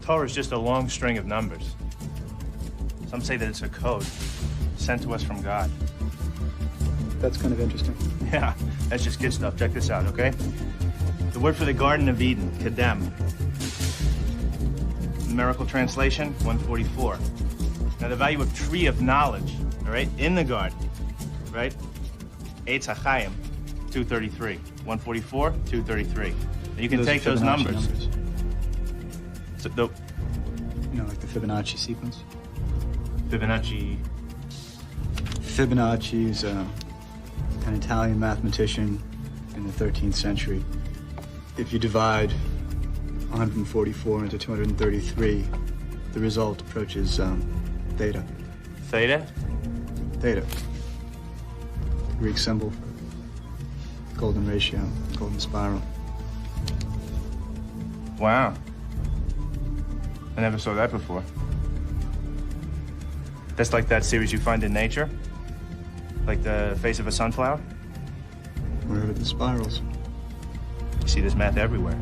Torah is just a long string of numbers. Some say that it's a code sent to us from God. That's kind of interesting. Yeah, that's just kid stuff. Check this out, okay? The word for the Garden of Eden, Kedem. Numerical translation, 144. Now the value of tree of knowledge, all right, in the garden, right? Eitz HaChaim, 233. 144, 233. And you can take those numbers. So like the Fibonacci sequence? Fibonacci is an Italian mathematician in the 13th century. If you divide 144 into 233, the result approaches theta. Theta? Theta. Greek symbol. Golden ratio, golden spiral. Wow. I never saw that before. That's like that series you find in nature? Like the face of a sunflower? Wherever the spirals. You see this math everywhere.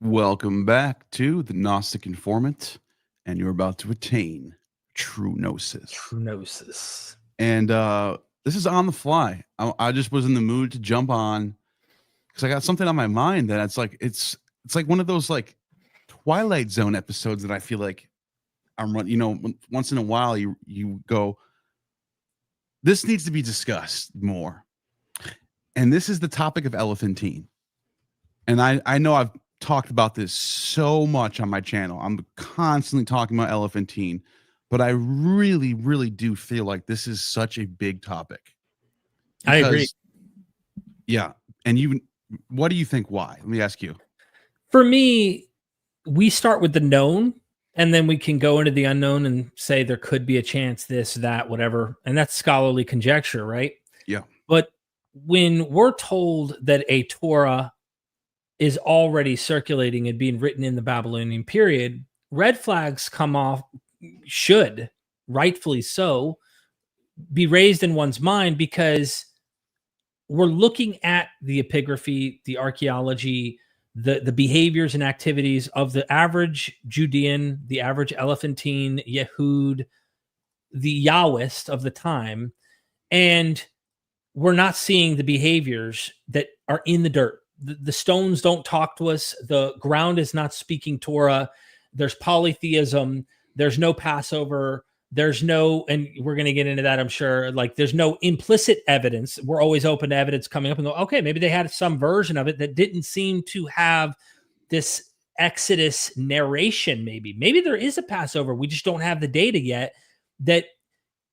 Welcome back to the Gnostic Informant, and you're about to attain true gnosis. True gnosis. And this is on the fly. I just was in the mood to jump on because I got something on my mind that it's like one of those like Twilight Zone episodes that I feel like I'm running. You know, once in a while you go, this needs to be discussed more. And this is the topic of Elephantine. And I know I've talked about this so much on my channel. I'm constantly talking about Elephantine, but I really, really do feel like this is such a big topic. I agree. Yeah. And what do you think? Why? Let me ask you. For me, we start with the known, and then we can go into the unknown and say there could be a chance, this, that, whatever. And that's scholarly conjecture, right? Yeah. But when we're told that a Torah is already circulating and being written in the Babylonian period, red flags come off, should, rightfully so, be raised in one's mind, because we're looking at the epigraphy, the archaeology, the behaviors and activities of the average Judean, the average Elephantine, Yehud, the Yahwist of the time, and we're not seeing the behaviors that are in the dirt. The stones don't talk to us. The ground is not speaking Torah. There's polytheism. There's no Passover. There's no, and we're going to get into that, I'm sure, like there's no implicit evidence. We're always open to evidence coming up and go, okay, maybe they had some version of it that didn't seem to have this Exodus narration. Maybe there is a Passover. We just don't have the data yet, that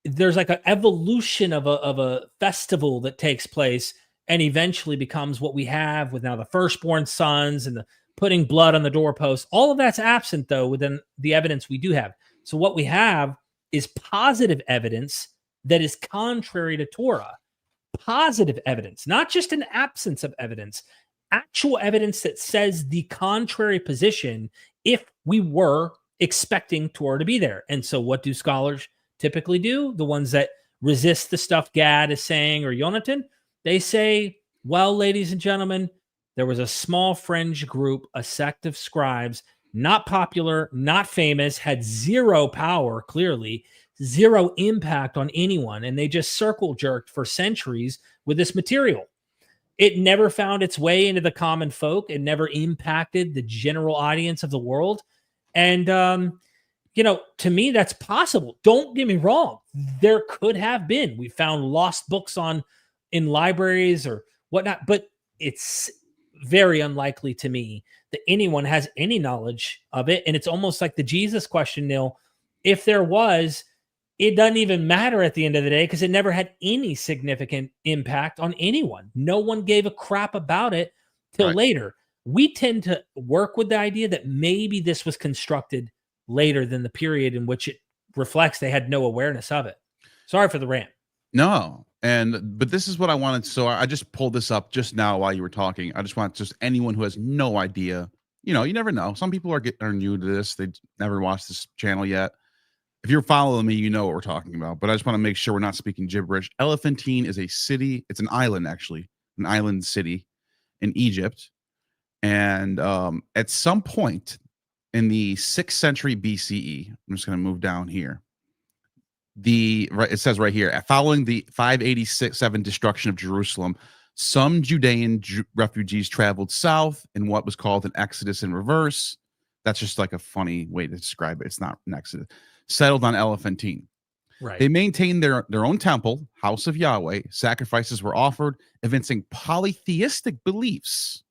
there's like an evolution of a festival that takes place and eventually becomes what we have with now the firstborn sons and the putting blood on the doorpost. All of that's absent, though, within the evidence we do have. So what we have is positive evidence that is contrary to Torah. Positive evidence, not just an absence of evidence, actual evidence that says the contrary position if we were expecting Torah to be there. And so what do scholars typically do? The ones that resist the stuff Gad is saying or Yonatan, they say, well, ladies and gentlemen, there was a small fringe group, a sect of scribes, not popular, not famous, had zero power, clearly, zero impact on anyone, and they just circle jerked for centuries with this material. It never found its way into the common folk. It never impacted the general audience of the world. And, to me, that's possible. Don't get me wrong. There could have been. We found lost books in libraries or whatnot, but it's very unlikely to me that anyone has any knowledge of it. And it's almost like the Jesus question, Neil. If there was, it doesn't even matter at the end of the day because it never had any significant impact on anyone. No one gave a crap about it till later. We tend to work with the idea that maybe this was constructed later than the period in which it reflects they had no awareness of it. Sorry for the rant. No. But this is what I wanted. So I just pulled this up just now while you were talking. I just want just anyone who has no idea, you never know. Some people are new to this. They never watched this channel yet. If you're following me, you know what we're talking about, but I just want to make sure we're not speaking gibberish. Elephantine is a city. It's an island, actually, an island city in Egypt. And at some point in the 6th century BCE, I'm just going to move down here. It says right here, following the 587 destruction of Jerusalem, some Judean refugees traveled south in what was called an exodus in reverse. That's just like a funny way to describe it. It's not an exodus. Settled on Elephantine. Right. They maintained their own temple, House of Yahweh. Sacrifices were offered, evincing polytheistic beliefs.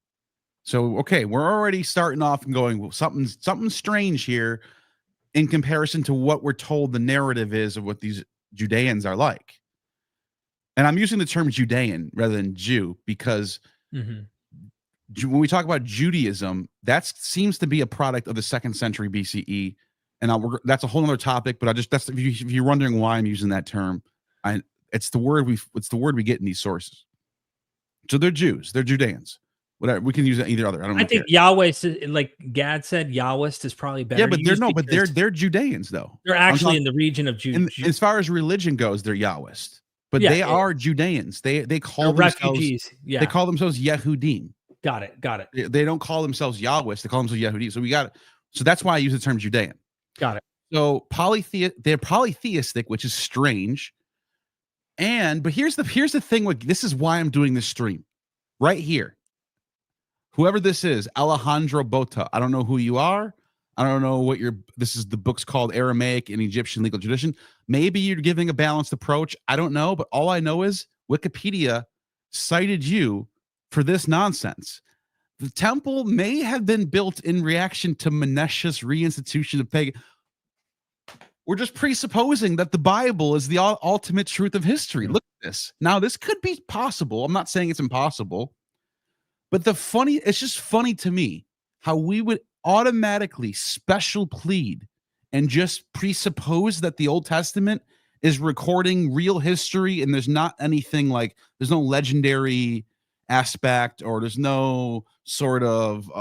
So, okay, we're already starting off and going, well, something strange here in comparison to what we're told the narrative is of what these Judeans are like. And I'm using the term Judean rather than Jew because when we talk about Judaism, that seems to be a product of the 2nd century BCE. And that's a whole other topic, but if you're wondering why I'm using that term, it's the word we get in these sources. So they're Jews, they're Judeans. Whatever, we can use either other. I think Yahweh, like Gad said, Yahwist is probably better. Yeah, but they're Judeans though. They're actually in the region of Jude. As far as religion goes, they're Yahwist, but they are Judeans. They call themselves refugees. Yeah, they call themselves Yehudim. Got it. They don't call themselves Yahwist. They call themselves Yehudim. So that's why I use the term Judean. Got it. So they're polytheistic, which is strange. But here's the thing. This is why I'm doing this stream right here. Whoever this is, Alejandro Bota. I don't know who you are. I don't know this is the book's called Aramaic and Egyptian Legal Tradition. Maybe you're giving a balanced approach. I don't know. But all I know is Wikipedia cited you for this nonsense. The temple may have been built in reaction to Menashe's reinstitution of pagan. We're just presupposing that the Bible is the ultimate truth of history. Look at this. Now, this could be possible. I'm not saying it's impossible. But it's just funny to me how we would automatically special plead and just presuppose that the Old Testament is recording real history and there's not anything like, there's no legendary aspect or there's no sort of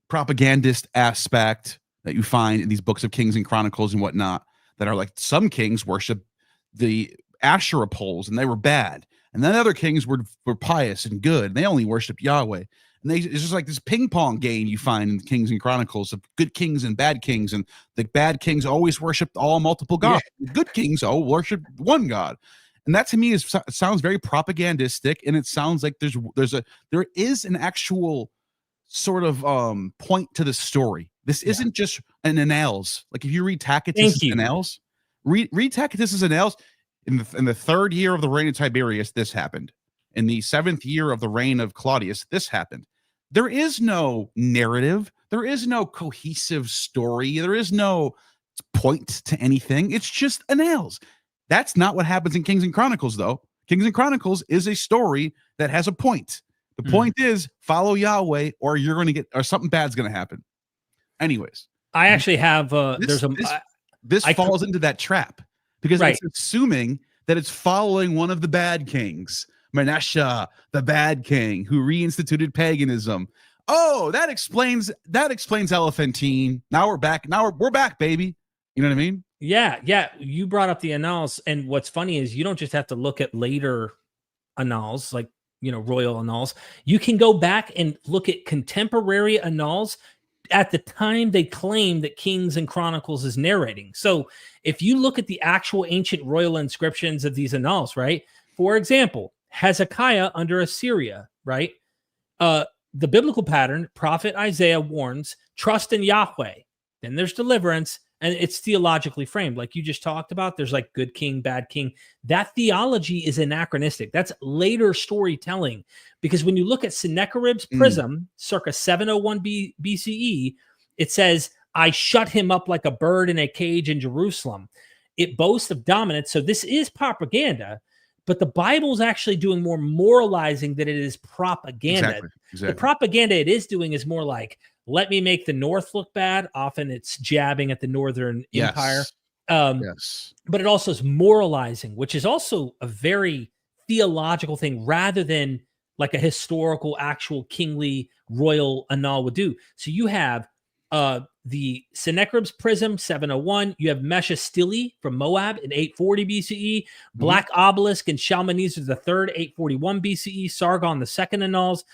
propagandist aspect that you find in these books of Kings and Chronicles and whatnot that are like some kings worship the Asherah poles and they were bad. And then other kings were pious and good. And they only worshiped Yahweh. And it's just like this ping pong game you find in Kings and Chronicles of good kings and bad kings. And the bad kings always worshiped all multiple gods. Yeah. The good kings worship one God. And that to me it sounds very propagandistic. And it sounds like there is an actual sort of point to the story. This isn't just an annals. Like if you read Tacitus' annals, read Tacitus' annals. In the 3rd year of the reign of Tiberius, this happened. In the 7th year of the reign of Claudius, this happened. There is no narrative. There is no cohesive story. There is no point to anything. It's just annals. That's not what happens in Kings and Chronicles, though. Kings and Chronicles is a story that has a point. The point is follow Yahweh, or you're going to get, or something bad's going to happen. Anyways, I actually have. This falls into that trap. Because it's assuming that it's following one of the bad kings, Menashe, the bad king who reinstituted paganism. Oh, that explains Elephantine. Now we're back. We're back, baby. You know what I mean? Yeah. You brought up the annals, and what's funny is you don't just have to look at later annals, like royal annals. You can go back and look at contemporary annals at the time they claim that Kings and Chronicles is narrating. So if you look at the actual ancient royal inscriptions of these annals, right? For example, Hezekiah under Assyria, right? The biblical pattern, prophet Isaiah warns, trust in Yahweh. Then there's deliverance. And it's theologically framed, like you just talked about. There's like good king, bad king. That theology is anachronistic. That's later storytelling. Because when you look at Sennacherib's prism, circa 701 BCE, it says, I shut him up like a bird in a cage in Jerusalem. It boasts of dominance. So this is propaganda, but the Bible is actually doing more moralizing than it is propaganda. Exactly. The propaganda it is doing is more like, let me make the North look bad. Often it's jabbing at the Northern Empire. Yes. But it also is moralizing, which is also a very theological thing rather than like a historical, actual kingly royal annal would do. So you have the Sennacherib's prism, 701. You have Meshastili from Moab in 840 BCE. Black Obelisk and Shalmaneser III, 841 BCE. Sargon the Second annals.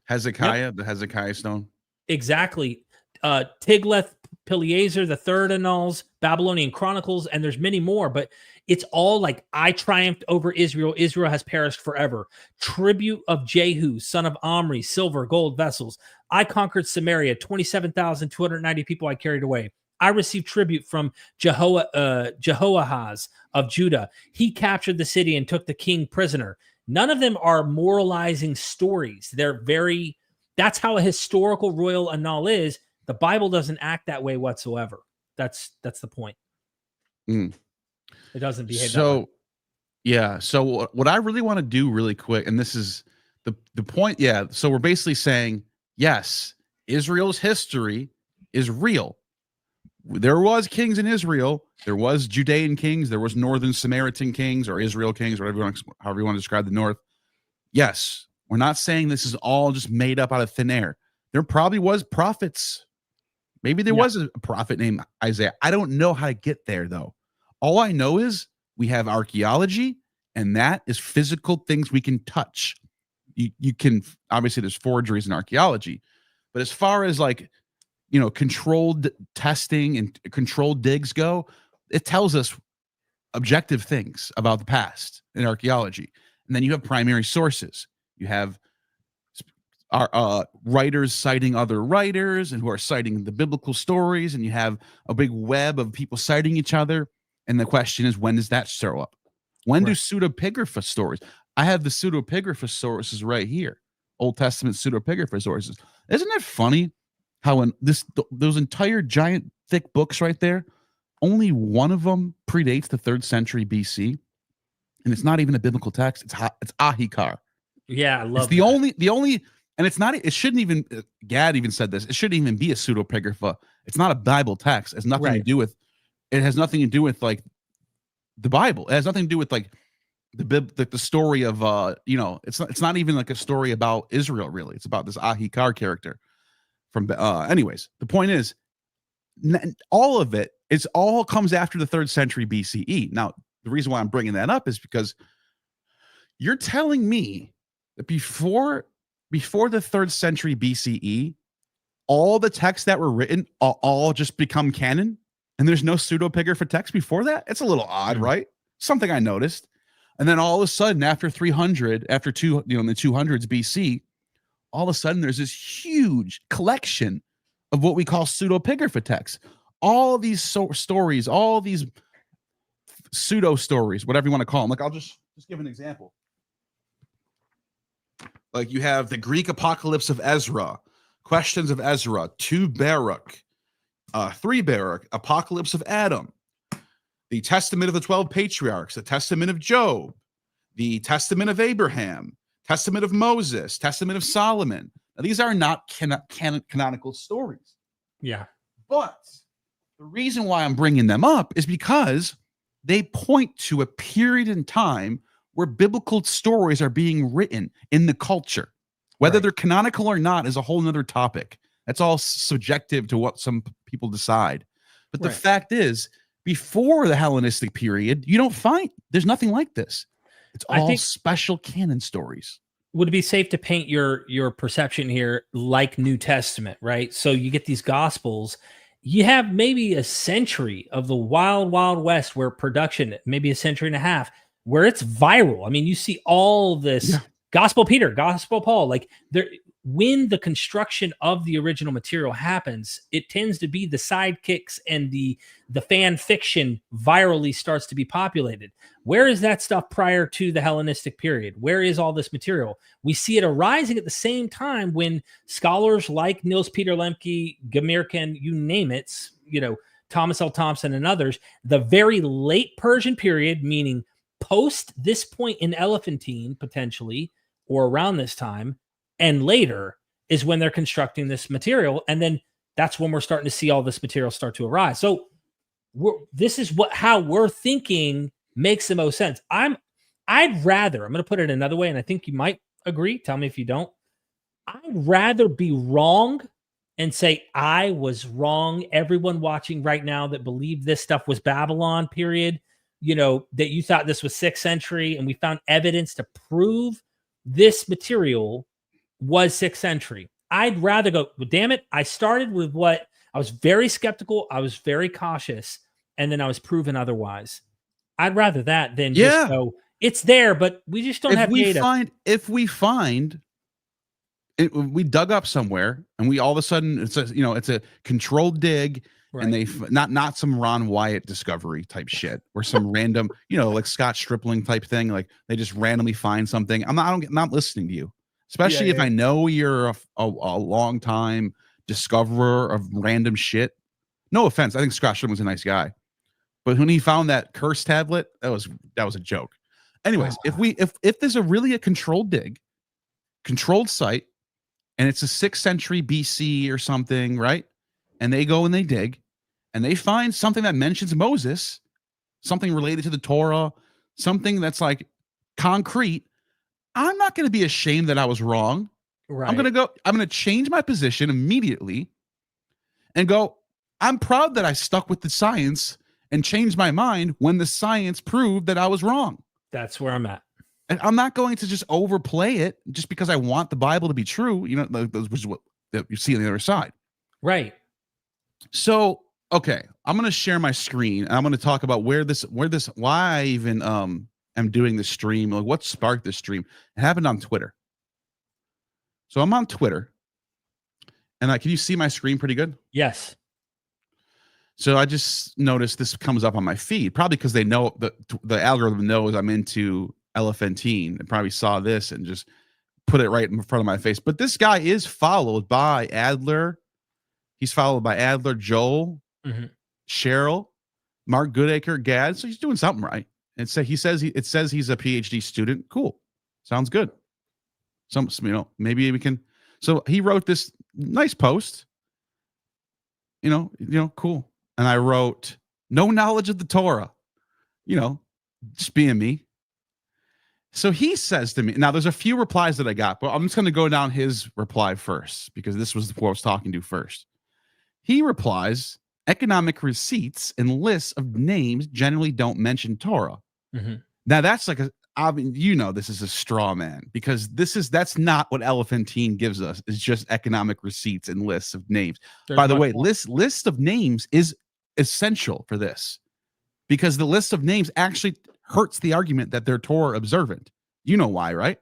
Hezekiah, the Hezekiah stone. Exactly. Tiglath-Pileser the Third annals, Babylonian Chronicles, and there's many more, but it's all like, I triumphed over Israel. Israel has perished forever. Tribute of Jehu, son of Omri, silver, gold vessels. I conquered Samaria, 27,290 people I carried away. I received tribute from Jehoahaz of Judah. He captured the city and took the king prisoner. None of them are moralizing stories. That's how a historical royal annal is. The Bible doesn't act that way whatsoever. That's the point. It doesn't behave that way. Yeah. So what I really want to do really quick, and this is the point. Yeah. So we're basically saying, yes, Israel's history is real. There was kings in Israel. There was Judean kings. There was Northern Samaritan kings or Israel kings, however you want to describe the North. Yes, we're not saying this is all just made up out of thin air. There probably was prophets. Maybe there was a prophet named Isaiah. I don't know how to get there, though. All I know is we have archaeology, and that is physical things we can touch. You can, obviously, there's forgeries in archaeology. But as far as like, controlled testing and controlled digs go, it tells us objective things about the past in archaeology. And then you have primary sources. You have our writers citing other writers and who are citing the biblical stories, and you have a big web of people citing each other. And the question is, when does that show up? When do pseudepigrapha stories? I have the pseudepigrapha sources right here. Old Testament pseudepigrapha sources. Isn't it funny how in those entire giant thick books right there, only one of them predates the 3rd century BC, and it's not even a biblical text. It's Ahikar. Yeah, I love it's the only, and it's not. It shouldn't even. Gad even said this. It shouldn't even be a pseudepigrapha. It's not a Bible text. It has nothing to do with. It has nothing to do with like the Bible. It has nothing to do with like the story of It's not even like a story about Israel really. It's about this Ahikar character. Anyways, the point is, all of it all comes after the 3rd century BCE. Now, the reason why I'm bringing that up is because you're telling me that before the 3rd century BCE, all the texts that were written all just become canon, and there's no pseudepigrapha text before that. It's a little odd, right? Something I noticed. And then all of a sudden, after 300, in the 200s BC, all of a sudden there's this huge collection of what we call pseudepigrapha texts. All these stories, all these pseudo stories, whatever you want to call them. Like, I'll just give an example. Like, you have the Greek Apocalypse of Ezra, Questions of Ezra, 2 Baruch, 3 Baruch, Apocalypse of Adam, the Testament of the 12 Patriarchs, the Testament of Job, the Testament of Abraham, Testament of Moses, Testament of Solomon. Now, these are not canonical stories. Yeah. But the reason why I'm bringing them up is because they point to a period in time where biblical stories are being written in the culture. Whether they're canonical or not is a whole nother topic. That's all subjective to what some people decide. But the fact is, before the Hellenistic period, there's nothing like this. It's all special canon stories. Would it be safe to paint your perception here like New Testament, right? So you get these Gospels, you have maybe a century of the wild, wild west where production, maybe a century and a half, where it's viral. I mean, you see all this Gospel Peter, Gospel Paul, like there, when the construction of the original material happens, it tends to be the sidekicks and the fan fiction virally starts to be populated. Where is that stuff prior to the Hellenistic period? Where is all this material? We see it arising at the same time when scholars like Niels Peter Lemke, Gamirkan, you name it, Thomas L. Thompson and others, the very late Persian period, meaning post this point in Elephantine, potentially, or around this time, and later is when they're constructing this material. And then that's when we're starting to see all this material start to arise. So this is how we're thinking makes the most sense. I'm going to put it another way, and I think you might agree. Tell me if you don't. I'd rather be wrong and say I was wrong. Everyone watching right now that believed this stuff was Babylon period, that you thought this was 6th century, and we found evidence to prove this material was 6th century. I'd rather go, well, damn it, I started with what I was very skeptical, I was very cautious, and then I was proven otherwise. I'd rather that than just go, it's there, but we just don't have data. If we find it, we dug up somewhere and we all of a sudden it's a controlled dig, right, and they not some Ron Wyatt discovery type shit or some random, like Scott Stripling type thing. Like they just randomly find something. I'm not listening to you, especially if I know you're a long time discoverer of random shit. No offense. I think Scott Stripling's a nice guy, but when he found that curse tablet, that was a joke. Anyways, if there's a controlled dig, controlled site, and it's a 6th century BC or something, right? And they go and they dig and they find something that mentions Moses, something related to the Torah, something that's like concrete. I'm not going to be ashamed that I was wrong. Right. I'm going to change my position immediately and go, I'm proud that I stuck with the science and changed my mind when the science proved that I was wrong. That's where I'm at. And I'm not going to just overplay it just because I want the Bible to be true, which is what you see on the other side. Right. So, okay, I'm going to share my screen and I'm going to talk about why I even am doing this stream, like what sparked this stream. It happened on Twitter. So I'm on Twitter and can you see my screen pretty good? Yes. So I just noticed this comes up on my feed, probably because they know the algorithm knows I'm into Elephantine and probably saw this and just put it right in front of my face. But this guy is followed by Adler. He's followed by Adler, Joel, Cheryl, Mark Goodacre, Gad. So he's doing something right. And so it says he's a PhD student. Cool. Sounds good. Maybe we can. So he wrote this nice post. Cool. And I wrote, no knowledge of the Torah. Just being me. So he says to me, now there's a few replies that I got, but I'm just going to go down his reply first because this was who I was talking to first. He replies, economic receipts and lists of names generally don't mention Torah. Mm-hmm. Now that's like this is a straw man because that's not what Elephantine gives us. It's just economic receipts and lists of names. By the way, list of names is essential for this because the list of names actually hurts the argument that they're Torah observant. You know why, right?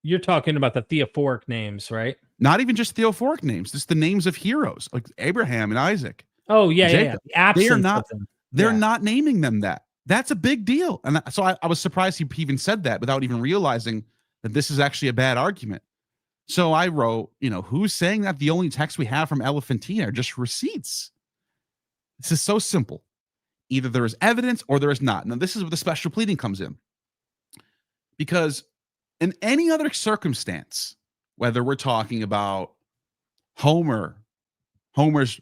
You're talking about the theophoric names, right? Not even just theophoric names, just the names of heroes like Abraham and Isaac. Oh, yeah, yeah. The absence they're not naming them that. That's a big deal. And so I was surprised he even said that without even realizing that this is actually a bad argument. So I wrote, who's saying that the only text we have from Elephantine are just receipts? This is so simple. Either there is evidence or there is not. Now, this is where the special pleading comes in. Because in any other circumstance, whether we're talking about Homer's,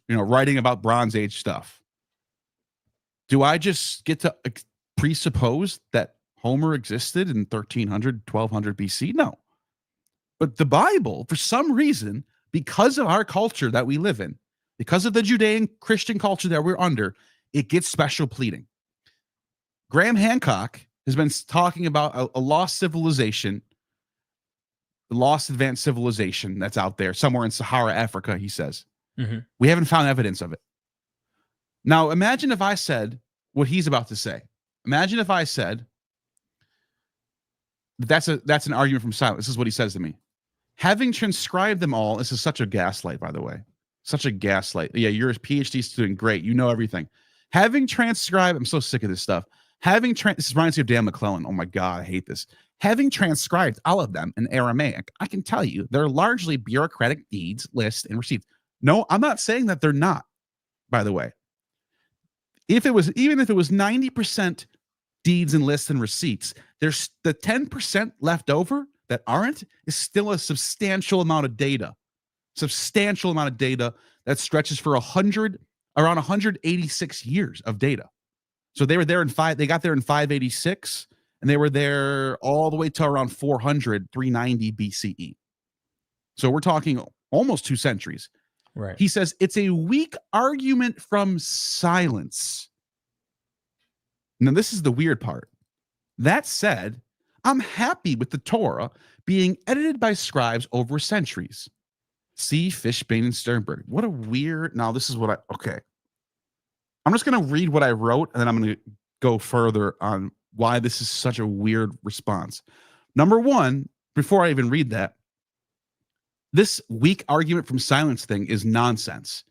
writing about Bronze Age stuff, do I just get to presuppose that Homer existed in 1300, 1200 BC? No. But the Bible, for some reason, because of our culture that we live in, because of the Judean Christian culture that we're under, it gets special pleading. Graham Hancock has been talking about a lost civilization, the lost advanced civilization that's out there somewhere in Sahara, Africa, he says. Mm-hmm. We haven't found evidence of it. Now, imagine if I said what he's about to say. Imagine if I said, that's an argument from silence. This is what he says to me. Having transcribed them all, this is such a gaslight, by the way. Such a gaslight. Yeah, you're a PhD student. Great. You know everything. Having transcribed, I'm so sick of this stuff. This reminds me of Dan McClellan. Oh my God, I hate this. Having transcribed all of them in Aramaic, I can tell you they're largely bureaucratic deeds, lists, and receipts. No, I'm not saying that they're not, by the way. Even if it was 90% deeds and lists and receipts, there's the 10% left over that aren't is still a substantial amount of data. Substantial amount of data that stretches for around 186 years of data. So they got there in 586, and they were there all the way to around 390 BCE. So we're talking almost 2 centuries. Right. He says it's a weak argument from silence. Now, this is the weird part. That said, I'm happy with the Torah being edited by scribes over centuries. See Fishbane and Sternberg. What a weird. Now, this is what okay. I'm just going to read what I wrote, and then I'm going to go further on why this is such a weird response. Number one, before I even read that, this weak argument from silence thing is nonsense.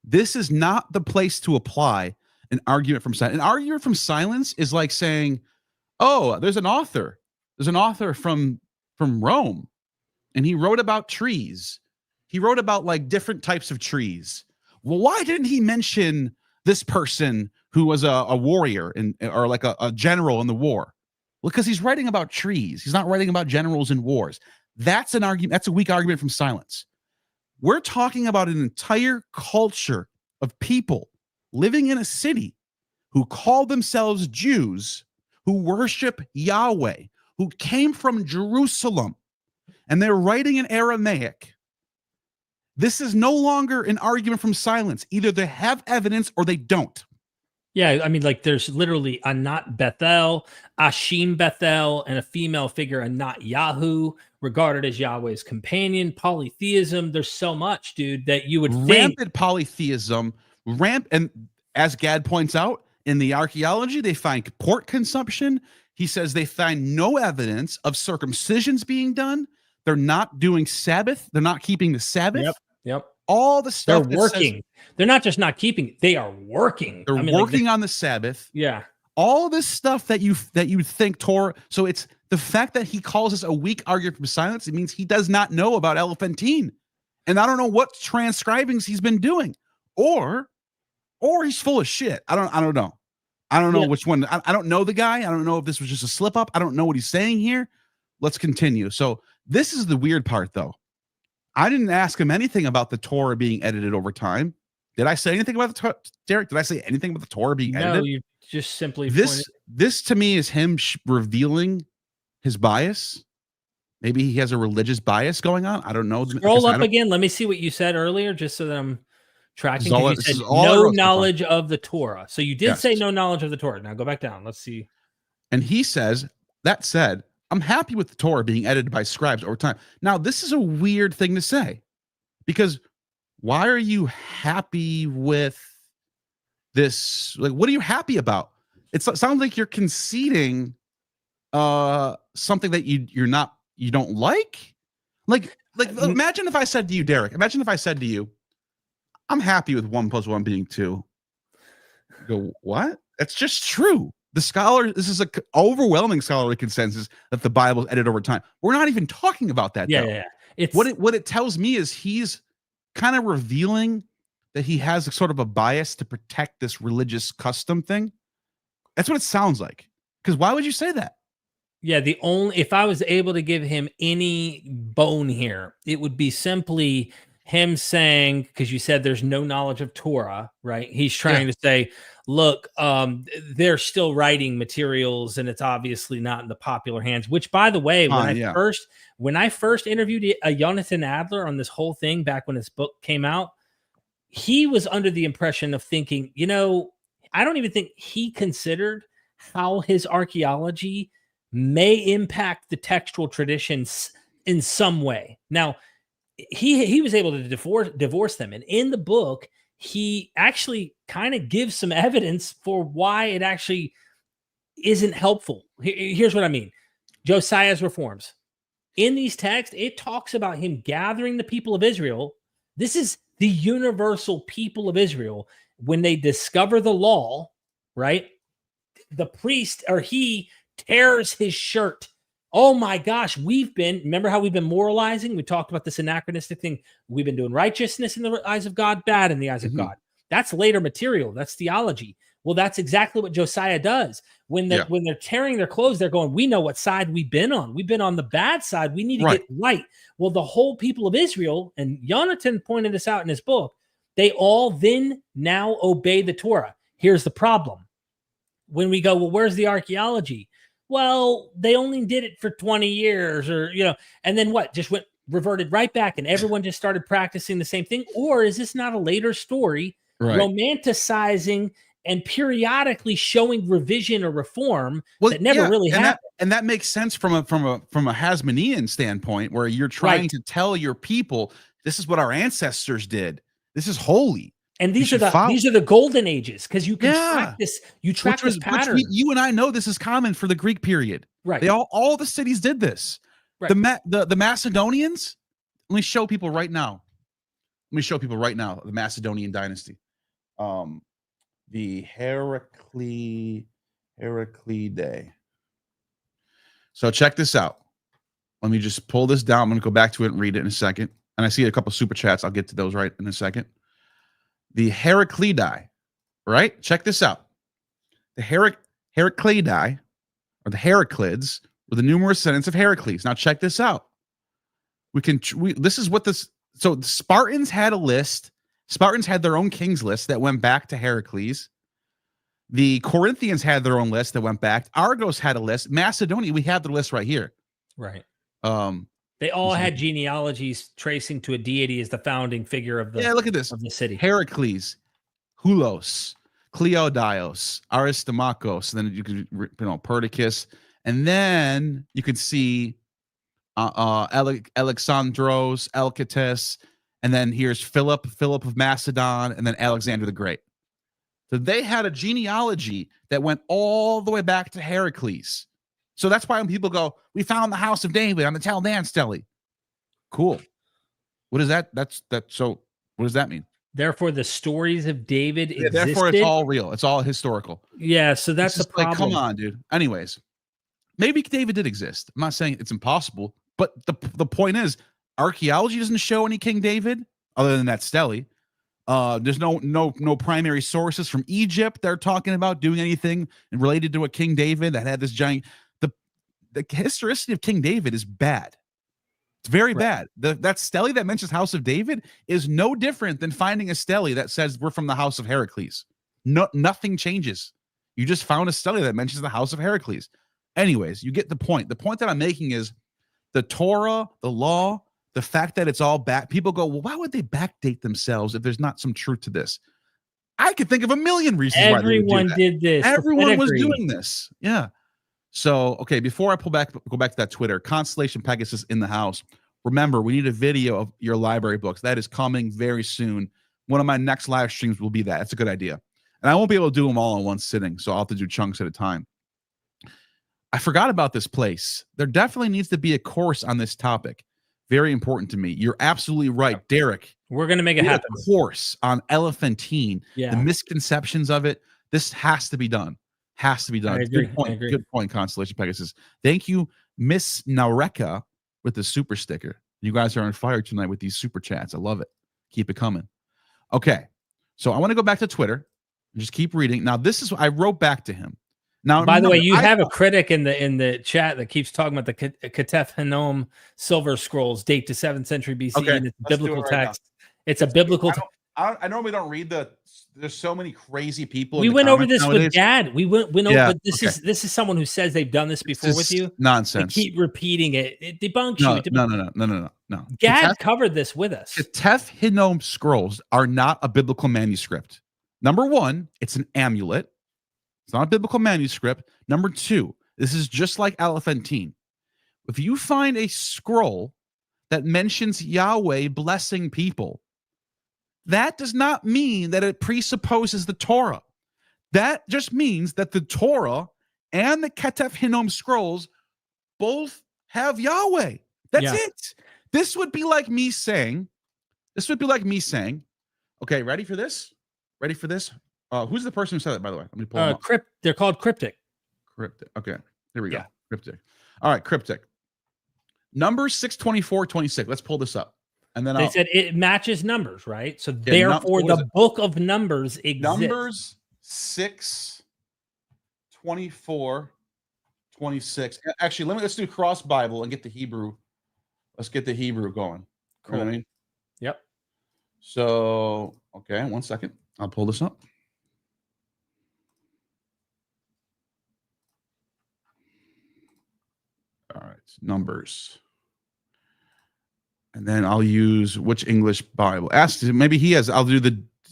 This is not the place to apply an argument from silence. An argument from silence is like saying, oh, there's an author. There's an author from Rome, and he wrote about trees. He wrote about like different types of trees. Well, why didn't he mention this person who was a warrior or like a general in the war? Well, because he's writing about trees. He's not writing about generals in wars. That's an argument. That's a weak argument from silence. We're talking about an entire culture of people living in a city who call themselves Jews, who worship Yahweh, who came from Jerusalem, and they're writing in Aramaic. This is no longer an argument from silence. Either they have evidence or they don't. Yeah, I mean, like there's literally Anat Bethel, Ashim Bethel, and a female figure, Anat Yahu, regarded as Yahweh's companion, polytheism. There's so much, dude, that you would rampant think. Polytheism, and as Gad points out, in the archaeology, they find pork consumption. He says they find no evidence of circumcisions being done. They're not doing Sabbath. They're not keeping the Sabbath. Yep. All the stuff they're working. They're not just not keeping it. They are working. They're working on the Sabbath. Yeah. All this stuff that you think Torah. So it's the fact that he calls us a weak argument from silence. It means he does not know about Elephantine, and I don't know what transcribings he's been doing, or he's full of shit. I don't know. I don't know which one. I don't know the guy. I don't know if this was just a slip up. I don't know what he's saying here. Let's continue. So this is the weird part, though. I didn't ask him anything about the Torah being edited over time. Did I say anything about the Torah, Derek? Did I say anything about the Torah being edited? No, you just simply this to me is him revealing his bias. Maybe he has a religious bias going on. I don't know. Scroll up again. Let me see what you said earlier, just so that I'm tracking. You said no knowledge of the Torah. So you did say no knowledge of the Torah. Now go back down. Let's see. And he says, that said, I'm happy with the Torah being edited by scribes over time. Now, this is a weird thing to say, because why are you happy with this? Like, what are you happy about? It sounds like you're conceding something that you don't like. Like imagine if I said to you, Derek, I'm happy with 1 + 1 being 2. You go, what? That's just true. This is an overwhelming scholarly consensus that the Bible is edited over time. We're not even talking about that. Yeah. It's what it tells me is he's kind of revealing that he has a sort of a bias to protect this religious custom thing. That's what it sounds like. Because why would you say that? Yeah, if I was able to give him any bone here, it would be simply him saying, because you said there's no knowledge of Torah, right? He's trying to say, look, they're still writing materials, and it's obviously not in the popular hands. Which, by the way, when I first interviewed Jonathan Adler on this whole thing back when his book came out, he was under the impression of thinking, I don't even think he considered how his archaeology may impact the textual traditions in some way. Now, he was able to divorce them, and in the book, he actually kind of gives some evidence for why it actually isn't helpful. Here's what I mean. Josiah's reforms. In these texts, it talks about him gathering the people of Israel. This is the universal people of Israel. When they discover the law, right? The priest or he tears his shirt. Oh my gosh, remember how we've been moralizing? We talked about this anachronistic thing. We've been doing righteousness in the eyes of God, bad in the eyes of God. That's later material. That's theology. Well, that's exactly what Josiah does. When they're tearing their clothes, they're going, we know what side we've been on. We've been on the bad side. We need to get right. Well, the whole people of Israel, and Jonathan pointed this out in his book, they all then now obey the Torah. Here's the problem. When we go, well, where's the archaeology? Well, they only did it for 20 years or, and then what? Just reverted right back and everyone just started practicing the same thing? Or is this not a later story romanticizing and periodically showing revision or reform that never really happened? And that makes sense from a Hasmonean standpoint, where you're trying to tell your people, this is what our ancestors did. This is holy. And these are the golden ages, because you can track this. You track this pattern. You and I know this is common for the Greek period. Right. They all the cities did this. Right. The Macedonians. Let me show people right now. The Macedonian dynasty. The Heraclidae. So check this out. Let me just pull this down. I'm going to go back to it and read it in a second. And I see a couple super chats. I'll get to those right in a second. The Heraclidae, right? Check this out. The Heraclidae, or the Heraclids, were the numerous descendants of Heracles. Now check this out. This is what this. So the Spartans had a list. Spartans had their own king's list that went back to Heracles. The Corinthians had their own list that went back. Argos had a list. Macedonia, we have the list right here. Right. They all had genealogies tracing to a deity as the founding figure of the look at this. Of the city. Heracles, Hulos, Cleodios, Aristomachos, then you can Perdiccas, and then you could see Alexandros, Alcates, and then here's Philip of Macedon, and then Alexander the Great. So they had a genealogy that went all the way back to Heracles. So that's why when people go, we found the house of David on the Chaldean stele. Cool. What is that? So what does that mean? Therefore, the stories of David existed. Therefore, it's all real. It's all historical. Yeah, so that's the problem. Like, come on, dude. Anyways, maybe David did exist. I'm not saying it's impossible, but the point is, archaeology doesn't show any King David other than that stele. There's no primary sources from Egypt they're talking about doing anything related to a King David that had this giant. The historicity of King David is bad. It's very bad. That stele that mentions House of David is no different than finding a stele that says we're from the House of Heracles. Nothing changes. You just found a stele that mentions the House of Heracles. Anyways, you get the point. The point that I'm making is the Torah, the law, the fact that it's all back. People go, well, why would they backdate themselves if there's not some truth to this? I could think of a million reasons why everyone did this. Everyone was doing this. Yeah. So, okay, before I go back to that Twitter, Constellation Pegasus in the house. Remember, we need a video of your library books. That is coming very soon. One of my next live streams will be that. That's a good idea. And I won't be able to do them all in one sitting, so I'll have to do chunks at a time. I forgot about this place. There definitely needs to be a course on this topic. Very important to me. You're absolutely right, Derek. We're going to make it happen. A course on Elephantine, the misconceptions of it. This has to be done. Has to be done. Good point. Good point, Constellation Pegasus. Thank you, Miss Nareka, with the super sticker. You guys are on fire tonight with these super chats. I love it. Keep it coming. Okay, so I want to go back to Twitter and just keep reading. Now, this is I wrote back to him. Now, by the way, you have a critic in the chat that keeps talking about the Ketef Hinnom Silver Scrolls date to 7th century BC, and it's biblical text. It's a biblical. I normally don't read there's so many crazy people. We went over this nowadays. With Gad. We went over. But this is someone who says they've done this before with you. Nonsense. They keep repeating it. It debunks you. No. Gad covered this with us. Ketef Hinnom Scrolls are not a biblical manuscript. Number one, it's an amulet. It's not a biblical manuscript. Number two, this is just like Elephantine. If you find a scroll that mentions Yahweh blessing people, that does not mean that it presupposes the Torah. That just means that the Torah and the Ketef Hinnom Scrolls both have Yahweh. That's Yeah. it. This would be like me saying, okay, ready for this? Who's the person who said that, by the way? Let me pull them up. They're called cryptic. Cryptic. Okay, here we go. Yeah. Cryptic. All right, cryptic. Numbers 624, 26. Let's pull this up. And then They said it matches numbers, right? So Yeah, therefore, what is the it? book of Numbers exists. Numbers 624, 26. Actually, let's do cross Bible and get the Hebrew. Let's get the Hebrew going. You know what I mean? Yep. So, okay, 1 second. I'll pull this up. All right, Numbers. And then I'll use which English Bible? Maybe he has.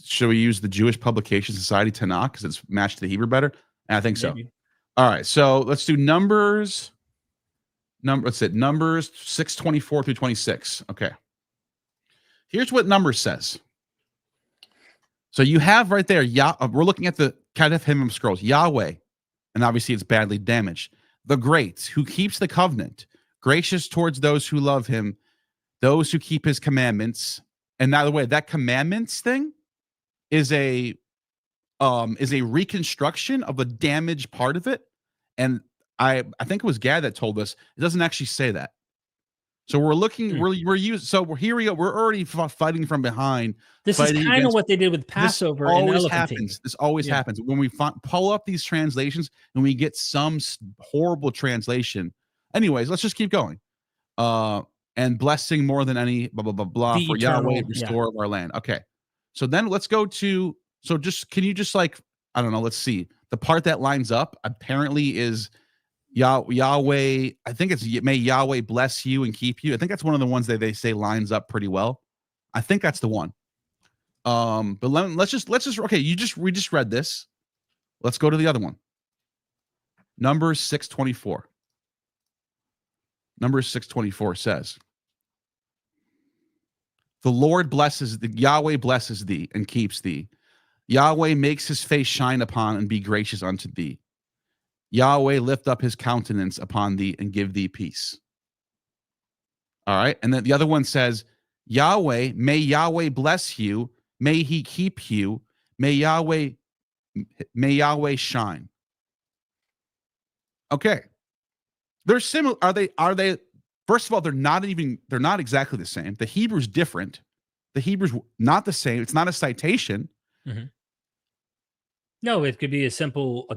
Should we use the Jewish Publication Society Tanakh because it's matched to the Hebrew better? And I think so. Maybe. All right, so let's do Numbers. Numbers 624 through 26. Okay. Here's what Numbers says. So you have right there, we're looking at the Ketuvim scrolls, Yahweh, and obviously it's badly damaged. The great, who keeps the covenant, gracious towards those who love him, those who keep his commandments. And by the way, that commandments thing is a reconstruction of a damaged part of it. And I think it was Gad that told us it doesn't actually say that. So we're looking, here we go. We're already fighting from behind. This is kind of what they did with Passover and Elephantine. This always happens when we pull up these translations and we get some horrible translation. Anyways, let's just keep going. And blessing more than any blah blah blah blah The for eternal, Yahweh, restore of our land. Okay, so then let's go to can you just like, I don't know, let's see, the part that lines up apparently is Yahweh. I think it's may Yahweh bless you and keep you. I think that's one of the ones that they say lines up pretty well. I think that's the one. But let's just okay, we just read this. Let's go to the other one. Numbers 624. Numbers 624 says, the Lord blesses thee, Yahweh blesses thee and keeps thee. Yahweh makes his face shine upon and be gracious unto thee. Yahweh lift up his countenance upon thee and give thee peace. All right. And then the other one says, may Yahweh bless you. May he keep you. May Yahweh shine. Okay. They're similar. Are they? First of all, they're not exactly the same. The Hebrew's different. The Hebrew's not the same. It's not a citation. Mm-hmm. No, it could be a simple, a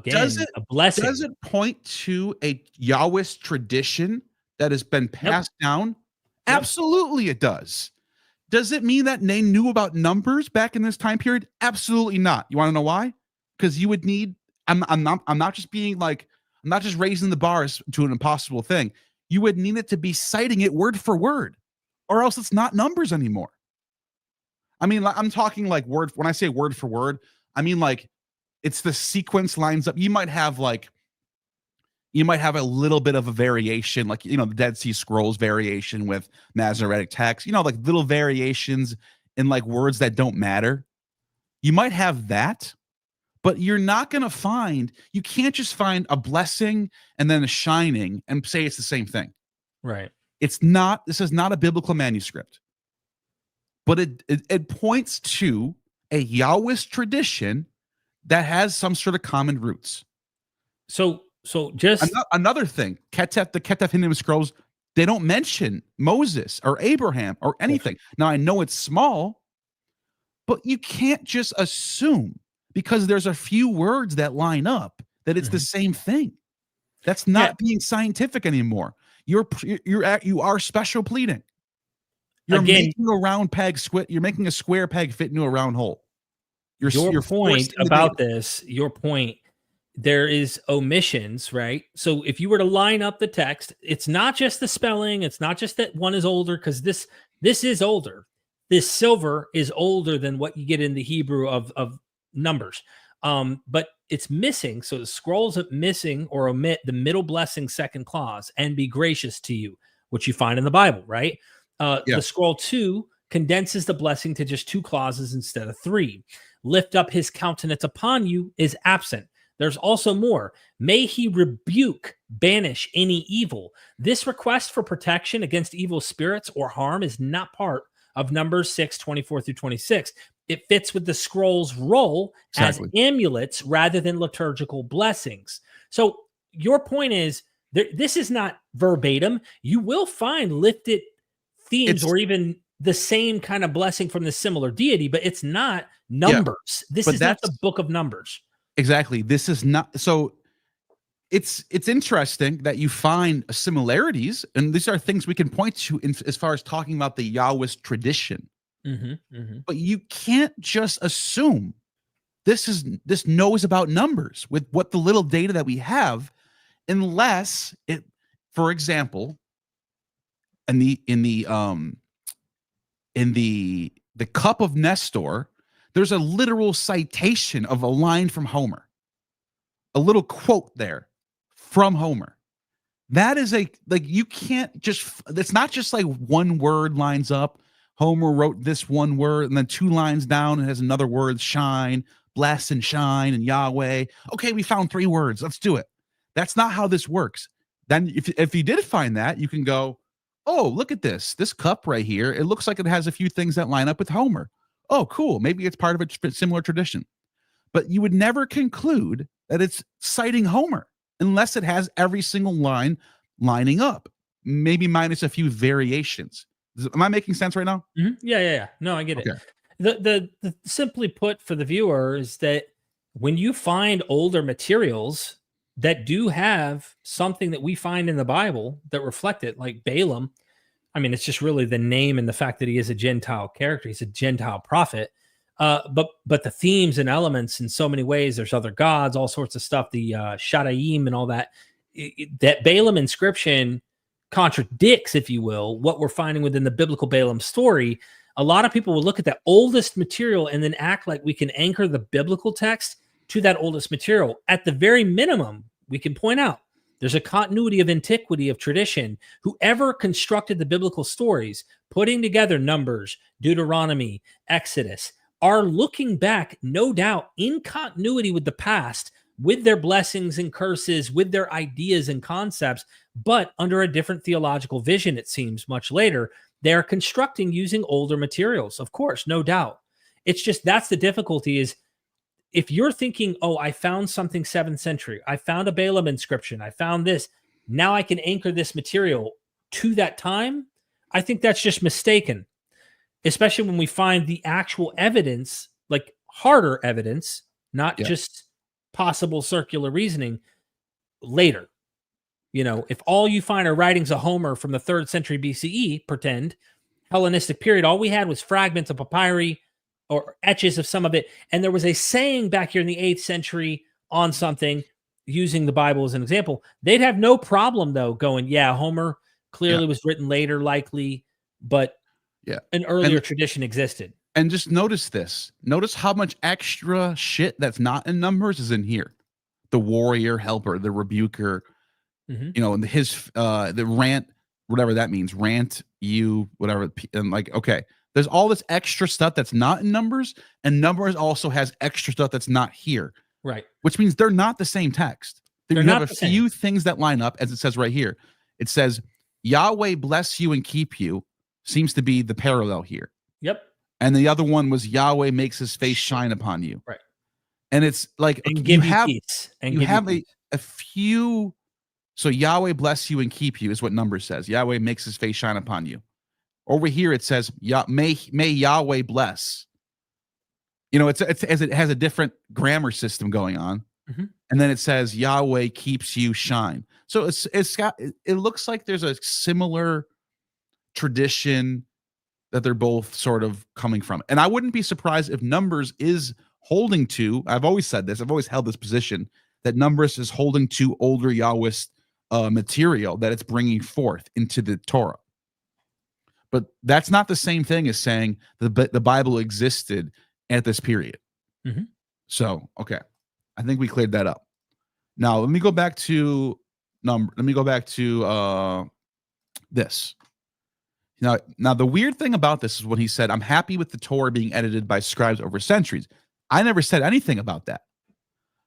blessing. Does it point to a Yahwist tradition that has been passed down? Yep. Absolutely, it does. Does it mean that they knew about numbers back in this time period? Absolutely not. You want to know why? Because you would need. I'm not just being like. I'm not just raising the bars to an impossible thing. You would need it to be citing it word for word, or else it's not numbers anymore. I mean, I'm talking like word. When I say word for word, I mean like it's the sequence lines up. You might have a little bit of a variation, like, the Dead Sea Scrolls variation with Masoretic text, like little variations in like words that don't matter. You might have that. But you're not going to find, you can't just find a blessing and then a shining and say it's the same thing. Right. This is not a biblical manuscript. But it points to a Yahwist tradition that has some sort of common roots. So just another thing, the Ketuvim scrolls, they don't mention Moses or Abraham or anything. Now, I know it's small, but you can't just assume because there's a few words that line up that it's the same thing. That's not being scientific anymore. You are special pleading. You're making a round peg you're making a square peg fit into a round hole. Your point about this, there is omissions, right? So if you were to line up the text, it's not just the spelling, it's not just that one is older, because this is older. This silver is older than what you get in the Hebrew of Numbers, but it's missing. So the scrolls are missing or omit the middle blessing second clause, and be gracious to you, which you find in the Bible, right? The scroll 2 condenses the blessing to just 2 clauses instead of 3. Lift up his countenance upon you is absent. There's also more. May he rebuke, banish any evil. This request for protection against evil spirits or harm is not part of Numbers 6:24 through 26. It fits with the scroll's role as amulets rather than liturgical blessings. So your point is, this is not verbatim. You will find lifted themes or even the same kind of blessing from the similar deity, but it's not Numbers. This is not the book of Numbers. Exactly. This is not. So it's interesting that you find similarities, and these are things we can point to as far as talking about the Yahwist tradition. But you can't just assume this knows about Numbers with what the little data that we have, unless it, for example, in the Cup of Nestor, there's a literal citation of a line from Homer, a little quote there from Homer. That is you can't just, it's not just like one word lines up. Homer wrote this one word, and then 2 lines down, it has another word, shine, bless and shine, and Yahweh. Okay, we found 3 words. Let's do it. That's not how this works. Then if you did find that, you can go, oh, look at this cup right here. It looks like it has a few things that line up with Homer. Oh, cool. Maybe it's part of a similar tradition. But you would never conclude that it's citing Homer unless it has every single line lining up, maybe minus a few variations. Am I making sense right now? Yeah. No, I get it. The simply put for the viewer is that when you find older materials that do have something that we find in the Bible that reflect it, like Balaam, I mean, it's just really the name and the fact that he is a Gentile character. He's a Gentile prophet. But the themes and elements in so many ways, there's other gods, all sorts of stuff, the Shadaim and all that, that Balaam inscription contradicts, if you will, what we're finding within the biblical Balaam story. A lot of people will look at that oldest material and then act like we can anchor the biblical text to that oldest material. At the very minimum, we can point out there's a continuity of antiquity, of tradition. Whoever constructed the biblical stories, putting together Numbers, Deuteronomy, Exodus, are looking back, no doubt, in continuity with the past, with their blessings and curses, with their ideas and concepts, but under a different theological vision, it seems, much later. They are constructing using older materials, of course, no doubt. It's just that's the difficulty is if you're thinking, oh, I found something 7th century, I found a Balaam inscription, I found this, now I can anchor this material to that time, I think that's just mistaken, especially when we find the actual evidence, like harder evidence, not just possible circular reasoning later. You know, if all you find are writings of Homer from the 3rd century BCE, pretend Hellenistic period, all we had was fragments of papyri or etches of some of it. And there was a saying back here in the 8th century on something, using the Bible as an example. They'd have no problem, though, going, yeah, Homer clearly was written later, likely, but an earlier tradition existed. And just notice this. Notice how much extra shit that's not in Numbers is in here. The warrior helper, the rebuker, you know, and the rant, whatever that means, rant, you, whatever. And like, okay, there's all this extra stuff that's not in Numbers, and Numbers also has extra stuff that's not here. Right. Which means they're not the same text. You have a few things that line up, as it says right here. It says, Yahweh bless you and keep you, seems to be the parallel here. Yep. And the other one was Yahweh makes his face shine upon you. Right. And it's like, and give you peace. And you have a few. So Yahweh bless you and keep you is what Numbers says. Yahweh makes his face shine upon you. Over here it says, may Yahweh bless. You know, it has a different grammar system going on. And then it says Yahweh keeps you shine. So it looks like there's a similar tradition that they're both sort of coming from. And I wouldn't be surprised if Numbers is holding to, I've always said this, I've always held this position, that Numbers is holding to older Yahwist material that it's bringing forth into the Torah. But that's not the same thing as saying the Bible existed at this period. So, okay. I think we cleared that up. Now, let me go back to this. Now, the weird thing about this is when he said, I'm happy with the Torah being edited by scribes over centuries. I never said anything about that.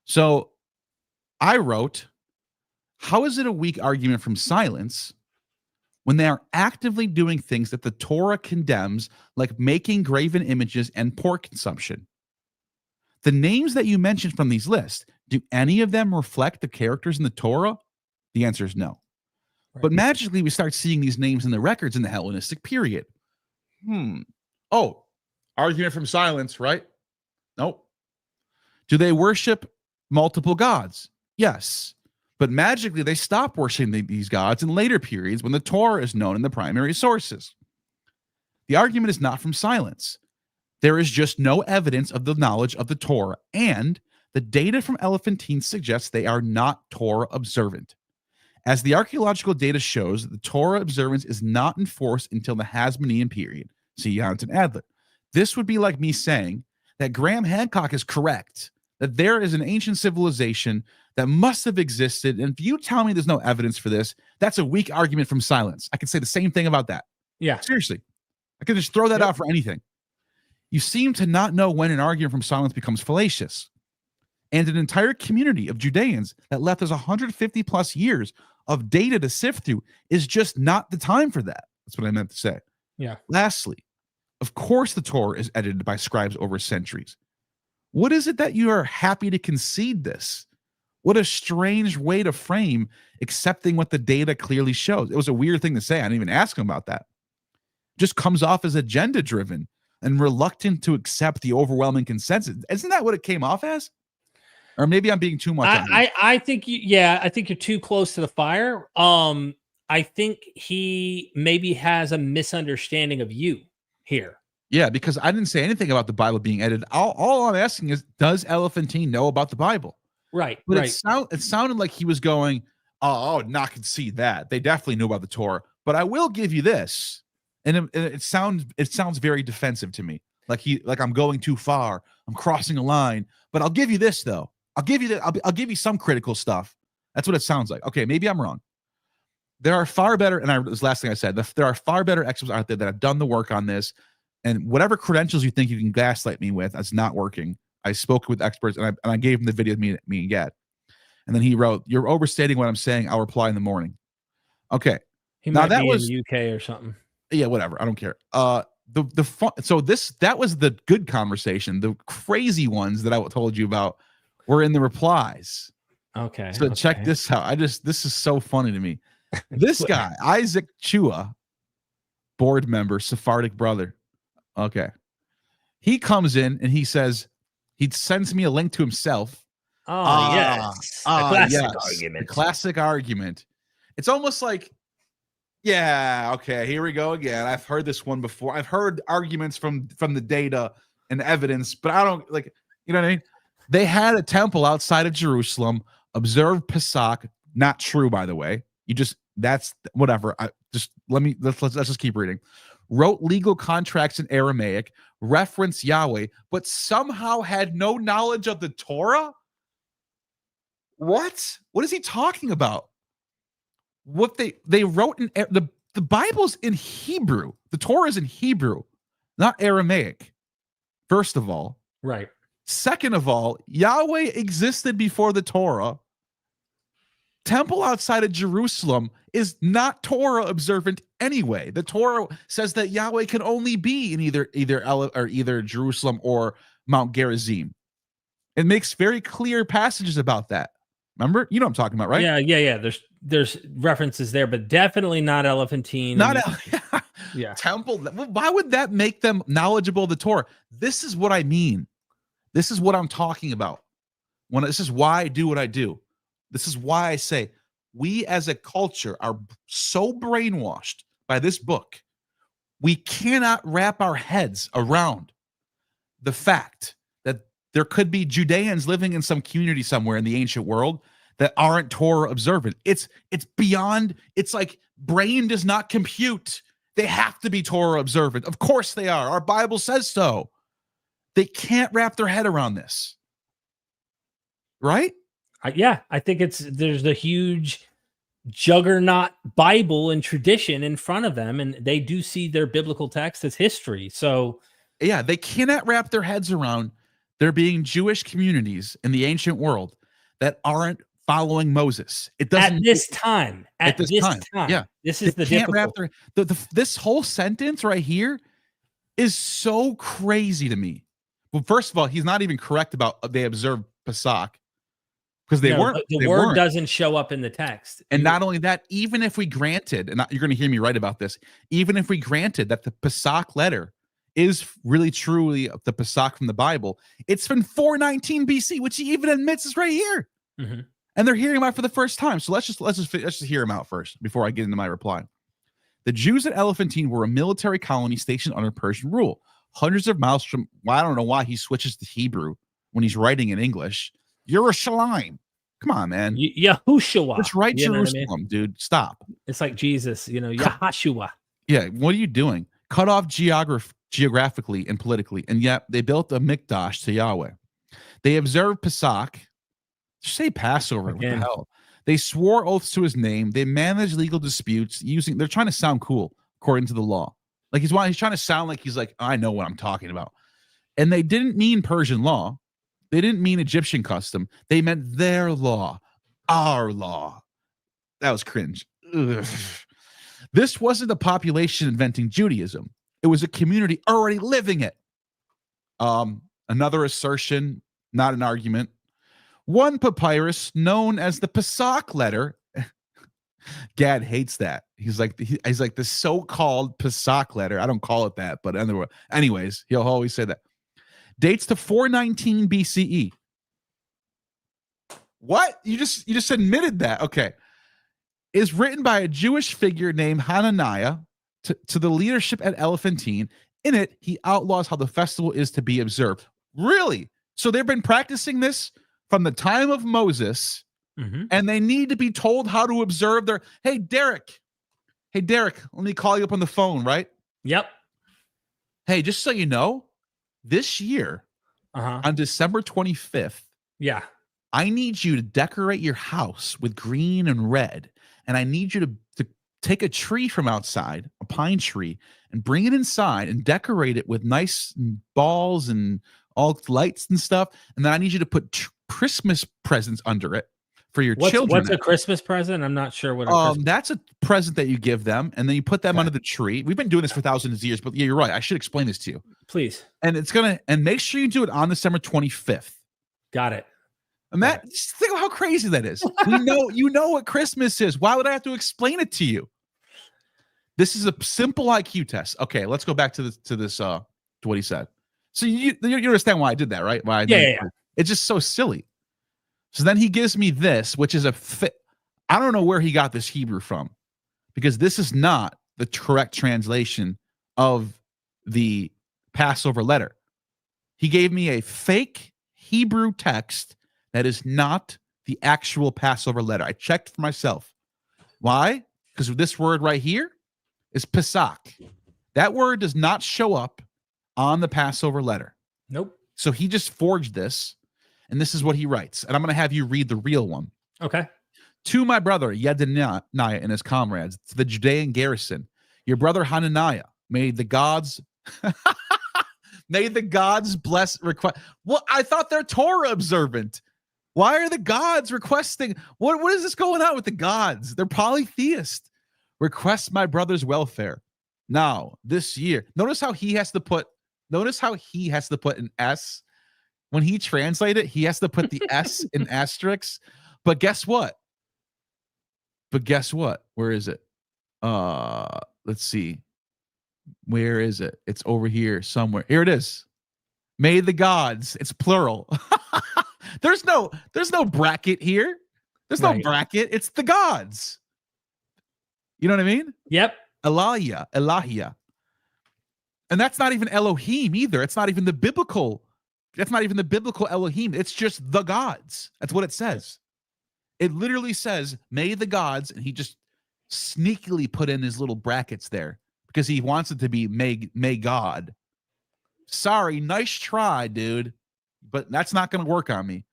So I wrote, how is it a weak argument from silence when they are actively doing things that the Torah condemns, like making graven images and pork consumption? The names that you mentioned from these lists, do any of them reflect the characters in the Torah? The answer is no. Right. But magically, we start seeing these names in the records in the Hellenistic period. Oh, argument from silence, right? Nope. Do they worship multiple gods? Yes. But magically, they stop worshiping these gods in later periods when the Torah is known in the primary sources. The argument is not from silence. There is just no evidence of the knowledge of the Torah, and the data from Elephantine suggests they are not Torah observant. As the archaeological data shows, the Torah observance is not enforced until the Hasmonean period. See Jonathan Adler. This would be like me saying that Graham Hancock is correct, that there is an ancient civilization that must have existed, and if you tell me there's no evidence for this, that's a weak argument from silence. I could say the same thing about that. Yeah. Seriously. I could just throw that out for anything. You seem to not know when an argument from silence becomes fallacious. And an entire community of Judeans that left us 150 plus years of data to sift through is just not the time for that. That's what I meant to say. Yeah. Lastly, of course the Torah is edited by scribes over centuries. What is it that you are happy to concede this? What a strange way to frame accepting what the data clearly shows. It was a weird thing to say. I didn't even ask him about that. Just comes off as agenda driven and reluctant to accept the overwhelming consensus. Isn't that what it came off as? Or maybe I'm being too much. I think I think you're too close to the fire. I think he maybe has a misunderstanding of you here. Yeah, because I didn't say anything about the Bible being edited. All I'm asking is, does Elephantine know about the Bible? Right. But right. it sounded like he was going, oh, not concede that. They definitely knew about the Torah. But I will give you this. And it sounds very defensive to me. Like I'm going too far. I'm crossing a line. But I'll give you this though. I'll give you some critical stuff. That's what it sounds like. Okay, maybe I'm wrong. There are far better, and this last thing I said, there are far better experts out there that have done the work on this. And whatever credentials you think you can gaslight me with, that's not working. I spoke with experts, and I gave him the video me and get. And then he wrote, "You're overstating what I'm saying. I'll reply in the morning." Okay. He might be in the UK or something. Yeah, whatever. I don't care. That was the good conversation. The crazy ones that I told you about were in the replies. Okay. So check this out. This is so funny to me. This guy, Isaac Chua, board member, Sephardic brother. Okay. He comes in and he says, he sends me a link to himself. Oh, yes. The classic argument. It's almost like, yeah, okay, here we go again. I've heard this one before. I've heard arguments from the data and evidence, but I don't you know what I mean? They had a temple outside of Jerusalem, observed Pesach, not true, by the way. That's whatever. Let's just keep reading. Wrote legal contracts in Aramaic, referenced Yahweh, but somehow had no knowledge of the Torah? What? What is he talking about? What they wrote in the Bible's in Hebrew. The Torah is in Hebrew, not Aramaic. First of all. Right. Second of all, Yahweh existed before the Torah. Temple outside of Jerusalem is not Torah observant anyway. The Torah says that Yahweh can only be in either Jerusalem or Mount Gerizim. It makes very clear passages about that. Remember? You know what I'm talking about, right? Yeah. There's references there, but definitely not Elephantine. Yeah. Temple. Why would that make them knowledgeable of the Torah? This is what I mean. This is what I'm talking about. This is why I do what I do. This is why I say we as a culture are so brainwashed by this book. We cannot wrap our heads around the fact that there could be Judeans living in some community somewhere in the ancient world that aren't Torah observant. It's beyond, it's like brain does not compute. They have to be Torah observant. Of course they are. Our Bible says so. They can't wrap their head around this. Right? I think there's the huge juggernaut Bible and tradition in front of them, and they do see their biblical text as history. So yeah, they cannot wrap their heads around there being Jewish communities in the ancient world that aren't following Moses. It doesn't At this time. Yeah. This is They the can't wrap difficult. this whole sentence right here is so crazy to me. Well, first of all, he's not even correct about they observed Pesach because they No, weren't. the They word weren't. doesn't show up in the text. And not only that, even if we granted, and you're going to hear me right about this, even if we granted that the Pesach letter is really truly the Pesach from the Bible, it's from 419 BC, which he even admits is right here. Mhm. And they're hearing him out for the first time. So let's just hear him out first before I get into my reply. The Jews at Elephantine were a military colony stationed under Persian rule, hundreds of miles from. Well, I don't know why he switches to Hebrew when he's writing in English. Yerushalayim. Come on, man. Yahushua. Just write You know what I Jerusalem, mean? dude. Stop. It's like Jesus, Yahashua. Yeah, what are you doing? Cut off geographically and politically, and yet they built a mikdash to Yahweh. They observed Pesach. Just say Passover. Again. What the hell? They swore oaths to his name. They managed legal disputes using. They're trying to sound cool according to the law. Like he's trying to sound like he's like, I know what I'm talking about. And they didn't mean Persian law. They didn't mean Egyptian custom. They meant their law, our law. That was cringe. Ugh. This wasn't a population inventing Judaism. It was a community already living it. Another assertion, not an argument. One papyrus known as the Pesach letter. Gad hates that. He's like the so-called Pesach letter. I don't call it that, but anyways, he'll always say that. Dates to 419 BCE. What? You just admitted that. Okay. Is written by a Jewish figure named Hananiah to the leadership at Elephantine. In it, he outlaws how the festival is to be observed. Really? So they've been practicing this from the time of Moses, and they need to be told how to observe their. Hey, Derek, let me call you up on the phone, right? Yep. Hey, just so you know, this year on December 25th, Yeah. I need you to decorate your house with green and red. And I need you to take a tree from outside, a pine tree, and bring it inside and decorate it with nice balls and all lights and stuff. And then I need you to put Christmas presents under it for your children. What's a Christmas present? I'm not sure what. That's a present that you give them, and then you put them under the tree. We've been doing this for thousands of years, but yeah, you're right. I should explain this to you, please. And make sure you do it on December 25th. Got it. And just think of how crazy that is. You know what Christmas is. Why would I have to explain it to you? This is a simple IQ test. Okay, let's go back to what he said. So you understand why I did that, right? Why? Yeah. It's just so silly. So then he gives me this, which is I don't know where he got this Hebrew from, because this is not the correct translation of the Passover letter. He gave me a fake Hebrew text that is not the actual Passover letter. I checked for myself. Why? Because this word right here is Pesach. That word does not show up on the Passover letter. Nope. So he just forged this, and this is what he writes. And I'm going to have you read the real one. Okay. To my brother Yedaniah and his comrades, to the Judean garrison, your brother Hananiah, may the gods bless request. Well, I thought they're Torah observant. Why are the gods requesting? What is this going on with the gods? They're polytheist. Request my brother's welfare. Now, this year, notice how he has to put an S. When he translates it, he has to put the S in asterisks. But guess what? Where is it? Let's see. Where is it? It's over here somewhere. Here it is. May the gods. It's plural. There's no bracket here. There's no bracket. It's the gods. You know what I mean? Yep. Elahia. And that's not even Elohim either. It's not even the biblical. That's not even the biblical Elohim. It's just the gods. That's what it says. It literally says, may the gods, and he just sneakily put in his little brackets there because he wants it to be may God. Sorry, nice try, dude. But that's not going to work on me.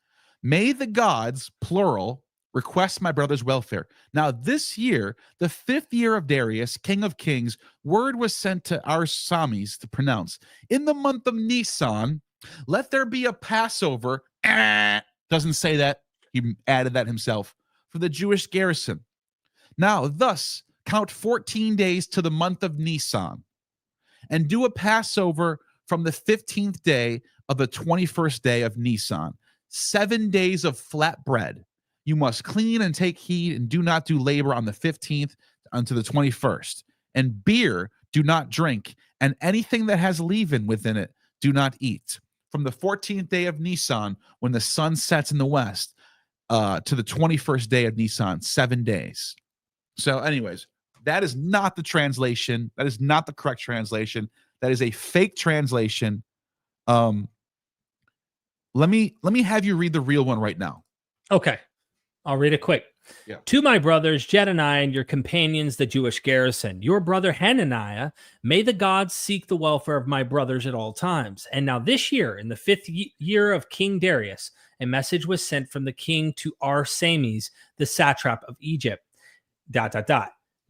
May the gods, plural, request my brother's welfare. Now, this year, the 5th year of Darius, king of kings, word was sent to our Samis to pronounce. In the month of Nisan, let there be a Passover. Doesn't say that. He added that himself for the Jewish garrison. Now, thus, count 14 days to the month of Nisan, and do a Passover from the 15th day of the 21st day of Nisan. 7 days of flat bread. You must clean and take heed, and do not do labor on the 15th unto the 21st. And beer do not drink, and anything that has leaven within it do not eat. From the 14th day of Nisan, when the sun sets in the west, to the 21st day of Nisan, 7 days. So anyways, that is not the translation. That is not the correct translation. That is a fake translation. Let me have you read the real one right now. Okay. I'll read it quick. Yeah. To my brothers, Jedaniah, and your companions, the Jewish garrison, your brother Hananiah, may the gods seek the welfare of my brothers at all times. And now this year, in the 5th year of King Darius, a message was sent from the king to Arsames, the satrap of Egypt. ...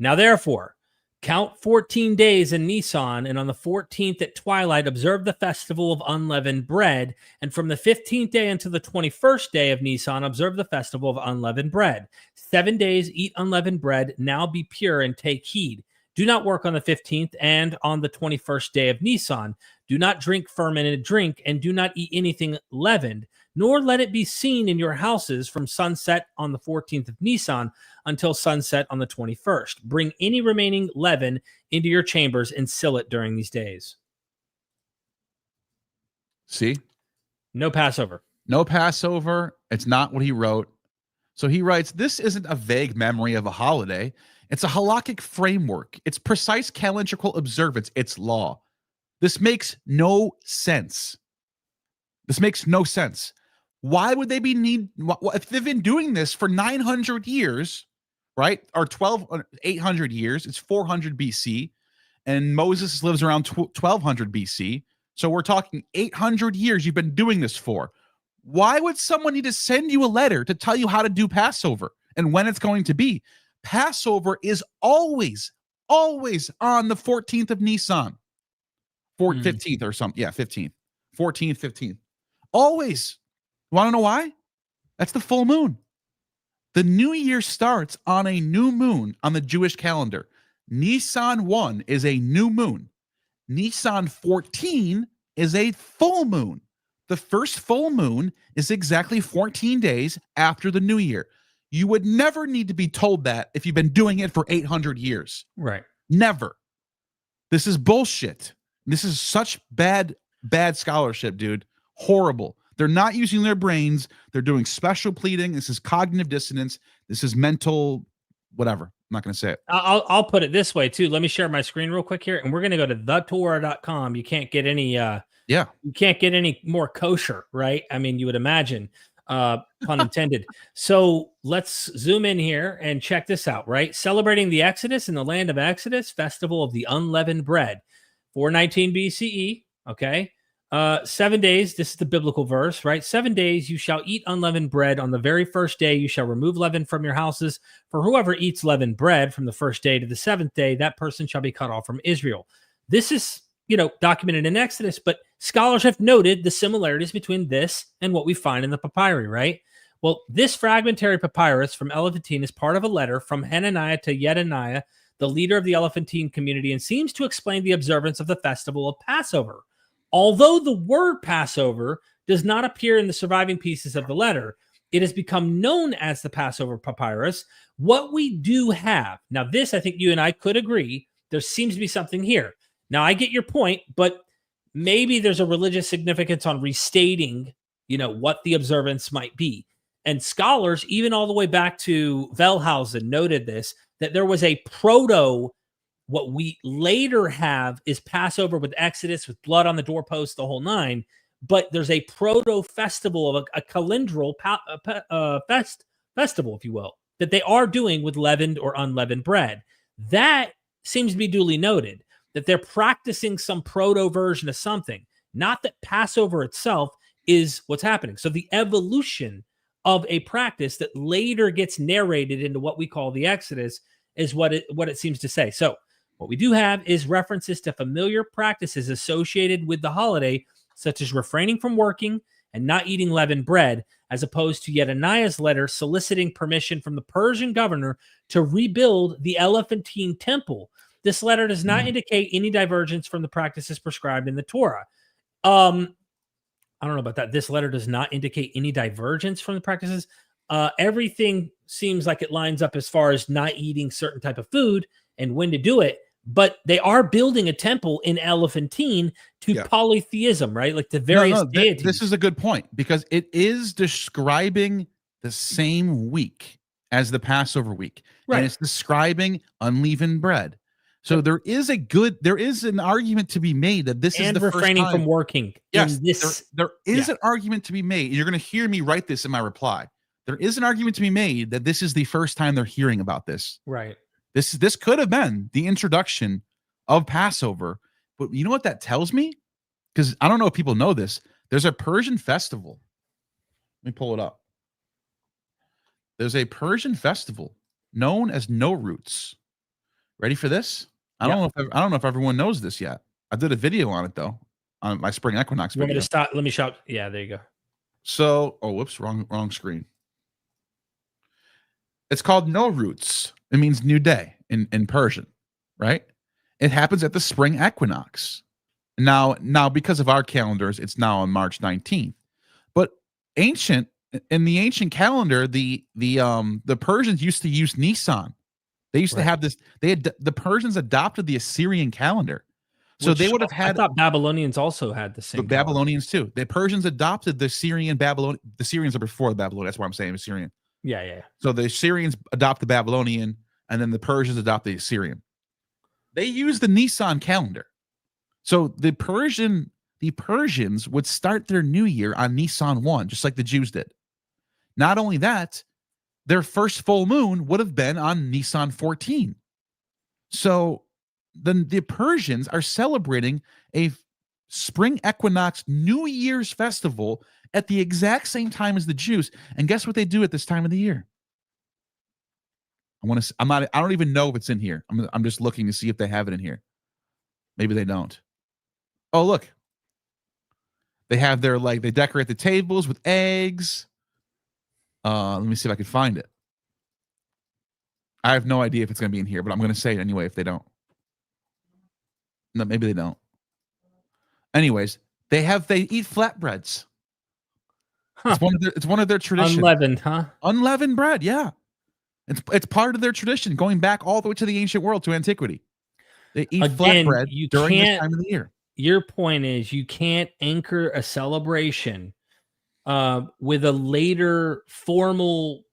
Now therefore, count 14 days in Nisan, and on the 14th at twilight observe the festival of unleavened bread, and from the 15th day until the 21st day of Nisan observe the festival of unleavened bread. 7 days eat unleavened bread, now be pure and take heed. Do not work on the 15th, and on the 21st day of Nisan. Do not drink fermented drink, and do not eat anything leavened, nor let it be seen in your houses from sunset on the 14th of Nisan until sunset on the 21st. Bring any remaining leaven into your chambers and seal it during these days. See? No Passover. No Passover. It's not what he wrote. So he writes, this isn't a vague memory of a holiday. It's a halakhic framework. It's precise calendrical observance. It's law. This makes no sense. This makes no sense. Why would they if they've been doing this for 900 years, right? Or 800 years, it's 400 BC, and Moses lives around 1200 BC. So we're talking 800 years you've been doing this for. Why would someone need to send you a letter to tell you how to do Passover and when it's going to be? Passover is always on the 14th of Nisan. 15th or something. Yeah, 15th. 14th, 15th. Always. You want to know why? That's the full moon. The new year starts on a new moon on the Jewish calendar. Nisan 1 is a new moon. Nisan 14 is a full moon. The first full moon is exactly 14 days after the new year. You would never need to be told that if you've been doing it for 800 years. Right. Never. This is bullshit. This is such bad scholarship, dude. Horrible. They're not using their brains. They're doing special pleading. This is cognitive dissonance. This is mental, whatever. I'm not going to say it. I'll put it this way too. Let me share my screen real quick here, and we're going to go to thetorah.com. You can't get any you can't get any more kosher, right? I mean, you would imagine, pun intended. So let's zoom in here and check this out, right? Celebrating the Exodus in the land of Exodus, festival of the unleavened bread, 419 BCE. Okay. 7 days. This is the biblical verse, right? 7 days you shall eat unleavened bread. On the very first day you shall remove leaven from your houses. For whoever eats leavened bread from the first day to the seventh day, that person shall be cut off from Israel. This is, documented in Exodus, but scholars have noted the similarities between this and what we find in the papyri, right? Well, this fragmentary papyrus from Elephantine is part of a letter from Hananiah to Jedaniah, the leader of the Elephantine community, and seems to explain the observance of the festival of Passover. Although the word Passover does not appear in the surviving pieces of the letter, it has become known as the Passover papyrus. What we do have, now this I think you and I could agree, there seems to be something here. Now I get your point, but maybe there's a religious significance on restating, what the observance might be. And scholars, even all the way back to Wellhausen, noted this, that there was a proto. What we later have is Passover with Exodus, with blood on the doorpost, the whole nine. But there's a proto-festival of a calendral festival, if you will, that they are doing with leavened or unleavened bread. That seems to be duly noted, that they're practicing some proto-version of something, not that Passover itself is what's happening. So the evolution of a practice that later gets narrated into what we call the Exodus is what it seems to say. So what we do have is references to familiar practices associated with the holiday, such as refraining from working and not eating leavened bread, as opposed to Yedaniah's letter soliciting permission from the Persian governor to rebuild the Elephantine temple. This letter does not indicate any divergence from the practices prescribed in the Torah. I don't know about that. This letter does not indicate any divergence from the practices. Everything seems like it lines up as far as not eating certain type of food and when to do it. But they are building a temple in Elephantine to polytheism, right? Like the various deities. This is a good point because it is describing the same week as the Passover week. Right. And it's describing unleavened bread. So there is an argument to be made that this is the first time. And refraining from working. Yes, there is an argument to be made. You're going to hear me write this in my reply. There is an argument to be made that this is the first time they're hearing about this. Right. This could have been the introduction of Passover, but you know what that tells me? Because I don't know if people know this. There's a Persian festival. Let me pull it up. There's a Persian festival known as No Roots. Ready for this? I don't know if everyone knows this yet. I did a video on it though, on my spring equinox video. You want me to stop? Let me shout. Yeah, there you go. So, whoops, wrong screen. It's called No Roots. It means new day in Persian, right? It happens at the spring equinox. Now, because of our calendars, it's now on March 19th. But in the ancient calendar, the Persians used to use Nisan. They used to have this. The Persians adopted the Assyrian calendar, so they would have had. I thought Babylonians also had the same. Babylonians too. The Persians adopted the Syrian Babylon. The Syrians are before the Babylonian. That's why I'm saying Assyrian. Yeah. So the Syrians adopt the Babylonian, and then the Persians adopt the Assyrian. They use the Nisan calendar. So the Persians would start their new year on Nisan 1, just like the Jews did. Not only that, their first full moon would have been on Nisan 14. So the Persians are celebrating a spring equinox New Year's festival at the exact same time as the Jews. And guess what they do at this time of the year? I don't even know if it's in here. I'm just looking to see if they have it in here. Maybe they don't. Oh, look. They have they decorate the tables with eggs. Let me see if I can find it. I have no idea if it's going to be in here, but I'm going to say it anyway if they don't. No, maybe they don't. Anyways, they eat flatbreads. Huh. It's one of their traditions. Unleavened, huh? Unleavened bread, yeah. It's part of their tradition, going back all the way to the ancient world, to antiquity. They eat flatbread during this time of the year. Your point is you can't anchor a celebration with a later formal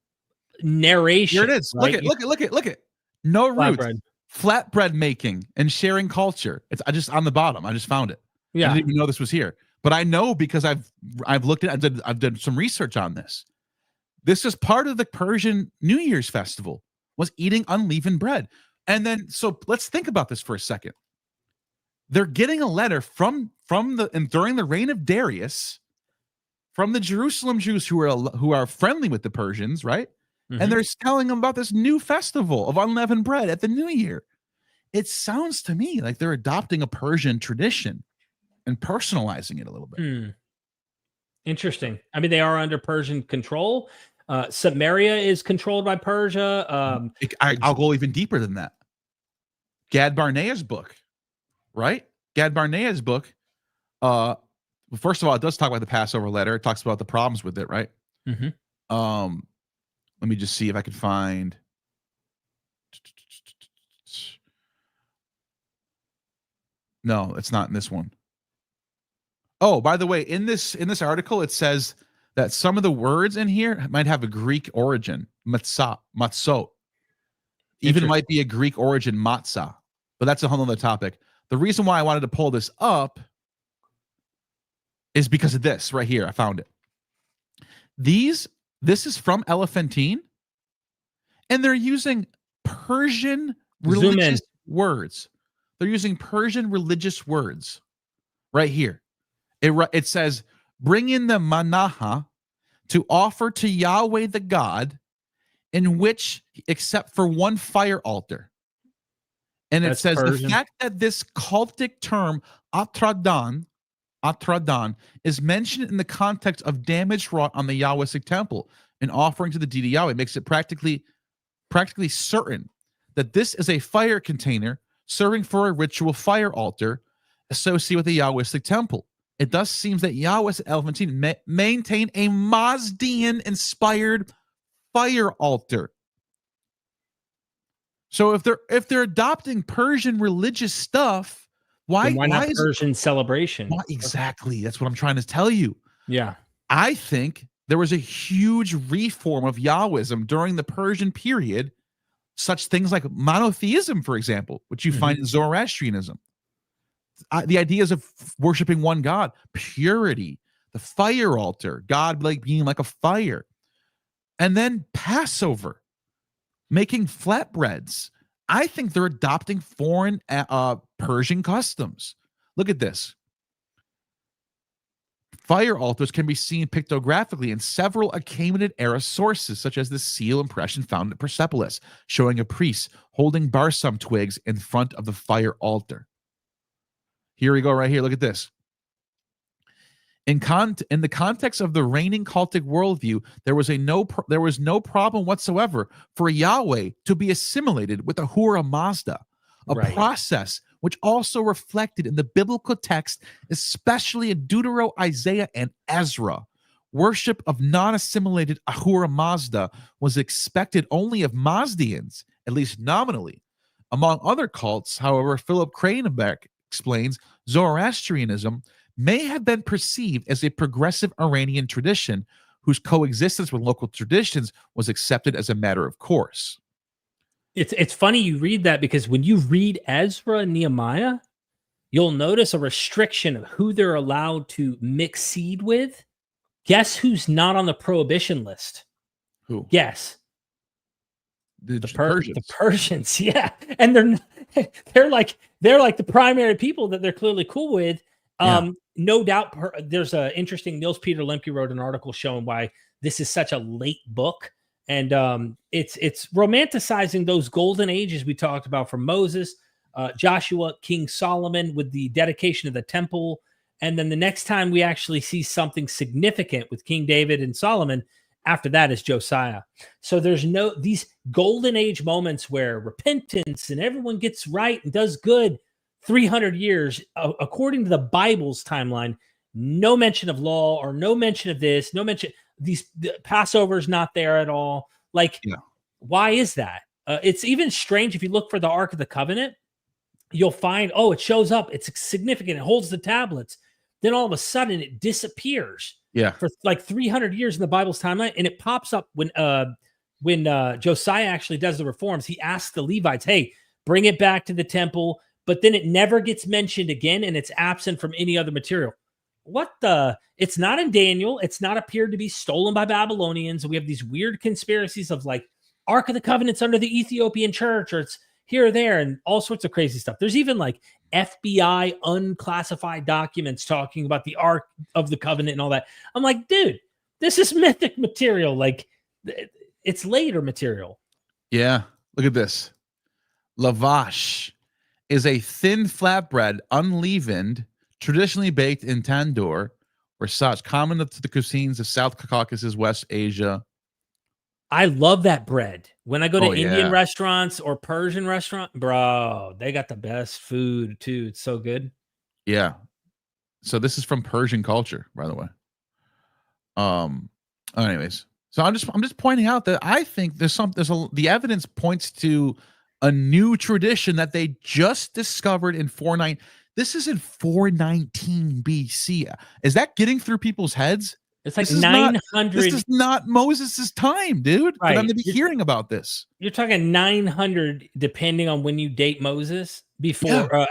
narration. Here it is. Right? Look at. No Roots. Flatbread making and sharing culture. It's just on the bottom. I just found it. Yeah. I didn't even know this was here. But I know because I've looked at I've done some research on this. This is part of the Persian New Year's festival, was eating unleavened bread. And then so let's think about this for a second. They're getting a letter from during the reign of Darius from the Jerusalem Jews who are friendly with the Persians, right? Mm-hmm. And they're telling them about this new festival of unleavened bread at the New Year. It sounds to me like they're adopting a Persian tradition and personalizing it a little bit. Interesting. I mean, they are under Persian control. Samaria is controlled by Persia. I'll go even deeper than that. Gad Barnea's book, right? Gad Barnea's book. First of all, it does talk about the Passover letter. It talks about the problems with it, right? Mm-hmm. Let me just see if I can find. No, it's not in this one. Oh, by the way, in this article, it says that some of the words in here might have a Greek origin, matzot. Even might be a Greek origin, matzah. But that's a whole other topic. The reason why I wanted to pull this up is because of this right here. I found it. This is from Elephantine, and they're using Persian religious words. They're using Persian religious words right here. It says, bring in the manaha to offer to Yahweh the God, in which, except for one fire altar. And it says Persian. The fact that this cultic term, atradan, Atradan, is mentioned in the context of damage wrought on the Yahwistic temple. An offering to the deity Yahweh makes it practically certain that this is a fire container serving for a ritual fire altar associated with the Yahwistic temple. It thus seems that Yahweh's Elephantine maintain a Mazdian-inspired fire altar. So if they're adopting Persian religious stuff, why not is Persian celebration? Exactly. That's what I'm trying to tell you. Yeah. I think there was a huge reform of Yahwism during the Persian period, such things like monotheism, for example, which you find in Zoroastrianism. The ideas of worshiping one God, purity, the fire altar, God being like a fire, and then Passover, making flatbreads. I think they're adopting foreign Persian customs. Look at this. Fire altars can be seen pictographically in several Achaemenid era sources, such as the seal impression found at Persepolis, showing a priest holding barsum twigs in front of the fire altar. Here we go, right here. Look at this. In the context of the reigning cultic worldview, there was no problem whatsoever for Yahweh to be assimilated with Ahura Mazda, a process which also reflected in the biblical text, especially in Deutero, Isaiah, and Ezra. Worship of non-assimilated Ahura Mazda was expected only of Mazdians, at least nominally. Among other cults, however, Philip Kranenbeck explains, Zoroastrianism may have been perceived as a progressive Iranian tradition whose coexistence with local traditions was accepted as a matter of course. It's funny you read that, because when you read Ezra and Nehemiah, you'll notice a restriction of who they're allowed to mix seed with. Guess who's not on the prohibition list? Who? Guess. The Persians. The Persians, yeah. And they're like the primary people that they're clearly cool with. No doubt there's an interesting, Niels Peter Lemke wrote an article showing why this is such a late book. And it's romanticizing those golden ages we talked about from Moses, Joshua, King Solomon with the dedication of the temple. And then the next time we actually see something significant with King David and Solomon, after that is Josiah. So there's these golden age moments where repentance and everyone gets right and does good. 300 years, according to the Bible's timeline, no mention of law or no mention of this, no mention. The Passover's not there at all. Why is that? It's even strange if you look for the Ark of the Covenant, you'll find, it shows up. It's significant. It holds the tablets. Then all of a sudden it disappears. Yeah. For like 300 years in the Bible's timeline, and it pops up when Josiah actually does the reforms. He asks the Levites, "Hey, bring it back to the temple," but then it never gets mentioned again, and it's absent from any other material. It's not in Daniel. It's not appeared to be stolen by Babylonians. We have these weird conspiracies of like Ark of the Covenant's under the Ethiopian church, or it's here or there, and all sorts of crazy stuff. There's even like FBI unclassified documents talking about the Ark of the Covenant and all that. I'm like, dude, this is mythic material. Like, it's later material. Yeah. Look at this. Lavash is a thin flatbread, unleavened, traditionally baked in tandoor or sach, common to the cuisines of South Caucasus, West Asia. I love that bread. When I go to Indian restaurants or Persian restaurant, bro, they got the best food too. It's so good. Yeah. So this is from Persian culture, by the way. Anyways, so I'm just pointing out that I think the evidence points to a new tradition that they just discovered in 419. This is in 419 BC. Is that getting through people's heads? It's like 900. This is not Moses' time, dude. Right. For them to be hearing about this. You're talking 900, depending on when you date Moses,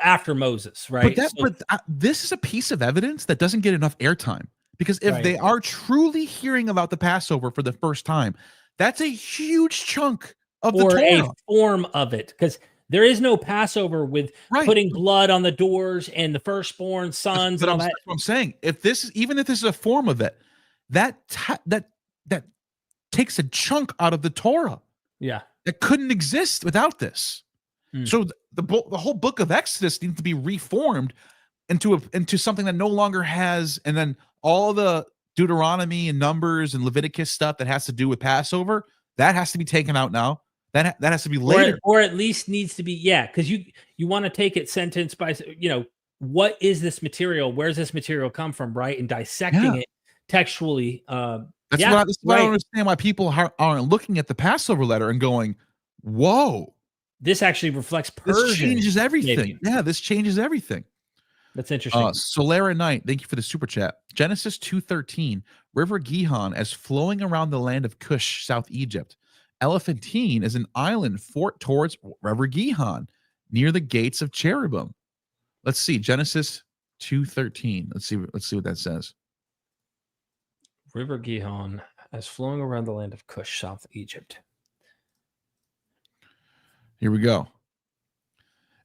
after Moses, right? But this is a piece of evidence that doesn't get enough airtime, because if they are truly hearing about the Passover for the first time, that's a huge chunk of the Torah. Or a form of it, because there is no Passover with putting blood on the doors and the firstborn sons. That's what I'm saying. Even if this is a form of it, that takes a chunk out of the Torah. Yeah, that couldn't exist without this. So the whole book of Exodus needs to be reformed into something that no longer has, and then all the Deuteronomy and Numbers and Leviticus stuff that has to do with Passover, that has to be taken out now. That has to be later, or at least needs to be, because you want to take it sentence by, what is this material? Where's this material come from, right? And dissecting it textually. That's why I don't understand why people aren't looking at the Passover letter and going, "Whoa, this actually reflects Persian." This changes everything. Maybe. Yeah, this changes everything. That's interesting. Solara Knight, thank you for the super chat. Genesis 2:13, River Gihon as flowing around the land of Cush, South Egypt. Elephantine is an island fort towards River Gihon, near the gates of Cherubim. Let's see, Genesis 2:13. Let's see what that says. River Gihon as flowing around the land of Cush, South Egypt. Here we go.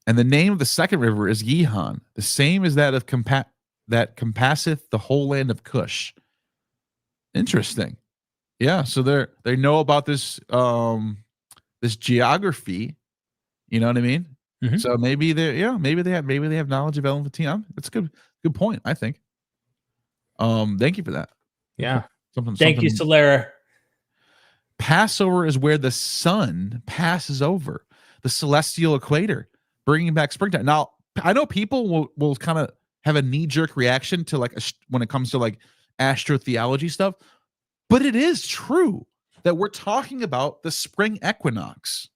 And the name of the second river is Gihon, the same as that of that compasseth the whole land of Cush. Interesting. Yeah, so they know about this this geography. You know what I mean? Mm-hmm. So maybe they have knowledge of Elephantine. That's a good point, I think. Thank you for that. Yeah. Thank you, Solera. Passover is where the sun passes over the celestial equator, bringing back springtime. Now, I know people will kind of have a knee-jerk reaction to when it comes to astrotheology stuff, but it is true that we're talking about the spring equinox.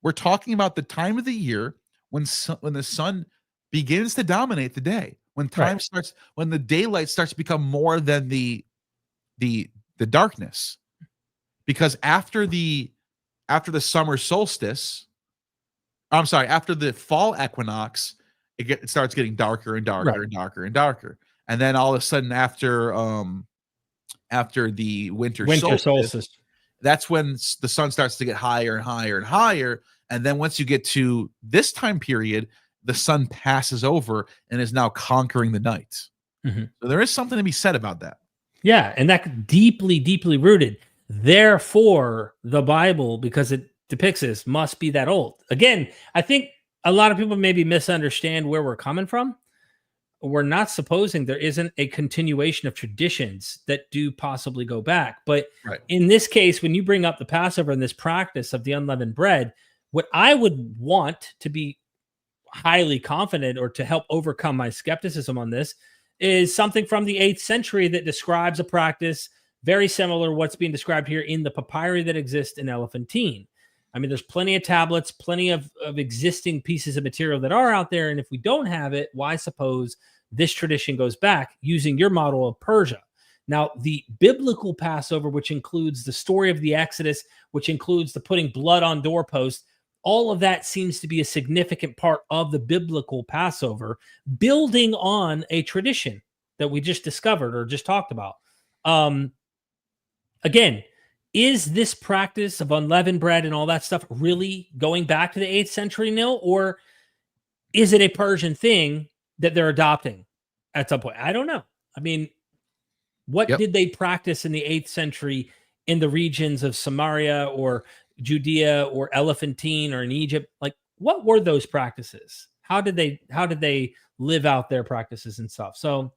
We're talking about the time of the year when the sun begins to dominate the day, when time starts, when the daylight starts to become more than the darkness. Because after the summer solstice, after the fall equinox, it starts getting darker and darker and darker and darker. And then all of a sudden after the winter solstice, that's when the sun starts to get higher and higher and higher. And then once you get to this time period, the sun passes over and is now conquering the night. Mm-hmm. So there is something to be said about that. Yeah, and that's deeply, deeply rooted. Therefore, the Bible, because it depicts this, must be that old. Again, I think a lot of people maybe misunderstand where we're coming from. We're not supposing there isn't a continuation of traditions that do possibly go back. But in this case, when you bring up the Passover and this practice of the unleavened bread, what I would want to be highly confident or to help overcome my skepticism on this is something from the 8th century that describes a practice very similar to what's being described here in the papyri that exist in Elephantine. I mean, there's plenty of tablets, plenty of existing pieces of material that are out there. And if we don't have it, why suppose this tradition goes back using your model of Persia? Now, the biblical Passover, which includes the story of the Exodus, which includes the putting blood on doorposts, all of that seems to be a significant part of the biblical Passover, building on a tradition that we just discovered or just talked about. Again, is this practice of unleavened bread and all that stuff really going back to the 8th century, Neil? Or is it a Persian thing that they're adopting at some point? I don't know. I mean, what did they practice in the 8th century in the regions of Samaria or Judea or Elephantine or in Egypt? Like, what were those practices? How did they live out their practices and stuff? So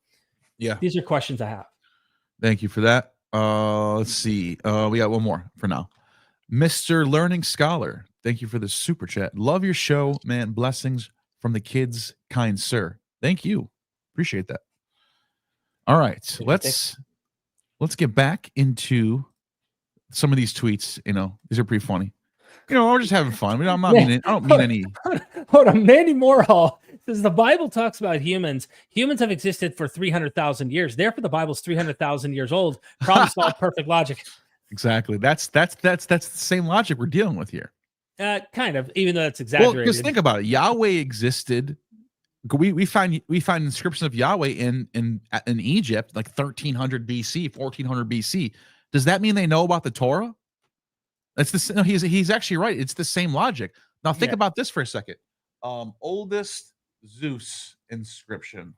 these are questions I have. Thank you for that. Let's see. We got one more for now. Mr. Learning Scholar, thank you for the super chat. Love your show, man. Blessings from the kids, kind sir. Thank you. Appreciate that. All right. Let's get back into some of these tweets. These are pretty funny. We're just having fun. I don't mean any. Hold on. Mandy Morhall says the Bible talks about humans. Humans have existed for 300,000 years. Therefore, the Bible's 300,000 years old. Problem solved. Perfect logic. Exactly. That's the same logic we're dealing with here. Kind of, even though that's exaggerated. Well, just think about it. Yahweh existed. We find inscriptions of Yahweh in Egypt, like 1300 BC, 1400 BC. Does that mean they know about the Torah? He's actually right. It's the same logic. Now think about this for a second. Oldest Zeus inscription.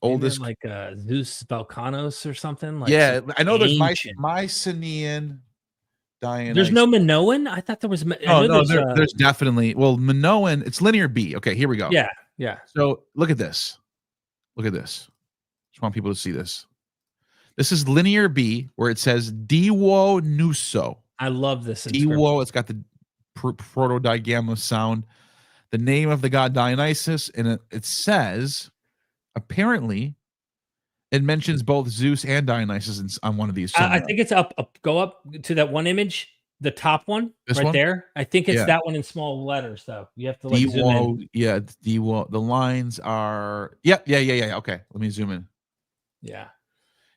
Oldest, like Zeus Balkanos or something. I know there's Mycenaean. Dionysus. There's no Minoan. I thought there was. There's definitely. Well, Minoan. It's linear B. Okay, here we go. Yeah. Yeah. So look at this. Look at this. Just want people to see this. This is linear B, where it says Diwo Nuso. I love this inscription. Diwo, it's got the proto-digamma sound. The name of the god Dionysus, and it says, apparently, it mentions both Zeus and Dionysus on one of these. I think it's up. Go up to that one image, the top one, This right one? there. I think it's that one in small letters, though. You have to like zoom in. Yeah, Diwo. The lines are. Yeah. Okay, let me zoom in. Yeah.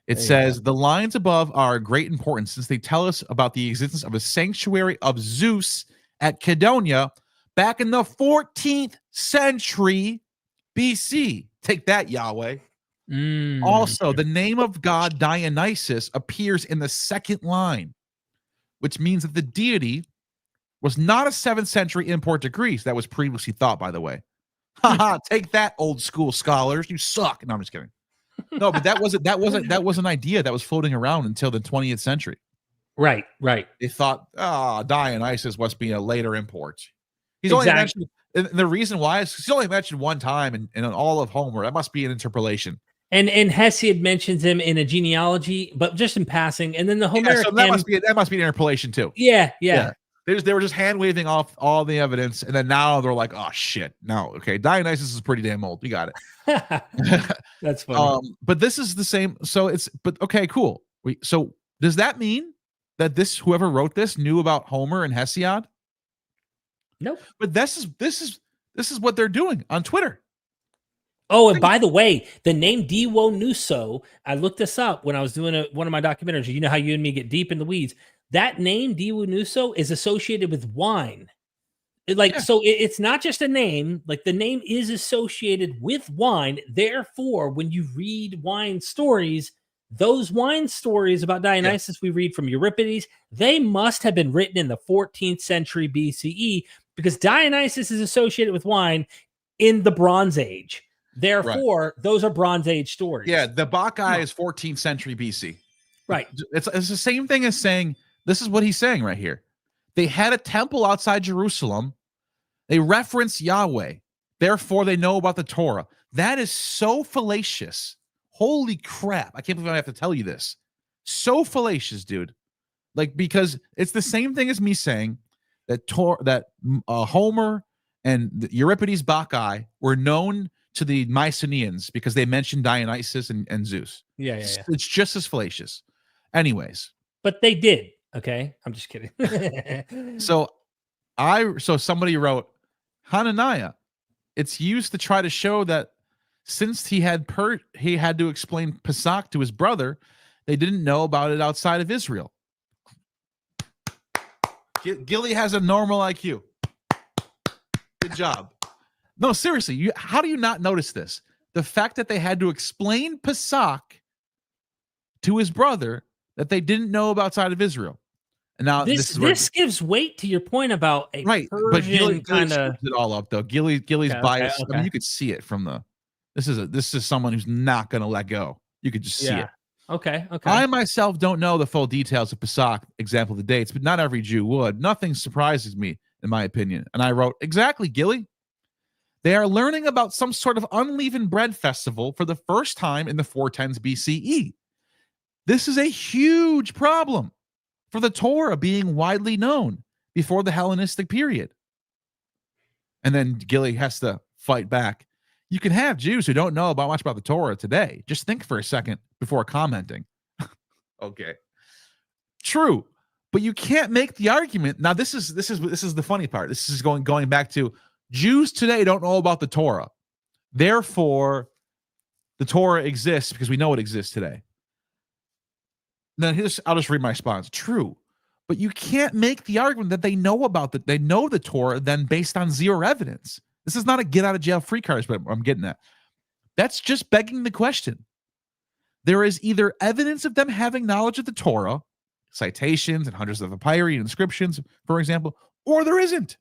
It says the lines above are of great importance since they tell us about the existence of a sanctuary of Zeus at Cydonia back in the 14th century BC. Take that, Yahweh. Also, the name of God Dionysus appears in the second line, which means that the deity was not a 7th century import to Greece. That was previously thought, by the way. Haha, take that, old school scholars. You suck. No, I'm just kidding. No, but that was an idea that was floating around until the 20th century. Right. They thought, Dionysus must be a later import. He's only mentioned, and the reason why is he's only mentioned one time in all of Homer. That must be an interpolation. And Hesiod mentions him in a genealogy, but just in passing. And then the Homeric so that must be an interpolation too. Yeah. They were just hand waving off all the evidence, and then now they're like, oh shit, no, okay, Dionysus is pretty damn old. We got it. That's funny. But this is the same. So okay, cool. So does that mean that whoever wrote this knew about Homer and Hesiod? Nope. But this is what they're doing on Twitter. Oh, and by the way, the name Diwo Nuso, I looked this up when I was doing one of my documentaries. You know how you and me get deep in the weeds. That name, Diwo Nuso, is associated with wine. So it's not just a name. Like, the name is associated with wine. Therefore, when you read wine stories, those wine stories about Dionysus we read from Euripides, they must have been written in the 14th century BCE, because Dionysus is associated with wine in the Bronze Age. Therefore, those are Bronze Age stories. Yeah, the Bacchae is 14th century BC. Right. It's the same thing as saying, this is what he's saying right here. They had a temple outside Jerusalem. They reference Yahweh. Therefore, they know about the Torah. That is so fallacious. Holy crap. I can't believe I have to tell you this. So fallacious, dude. Like, because it's the same thing as me saying that Homer and the Euripides Bacchae were known to the Mycenaeans because they mentioned Dionysus and Zeus. Yeah. It's just as fallacious. Anyways. But they did. Okay. I'm just kidding. So somebody wrote, Hananiah, it's used to try to show that since he had to explain Pesach to his brother, they didn't know about it outside of Israel. Gilly has a normal IQ. Good job. No, seriously, how do you not notice this? The fact that they had to explain Pesach to his brother that they didn't know about outside of Israel. And now this gives weight to your point about a Persian, but Gilly kind of it all up though. Gilly's bias. Okay. I mean, you could see it from the. This is someone who's not going to let go. You could just see it. Okay. I myself don't know the full details of Pesach, example the dates, but not every Jew would. Nothing surprises me, in my opinion. And I wrote, exactly, Gilly. They are learning about some sort of unleavened bread festival for the first time in the 410s BCE. This is a huge problem for the Torah being widely known before the Hellenistic period. And then Gilly has to fight back. You can have Jews who don't know much about the Torah today. Just think for a second before commenting. Okay. True. But you can't make the argument. Now, this is the funny part. This is going back to Jews today don't know about the Torah. Therefore, the Torah exists because we know it exists today. Then I'll just read my response. True. But you can't make the argument that they know the Torah then based on zero evidence. This is not a get out of jail free card, but I'm getting that. That's just begging the question. There is either evidence of them having knowledge of the Torah, citations and hundreds of papyri and inscriptions, for example, or there isn't.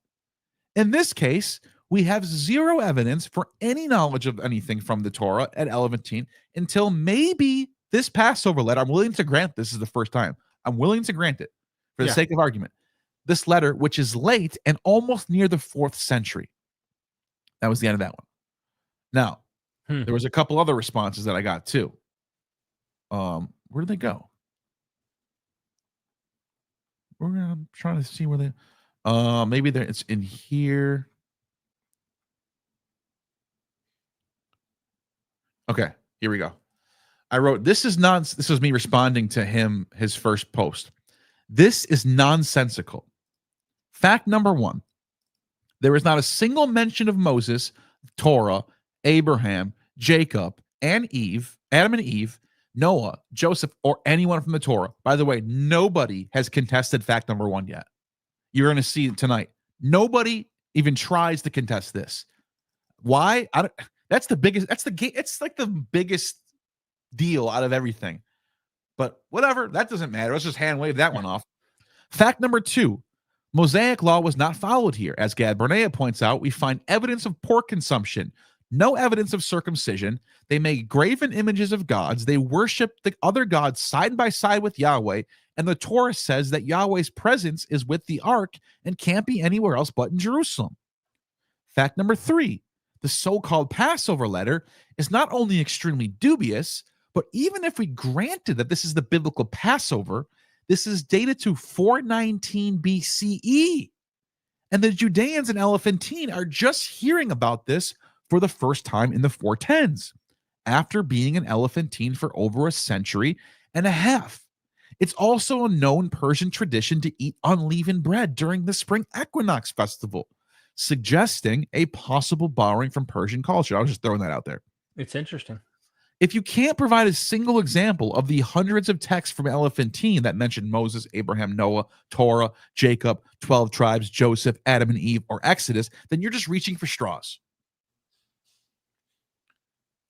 In this case, we have zero evidence for any knowledge of anything from the Torah at Elephantine until maybe this Passover letter. I'm willing to grant this is the first time. I'm willing to grant it for the sake of argument. This letter, which is late and almost near the 4th century. That was the end of that one. Now, there was a couple other responses that I got too. Where did they go? I'm trying to see where they. Maybe it's in here. Okay, here we go. I wrote, this is me responding to his first post. This is nonsensical. Fact number 1, there is not a single mention of Moses, Torah, Abraham, Jacob, and Eve, Adam and Eve, Noah, Joseph, or anyone from the Torah. By the way, nobody has contested fact number 1 yet. You're going to see it tonight. Nobody even tries to contest this. Why? It's like the biggest deal out of everything. But whatever, that doesn't matter. Let's just hand wave that one off. Fact number 2, Mosaic law was not followed here. As Gad Bernea points out, we find evidence of pork consumption, no evidence of circumcision. They make graven images of gods. They worship the other gods side by side with Yahweh. And the Torah says that Yahweh's presence is with the ark and can't be anywhere else but in Jerusalem. Fact number 3, the so-called Passover letter is not only extremely dubious, but even if we granted that this is the biblical Passover, this is dated to 419 BCE. And the Judeans in Elephantine are just hearing about this for the first time in the 410s, after being in Elephantine for over a century and a half. It's also a known Persian tradition to eat unleavened bread during the spring equinox festival, suggesting a possible borrowing from Persian culture. I was just throwing that out there. It's interesting. If you can't provide a single example of the hundreds of texts from Elephantine that mention Moses, Abraham, Noah, Torah, Jacob, 12 tribes, Joseph, Adam and Eve, or Exodus, then you're just reaching for straws.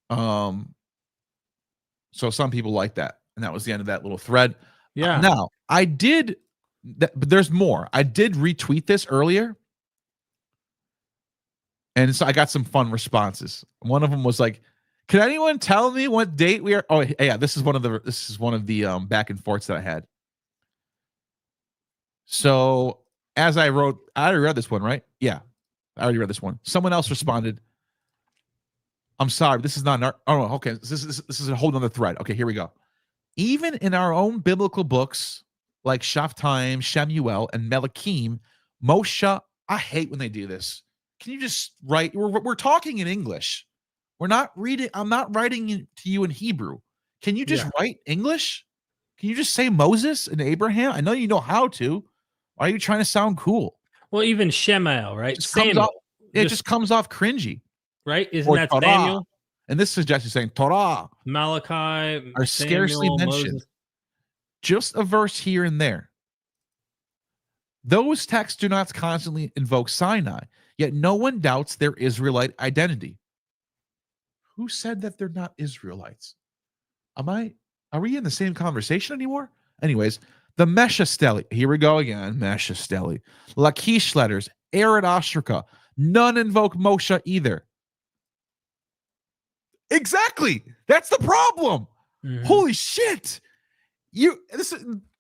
So some people like that. And that was the end of that little thread. Yeah. Now, but there's more. I did retweet this earlier. And so I got some fun responses. One of them was like, can anyone tell me what date we are? Oh yeah, this is one of the back and forths that I had. So as I wrote, I already read this one, right? Yeah, I already read this one. Someone else responded, I'm sorry, this is not okay. This is a whole nother thread. Okay, here we go. Even in our own biblical books like Shaftaim, Shemuel, and Melachim, Moshe, I hate when they do this. Can you just write? We're talking in English. We're not reading. I'm not writing to you in Hebrew. Can you just write English? Can you just say Moses and Abraham? I know you know how to. Why are you trying to sound cool? Well, even Shemuel, right? It just comes off cringy. Right? Isn't that Torah. Samuel? And this suggests you're saying Torah. Malachi are scarcely mentioned. Moses. Just a verse here and there. Those texts do not constantly invoke Sinai, yet no one doubts their Israelite identity. Who said that they're not Israelites? Are we in the same conversation anymore? Anyways, the Meshasteli. Here we go again. Meshasteli. Lachish letters. Ered Ashracha. None invoke Moshe either. Exactly. That's the problem. Mm-hmm. Holy shit.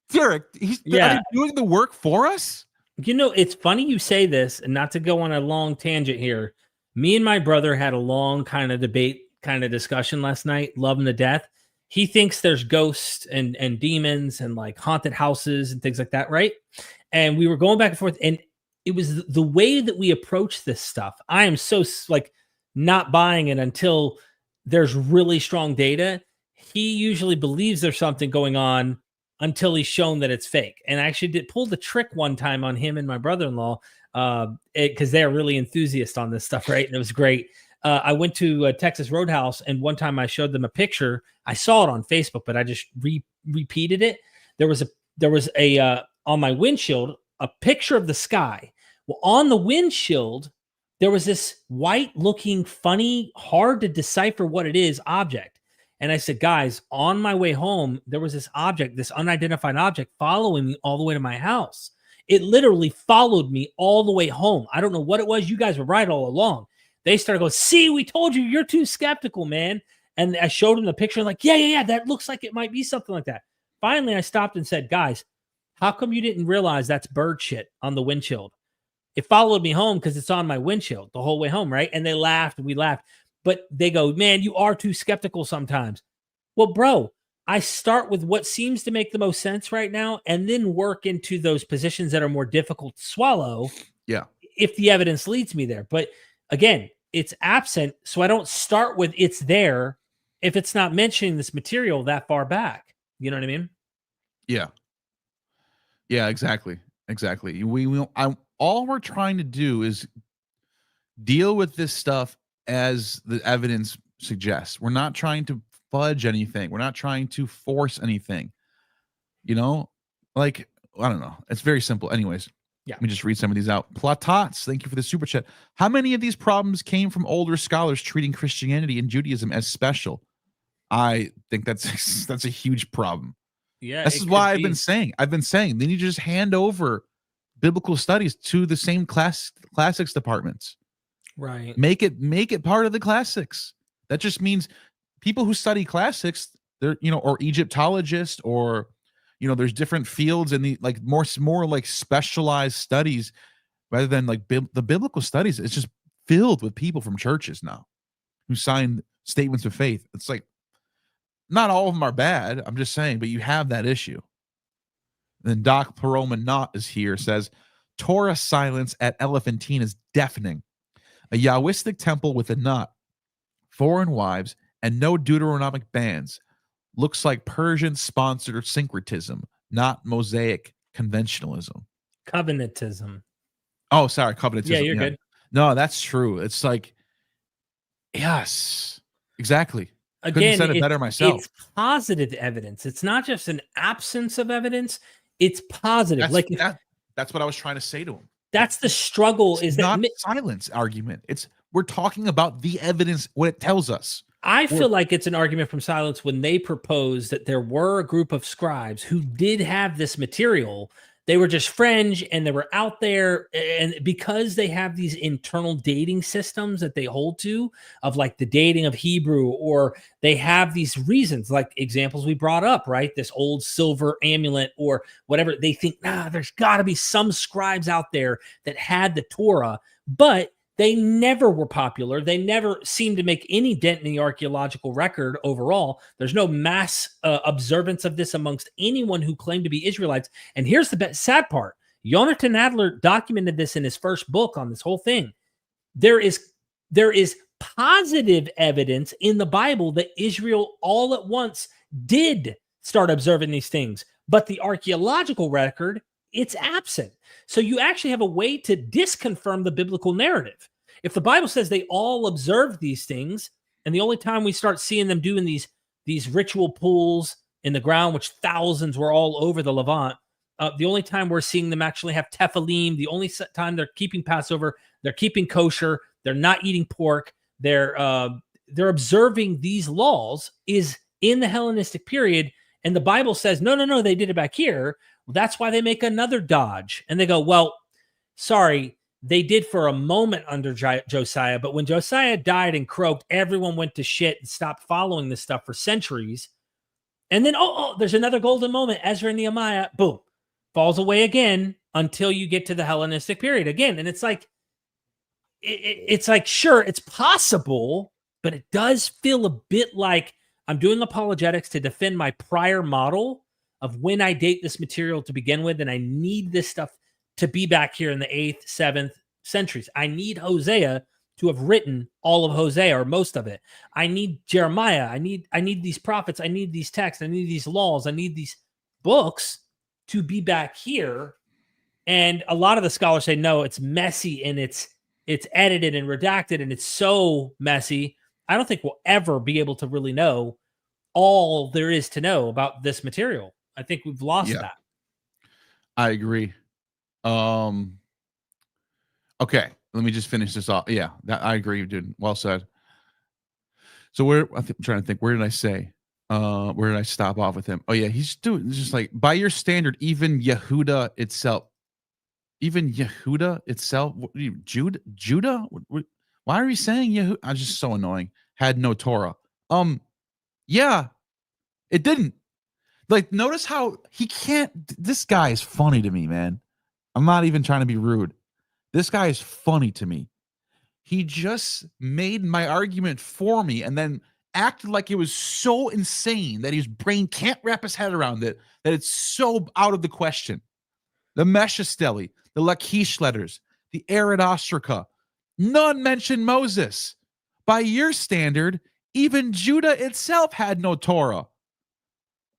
Derek, are you doing the work for us? You know, it's funny you say this, and not to go on a long tangent here. Me and my brother had a long kind of debate, kind of discussion last night, love him to death. He thinks there's ghosts and demons and like haunted houses and things like that, right? And we were going back and forth, and it was the way that we approach this stuff. I am so like not buying it until there's really strong data. He usually believes there's something going on until he's shown that it's fake. And I actually did pull the trick one time on him and my brother-in-law because they're really enthusiasts on this stuff, right? And it was great. I went to Texas Roadhouse, and one time I showed them a picture. I saw it on Facebook, but I just repeated it. There was a on my windshield, a picture of the sky. Well, on the windshield, there was this white-looking, funny, hard to decipher what it is object. And I said, guys, on my way home, there was this object, this unidentified object following me all the way to my house. It literally followed me all the way home. I don't know what it was. You guys were right all along. They started going, see, we told you, you're too skeptical, man. And I showed them the picture, like, yeah, that looks like it might be something like that. Finally, I stopped and said, guys, how come you didn't realize that's bird shit on the windshield? It followed me home because it's on my windshield the whole way home, right? And they laughed and we laughed. but they go, man, you are too skeptical sometimes. Well, bro, I start with what seems to make the most sense right now and then work into those positions that are more difficult to swallow. Yeah. If the evidence leads me there. But again, it's absent. So I don't start with it's there if it's not mentioning this material that far back. You know what I mean? Yeah. Yeah, exactly. Exactly. All we're trying to do is deal with this stuff as the evidence suggests. We're not trying to fudge anything. We're not trying to force anything. You know, like, I don't know. It's very simple. Anyways, Yeah. let me just read some of these out. Platats, thank you for the super chat. How many of these problems came from older scholars treating Christianity and Judaism as special? I think that's a huge problem. Yeah. This is why I've been saying they need to just hand over biblical studies to the same classics departments. Right. Make it part of the classics. That just means people who study classics, they're, or Egyptologists, or, there's different fields in the, like, more like specialized studies rather than like the biblical studies. It's just filled with people from churches now who signed statements of faith. It's like, not all of them are bad. I'm just saying, but you have that issue. Then Doc Peroma Knott is here, says, Torah silence at Elephantine is deafening. A Yahwistic temple with a nut, foreign wives, and no Deuteronomic bans. Looks like Persian-sponsored syncretism, not Mosaic conventionalism. Covenantism. Oh, sorry, covenantism. Yeah, you're good. No, that's true. It's like, yes, exactly. Again, couldn't have said it better myself. It's positive evidence. It's not just an absence of evidence. It's positive. That's what I was trying to say to him. That's the struggle. It's not silence argument. We're talking about the evidence, what it tells us. I feel like it's an argument from silence when they propose that there were a group of scribes who did have this material. They were just fringe and they were out there. And because they have these internal dating systems that they hold to, of like the dating of Hebrew, or they have these reasons, like examples we brought up, right? This old silver amulet or whatever. They think, there's got to be some scribes out there that had the Torah, but they never were popular. They never seemed to make any dent in the archaeological record overall. There's no mass observance of this amongst anyone who claimed to be Israelites. And here's the sad part. Jonathan Adler documented this in his first book on this whole thing. There is positive evidence in the Bible that Israel all at once did start observing these things, but the archaeological record, it's absent. So you actually have a way to disconfirm the biblical narrative. If the Bible says they all observed these things, and the only time we start seeing them doing these ritual pools in the ground, which thousands were all over the Levant, the only time we're seeing them actually have tephilim, the only time they're keeping Passover, they're keeping kosher, they're not eating pork, they're observing these laws is in the Hellenistic period. And the Bible says, no, they did it back here. Well, that's why they make another dodge. And they go, well, sorry, they did for a moment under Josiah. But when Josiah died and croaked, everyone went to shit and stopped following this stuff for centuries. And then, there's another golden moment. Ezra and Nehemiah, boom, falls away again until you get to the Hellenistic period again. And it's like, sure, it's possible, but it does feel a bit like I'm doing apologetics to defend my prior model of when I date this material to begin with, and I need this stuff to be back here in the 8th, 7th centuries. I need Hosea to have written all of Hosea or most of it. I need Jeremiah. I need these prophets. I need these texts. I need these laws. I need these books to be back here. And a lot of the scholars say, no, it's messy and it's edited and redacted and it's so messy. I don't think we'll ever be able to really know all there is to know about this material. I think we've lost that. I agree. Okay, let me just finish this off. Yeah, I agree, dude. Well said. So I'm trying to think. Where did I say? Where did I stop off with him? Oh yeah, he's just like, by your standard, even Yehuda itself. Judah? Why are you saying Yehuda? I'm just so annoying. Had no Torah. Yeah, it didn't. Like, notice how he can't. This guy is funny to me, man. I'm not even trying to be rude. This guy is funny to me. He just made my argument for me and then acted like it was so insane that his brain can't wrap his head around it, that it's so out of the question. The Meshistelli, the Lachish letters, the Aridostrica, none mention Moses. By your standard, even Judah itself had no Torah.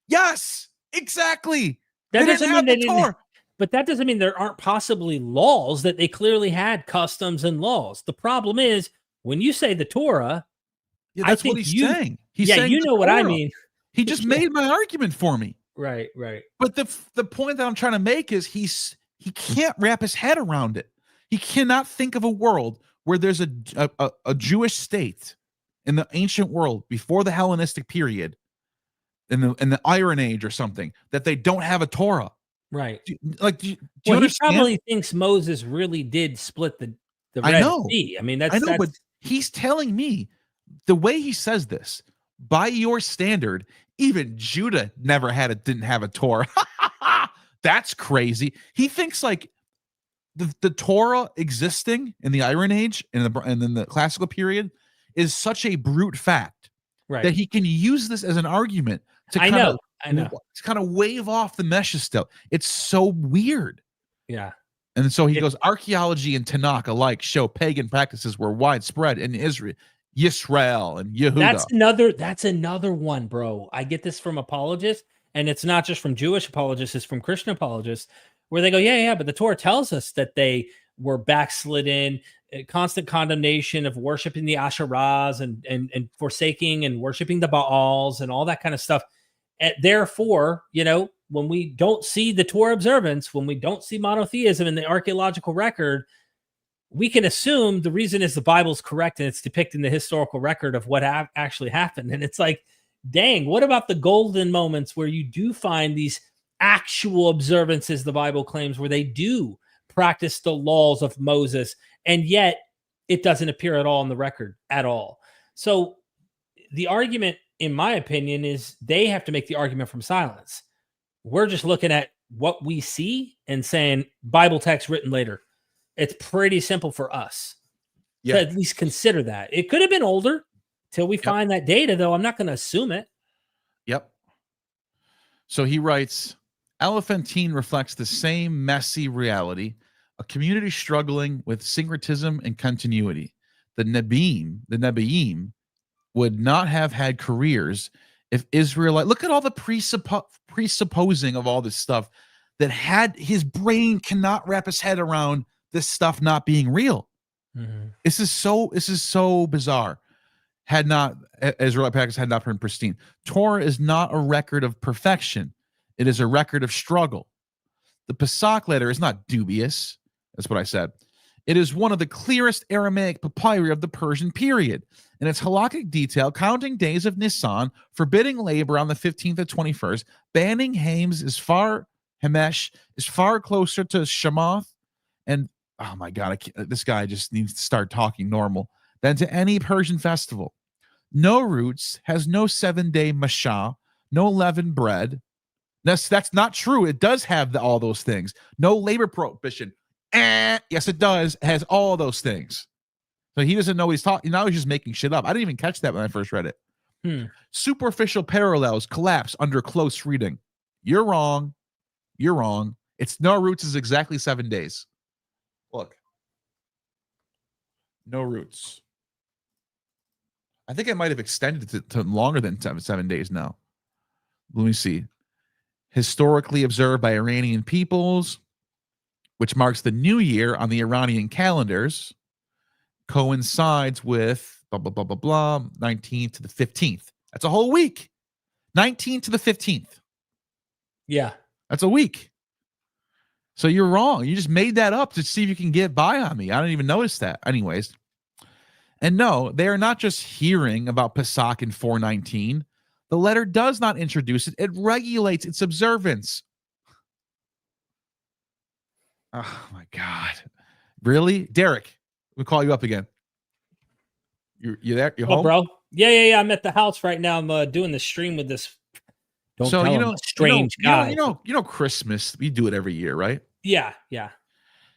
Yes, exactly. That doesn't mean they didn't. Torah. But that doesn't mean there aren't possibly laws, that they clearly had customs and laws. The problem is when you say the Torah, Yeah, that's what he's saying. He's saying you know what I Torah. mean. He just made my argument for me. Right. But the point that I'm trying to make is he can't wrap his head around it. He cannot think of a world where there's a Jewish state in the ancient world before the Hellenistic period, in the Iron Age or something, that they don't have a Torah. Right. Do you understand? He probably thinks Moses really did split the Red Sea. I mean, that's but he's telling me the way he says this, by your standard, even Judah didn't have a Torah. That's crazy. He thinks like the Torah existing in the Iron Age and in the classical period is such a brute fact, right, that he can use this as an argument to I know. to kind of wave off the Mesha still. It's so weird. Yeah. And so he goes, archaeology and Tanakh alike show pagan practices were widespread in Israel and Yehuda. That's another one, bro. I get this from apologists, and it's not just from Jewish apologists, it's from Christian apologists, where they go, yeah, but the Torah tells us that they were backslidden, constant condemnation of worshiping the Asherahs and forsaking and worshiping the Baals and all that kind of stuff. And therefore, when we don't see the Torah observance, when we don't see monotheism in the archaeological record, we can assume the reason is the Bible's correct and it's depicting the historical record of what actually happened. And it's like, dang, what about the golden moments where you do find these actual observances the Bible claims, where they do practice the laws of Moses, and yet it doesn't appear at all in the record at all? So the argument, in my opinion, is they have to make the argument from silence. We're just looking at what we see and saying Bible text written later. It's pretty simple for us to at least consider that. It could have been older till we find that data, though. I'm not going to assume it. Yep. So he writes, Elephantine reflects the same messy reality, a community struggling with syncretism and continuity. The Nebiim would not have had careers if Israelite, look at all the presupposing of all this stuff, that had his brain cannot wrap his head around this stuff not being real. Mm-hmm. This is so bizarre. Had not Israelite practice had not been pristine. Torah is not a record of perfection. It is a record of struggle. The Pesach letter is not dubious. That's what I said. It is one of the clearest Aramaic papyri of the Persian period. In its halakhic detail, counting days of Nisan, forbidding labor on the 15th and 21st, banning Hamesh is far closer to Shemath, and oh my God, this guy just needs to start talking normal, than to any Persian festival. No roots, has no 7-day mashah, no leavened bread. That's not true. It does have all those things. No labor prohibition. Yes, it does. It has all those things. So he doesn't know what he's talking. Now he's just making shit up. I didn't even catch that when I first read it. Superficial parallels collapse under close reading. You're wrong. It's no roots is exactly 7 days. Look. No roots. I think I might have extended it to longer than 7 days now. Let me see. Historically observed by Iranian peoples, which marks the new year on the Iranian calendars, coincides with blah, blah, blah, blah, blah, 19th to the 15th. That's a whole week. 19th to the 15th. Yeah. That's a week. So you're wrong. You just made that up to see if you can get by on me. I didn't even notice that. Anyways. And no, they are not just hearing about Pesach in 419. The letter does not introduce it. It regulates its observance. Oh my God. Really? Derek, we'll call you up again. You there? You home? Bro? Yeah. I'm at the house right now. I'm doing the stream with this. Strange guy. You know, Christmas, we do it every year, right? Yeah.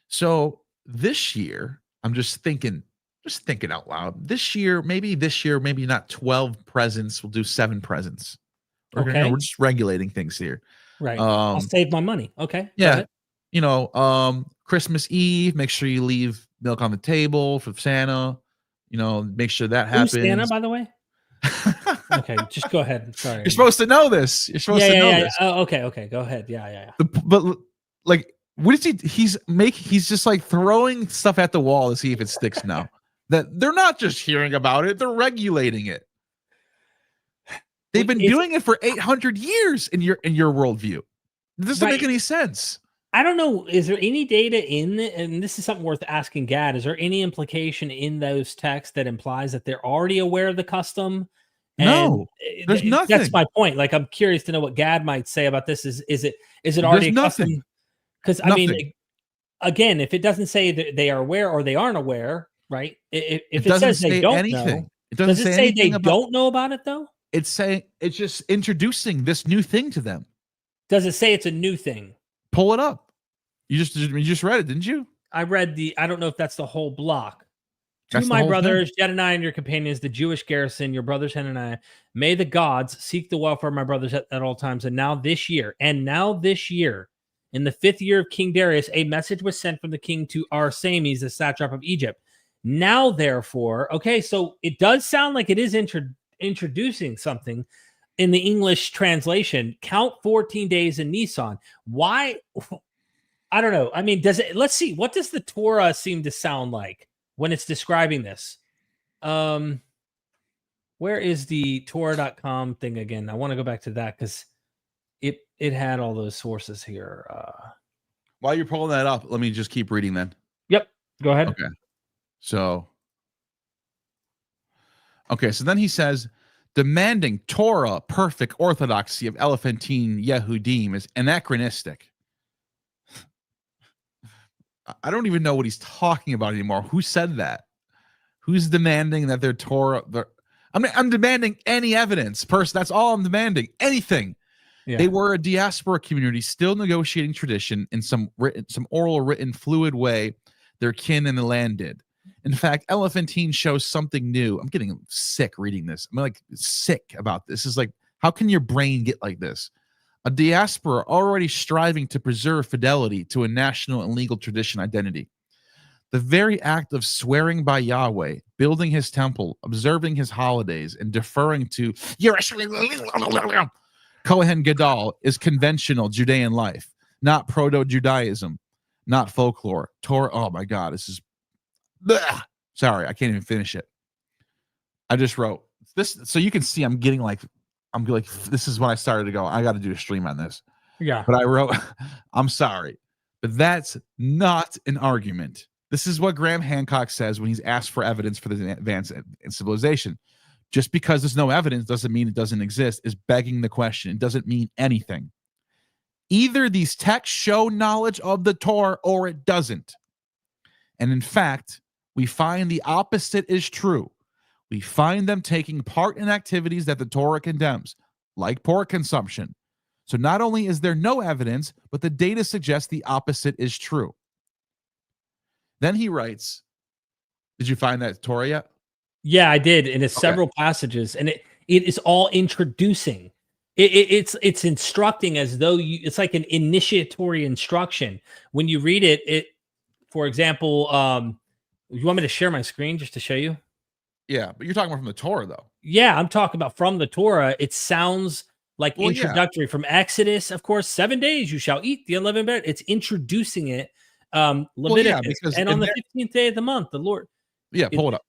So this year, I'm just thinking, just thinking out loud. This year, maybe not 12 presents. We'll do 7 presents. Okay. We're just regulating things here. Right. I'll save my money. Okay. Go Yeah. ahead. Christmas Eve, make sure you leave milk on the table for Santa. Make sure that Who's happens. Santa, by the way? Okay, just go ahead. Sorry. You're supposed to know this. You're supposed to know this. Oh, okay. Go ahead. Yeah. But like, what is he? He's just like throwing stuff at the wall to see if it sticks now. That they're not just hearing about it, they're regulating it. They've been doing it for 800 years in your worldview. It doesn't make any sense. I don't know. Is there any data and this is something worth asking Gad, is there any implication in those texts that implies that they're already aware of the custom? No, there's nothing. That's my point. Like, I'm curious to know what Gad might say about this. Is it already a custom? Because I mean, again, if it doesn't say that they are aware or they aren't aware, right? If it says they don't know, does it say they don't know about it though? It's saying it's just introducing this new thing to them. Does it say it's a new thing? Pull it up. You just read it, didn't you? I read I don't know if that's the whole block. That's to my brothers, Jedediah and your companions, the Jewish garrison, your brothers Hananiah, may the gods seek the welfare of my brothers at all times. And now this year, in the 5th year of King Darius, a message was sent from the king to Arsames, the satrap of Egypt. Now, therefore, okay, so it does sound like it is introducing something in the English translation. Count 14 days in Nisan. Why? I don't know. I mean, let's see. What does the Torah seem to sound like when it's describing this? Where is the Torah.com thing again? I want to go back to that because it had all those sources here. While you're pulling that up, let me just keep reading then. Yep. Go ahead. Okay. So then he says, demanding Torah perfect orthodoxy of Elephantine Yehudim is anachronistic. I don't even know what he's talking about anymore. Who said that? Who's demanding that their Torah? I'm demanding any evidence. That's all I'm demanding. Anything. Yeah. They were a diaspora community still negotiating tradition in some oral, written, fluid way their kin in the land did. In fact, Elephantine shows something new. I'm getting sick reading this. I'm like sick about this. It's like, how can your brain get like this? A diaspora already striving to preserve fidelity to a national and legal tradition identity. The very act of swearing by Yahweh, building his temple, observing his holidays, and deferring to Kohen Gadol is conventional Judean life, not proto-Judaism, not folklore. Torah. Oh my God, this is. Bleh. Sorry, I can't even finish it. I just wrote this so you can see I'm like, this is when I started to go, I got to do a stream on this. Yeah. But I wrote, I'm sorry, but that's not an argument. This is what Graham Hancock says when he's asked for evidence for the advance in civilization. Just because there's no evidence doesn't mean it doesn't exist, is begging the question. It doesn't mean anything. Either these texts show knowledge of the Torah or it doesn't. And in fact, we find the opposite is true. We find them taking part in activities that the Torah condemns, like pork consumption. So not only is there no evidence, but the data suggests the opposite is true. Then he writes, did you find that Torah yet? Yeah, I did. And it's several passages, and it is all introducing. It's instructing as though it's like an initiatory instruction. When you read it, for example, you want me to share my screen just to show you? Yeah, but you're talking about from the Torah, though. Yeah, I'm talking about from the Torah. It sounds like introductory from Exodus, of course. 7 days you shall eat the unleavened bread. It's introducing it. Leviticus, and on the 15th day of the month, the Lord. Yeah, pull it up.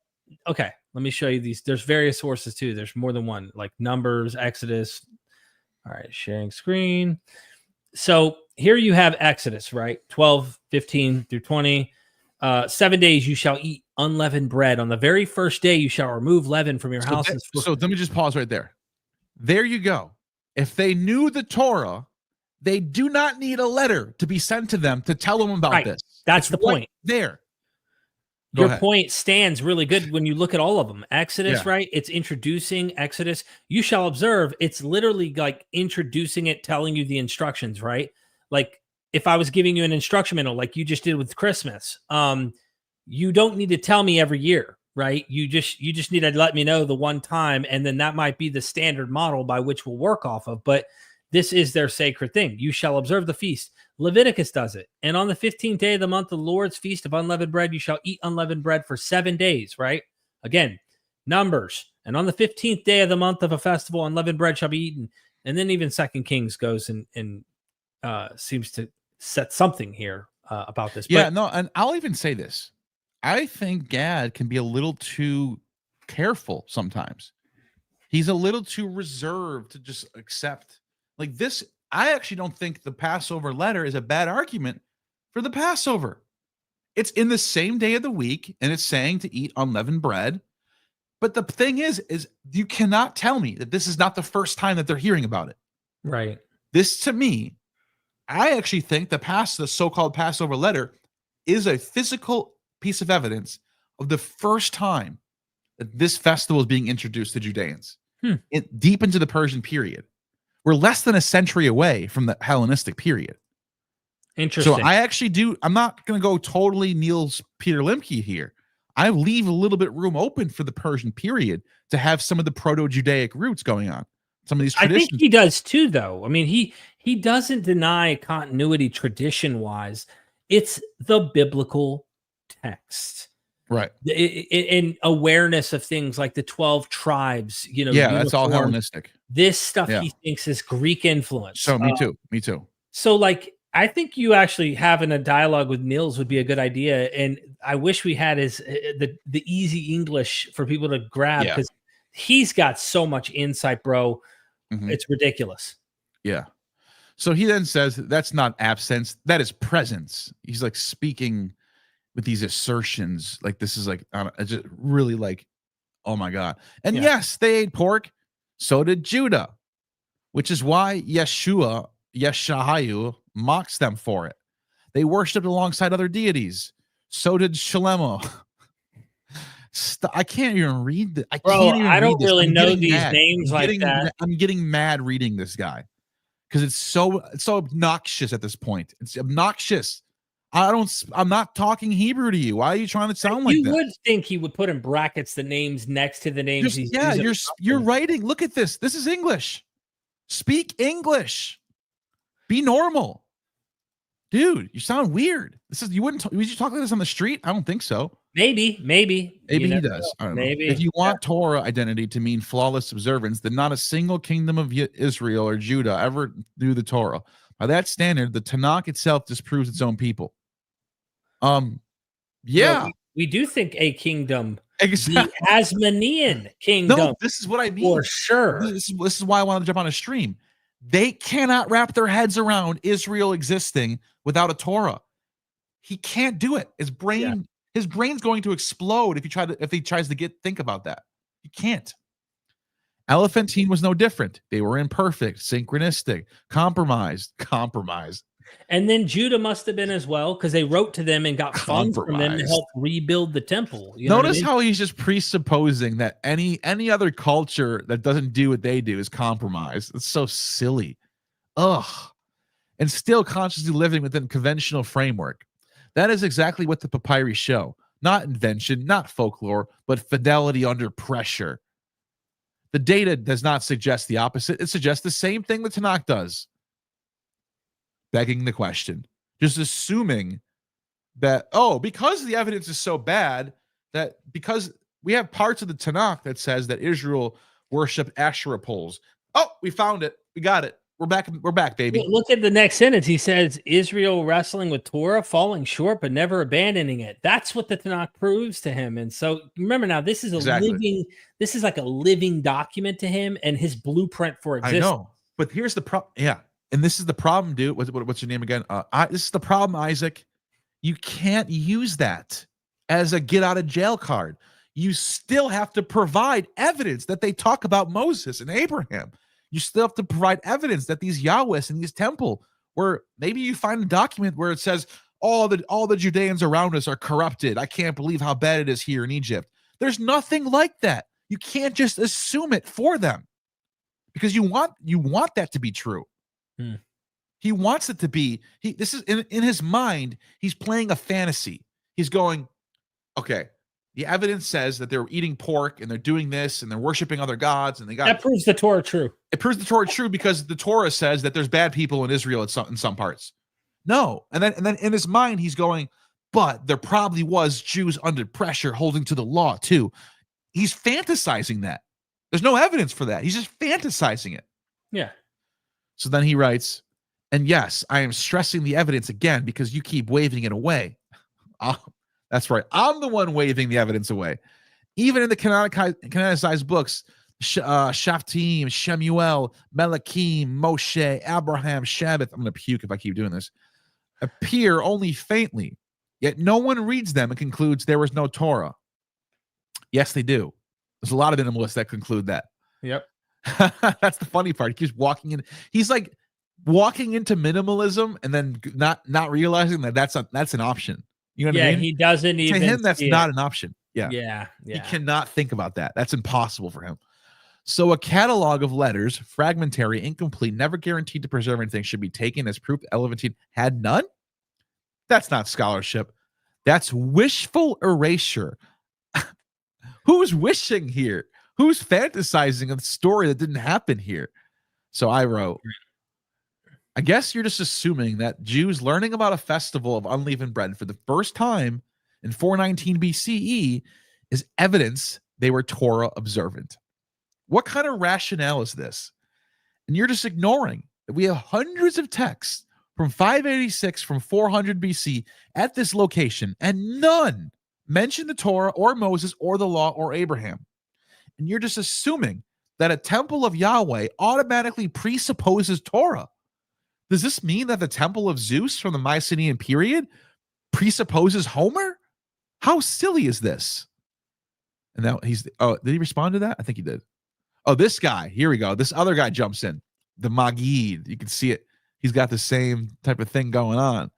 Okay, let me show you these. There's various sources too. There's more than one, like Numbers, Exodus. All right, sharing screen. So here you have Exodus, right? 12, 15 through 20. 7 days you shall eat unleavened bread. On the very first day you shall remove leaven from your houses. So let me just pause right there. There you go. If they knew the Torah, they do not need a letter to be sent to them to tell them about this. That's the point. There. Your point stands really good when you look at all of them. Exodus, right? It's introducing Exodus. You shall observe. It's literally like introducing it, telling you the instructions, right? Like if I was giving you an instruction manual like you just did with Christmas, you don't need to tell me every year. right? You just need to let me know the one time, and then that might be the standard model by which we'll work off of. But this is their sacred thing. You shall observe the feast. Leviticus does it. And on the 15th day of the month, the Lord's feast of unleavened bread, you shall eat unleavened bread for 7 days, right? Again, Numbers. And on the 15th day of the month of a festival, unleavened bread shall be eaten. And then even Second Kings goes and seems to set something here about this. Yeah, no, and I'll even say this. I think Gad can be a little too careful sometimes. He's a little too reserved to just accept. Like this, I actually don't think the Passover letter is a bad argument for the Passover. It's in the same day of the week, and it's saying to eat unleavened bread. But the thing is you cannot tell me that this is not the first time that they're hearing about it. Right. This, to me, I actually think the so-called Passover letter is a physical piece of evidence of the first time that this festival is being introduced to Judeans deep into the Persian period. We're less than a century away from the Hellenistic period. Interesting. So I actually I'm not going to go totally Niels Peter Limke here. I leave a little bit room open for the Persian period to have some of the Proto-Judaic roots going on. Some of these traditions. I think he does too, though. I mean, he doesn't deny continuity tradition-wise. It's the biblical text. Right. In awareness of things like the 12 tribes, yeah, that's all Hellenistic. This stuff he thinks is Greek influence. So me too. So like, I think you actually having a dialogue with Niels would be a good idea. And I wish we had the easy English for people to grab, because he's got so much insight, bro. Mm-hmm. It's ridiculous. Yeah. So he then says that's not absence, that is presence. He's like speaking with these assertions, like this is like just really like, oh my God. And yes, they ate pork. So did Judah, which is why Yeshahayu mocks them for it. They worshipped alongside other deities. So did Shalemo. I can't even read this. I don't really know these names like that. I'm getting mad reading this guy because it's so obnoxious at this point. It's obnoxious. I'm not talking Hebrew to you. Why are you trying to sound like that? You would think he would put in brackets the names next to the names. You're writing. Look at this. This is English. Speak English. Be normal, dude. You sound weird. Would you talk like this on the street? I don't think so. Maybe he does. I don't know. If you want Torah identity to mean flawless observance, then not a single kingdom of Israel or Judah ever knew the Torah. By that standard, the Tanakh itself disproves its own people. We do think a kingdom, the Hasmonean kingdom. No, this is what I mean. For sure. This is why I wanted to jump on a stream. They cannot wrap their heads around Israel existing without a Torah. He can't do it. His brain's going to explode if he tries to think about that. He can't. Elephantine was no different. They were imperfect, synchronistic, compromised. And then Judah must have been as well, because they wrote to them and got funds from them to help rebuild the temple. Notice how he's just presupposing that any other culture that doesn't do what they do is compromised. It's so silly. Ugh. And still consciously living within conventional framework. That is exactly what the papyri show. Not invention, not folklore, but fidelity under pressure. The data does not suggest the opposite. It suggests the same thing the Tanakh does. Begging the question. Just assuming that, because the evidence is so bad, that because we have parts of the Tanakh that says that Israel worshiped Asherah poles. Oh, we found it. We got it. We're back, baby. Look at the next sentence. He says, Israel wrestling with Torah, falling short, but never abandoning it. That's what the Tanakh proves to him. And so remember now, this is like a living document to him and his blueprint for existence. I know, but here's the problem. Yeah. And this is the problem, dude. What's your name again? This is the problem, Isaac. You can't use that as a get out of jail card. You still have to provide evidence that they talk about Moses and Abraham. You still have to provide evidence that these Yahwehs in these temple, where maybe you find a document where it says all the Judeans around us are corrupted. I can't believe how bad it is here in Egypt. There's nothing like that. You can't just assume it for them, because you want that to be true. He wants it to be. This is in his mind. He's playing a fantasy. He's going, okay, The evidence says that they're eating pork and they're doing this and they're worshiping other gods and they got That proves the Torah true. It proves the Torah true because the Torah says that there's bad people in Israel in some parts. No, and then in his mind he's going, but there probably was Jews under pressure holding to the law too. He's fantasizing that. There's no evidence for that. He's just fantasizing it. Yeah. So then he writes, and yes, I am stressing the evidence again because you keep waving it away. That's right. I'm the one waving the evidence away. Even in the canonicized books, Shaftim, Shemuel, Melachim, Moshe, Abraham, Shabbat, I'm going to puke if I keep doing this, appear only faintly, yet no one reads them and concludes there was no Torah. Yes, they do. There's a lot of minimalists that conclude that. Yep. That's the funny part. He keeps walking in. He's like walking into minimalism and then not realizing that that's an option. You know what I mean? He doesn't even. To him, that's not an option. Yeah. Yeah. He cannot think about that. That's impossible for him. So a catalog of letters, fragmentary, incomplete, never guaranteed to preserve anything, should be taken as proof Elephantine had none? That's not scholarship. That's wishful erasure. Who's wishing here? Who's fantasizing a story that didn't happen here? So I wrote, I guess you're just assuming that Jews learning about a festival of unleavened bread for the first time in 419 BCE is evidence they were Torah observant. What kind of rationale is this? And you're just ignoring that we have hundreds of texts from 586 from 400 BC at this location, and none mention the Torah or Moses or the law or Abraham. And you're just assuming that a temple of Yahweh automatically presupposes Torah. Does this mean that the temple of Zeus from the Mycenaean period presupposes Homer? How silly is this? And now did he respond to that? I think he did. Oh, this guy, here we go. This other guy jumps in, the Magid. You can see it. He's got the same type of thing going on.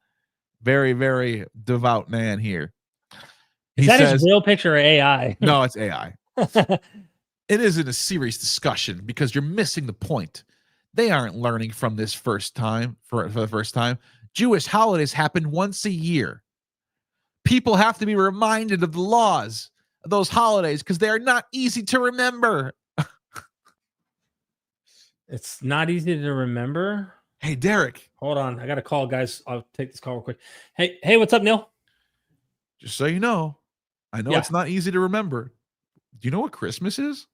Very, very devout man here. Is that his real picture or AI? No, it's AI. It isn't a serious discussion because you're missing the point. They aren't learning from this first time for the first time. Jewish holidays happen once a year. People have to be reminded of the laws of those holidays because they are not easy to remember. It's not easy to remember. Hey, Derek. Hold on. I got a call, guys. I'll take this call real quick. Hey, what's up, Neil? Just so you know, I know it's not easy to remember. Do you know what Christmas is?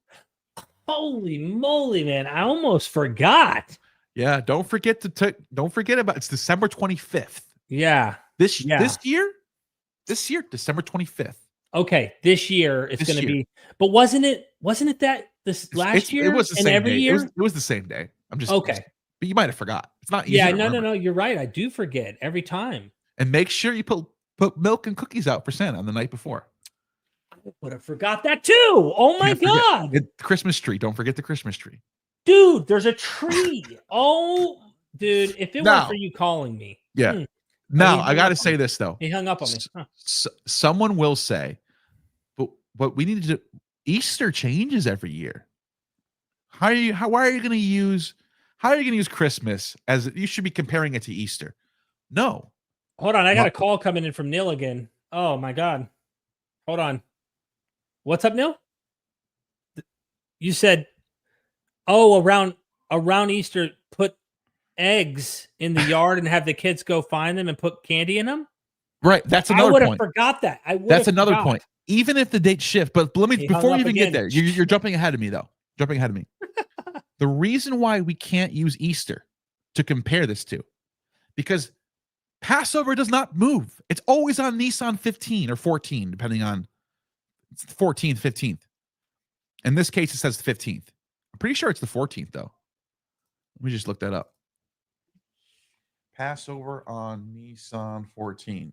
Holy moly, man. I almost forgot. Yeah, don't forget about it's December 25th. Yeah. This year, December 25th. Okay, this year it's going to be. But wasn't it that this last year? It was the same every day. year? It was the same day. I'm just okay. But you might have forgot. It's not easy. Yeah, no. You're right. I do forget every time. And make sure you put milk and cookies out for Santa on the night before. I would have forgot that too. Oh my God. The Christmas tree. Don't forget the Christmas tree. Dude, there's a tree. Oh, dude, if it weren't for you calling me. Yeah. Now, I got to say this, though. He hung up on me. Huh. Someone will say, but we need to, Easter changes every year. How are you going to use Christmas as you should be comparing it to Easter? No. Hold on. I got a call coming in from Neil again. Oh my God. Hold on. What's up, Neil? You said, around Easter, put eggs in the yard and have the kids go find them and put candy in them? Right. That's another point. I would have forgot that. That's another point. Even if the date shift, but let me, before you even get there, you're jumping ahead of me though. The reason why we can't use Easter to compare this to, because Passover does not move. It's always on Nisan 15 or 14, depending on 14th, 15th. In this case, it says 15th. I'm pretty sure it's the 14th, though. Let me just look that up. Passover on Nisan 14.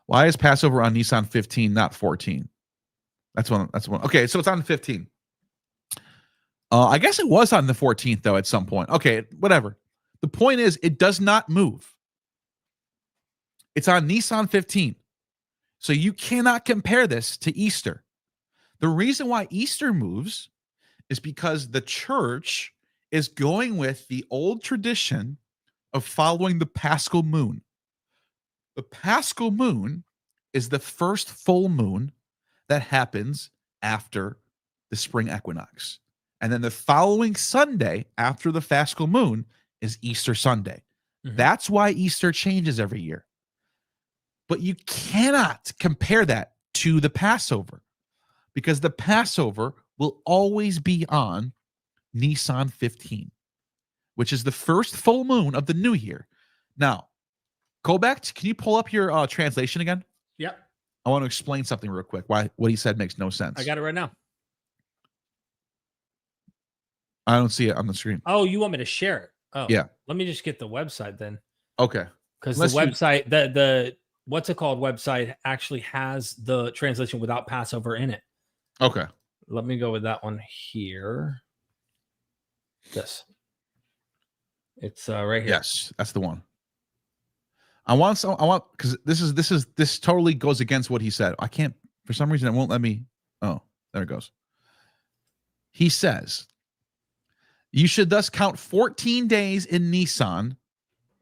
Why is Passover on Nisan 15, not 14? That's one. Okay, so it's on 15. I guess it was on the 14th, though, at some point. Okay, whatever. The point is, it does not move. It's on Nisan 15. So you cannot compare this to Easter. The reason why Easter moves is because the church is going with the old tradition of following the Paschal moon. The Paschal moon is the first full moon that happens after the spring equinox. And then the following Sunday after the fascal moon is Easter Sunday. Mhm. That's why Easter changes every year. But you cannot compare that to the Passover, because the Passover will always be on Nisan 15, which is the first full moon of the new year. Now, go back to, can you pull up your translation again? Yep. I want to explain something real quick. Why what he said makes no sense. I got it right now. I don't see it on the screen. Oh, you want me to share it? Oh, Yeah. Let me just get the website then. Okay. Because the website, the what's it called website actually has the translation without Passover in it. Okay. Let me go with that one here. This. It's right here. Yes, that's the one. I want because this totally goes against what he said. I can't, for some reason, it won't let me. Oh, there it goes. He says, you should thus count 14 days in Nisan,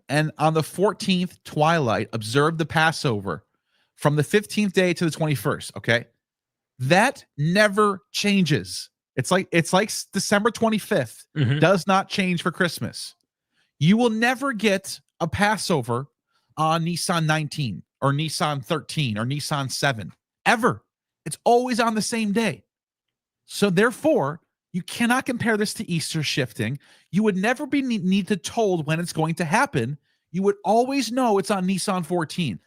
and on the 14th twilight, observe the Passover from the 15th day to the 21st. Okay. That never changes. It's like December 25th does not change for Christmas. You will never get a Passover on Nisan 19 or Nisan 13 or Nisan 7 ever. It's always on the same day. So therefore, you cannot compare this to Easter shifting. You would never be need to told when it's going to happen. You would always know it's on Nisan 14.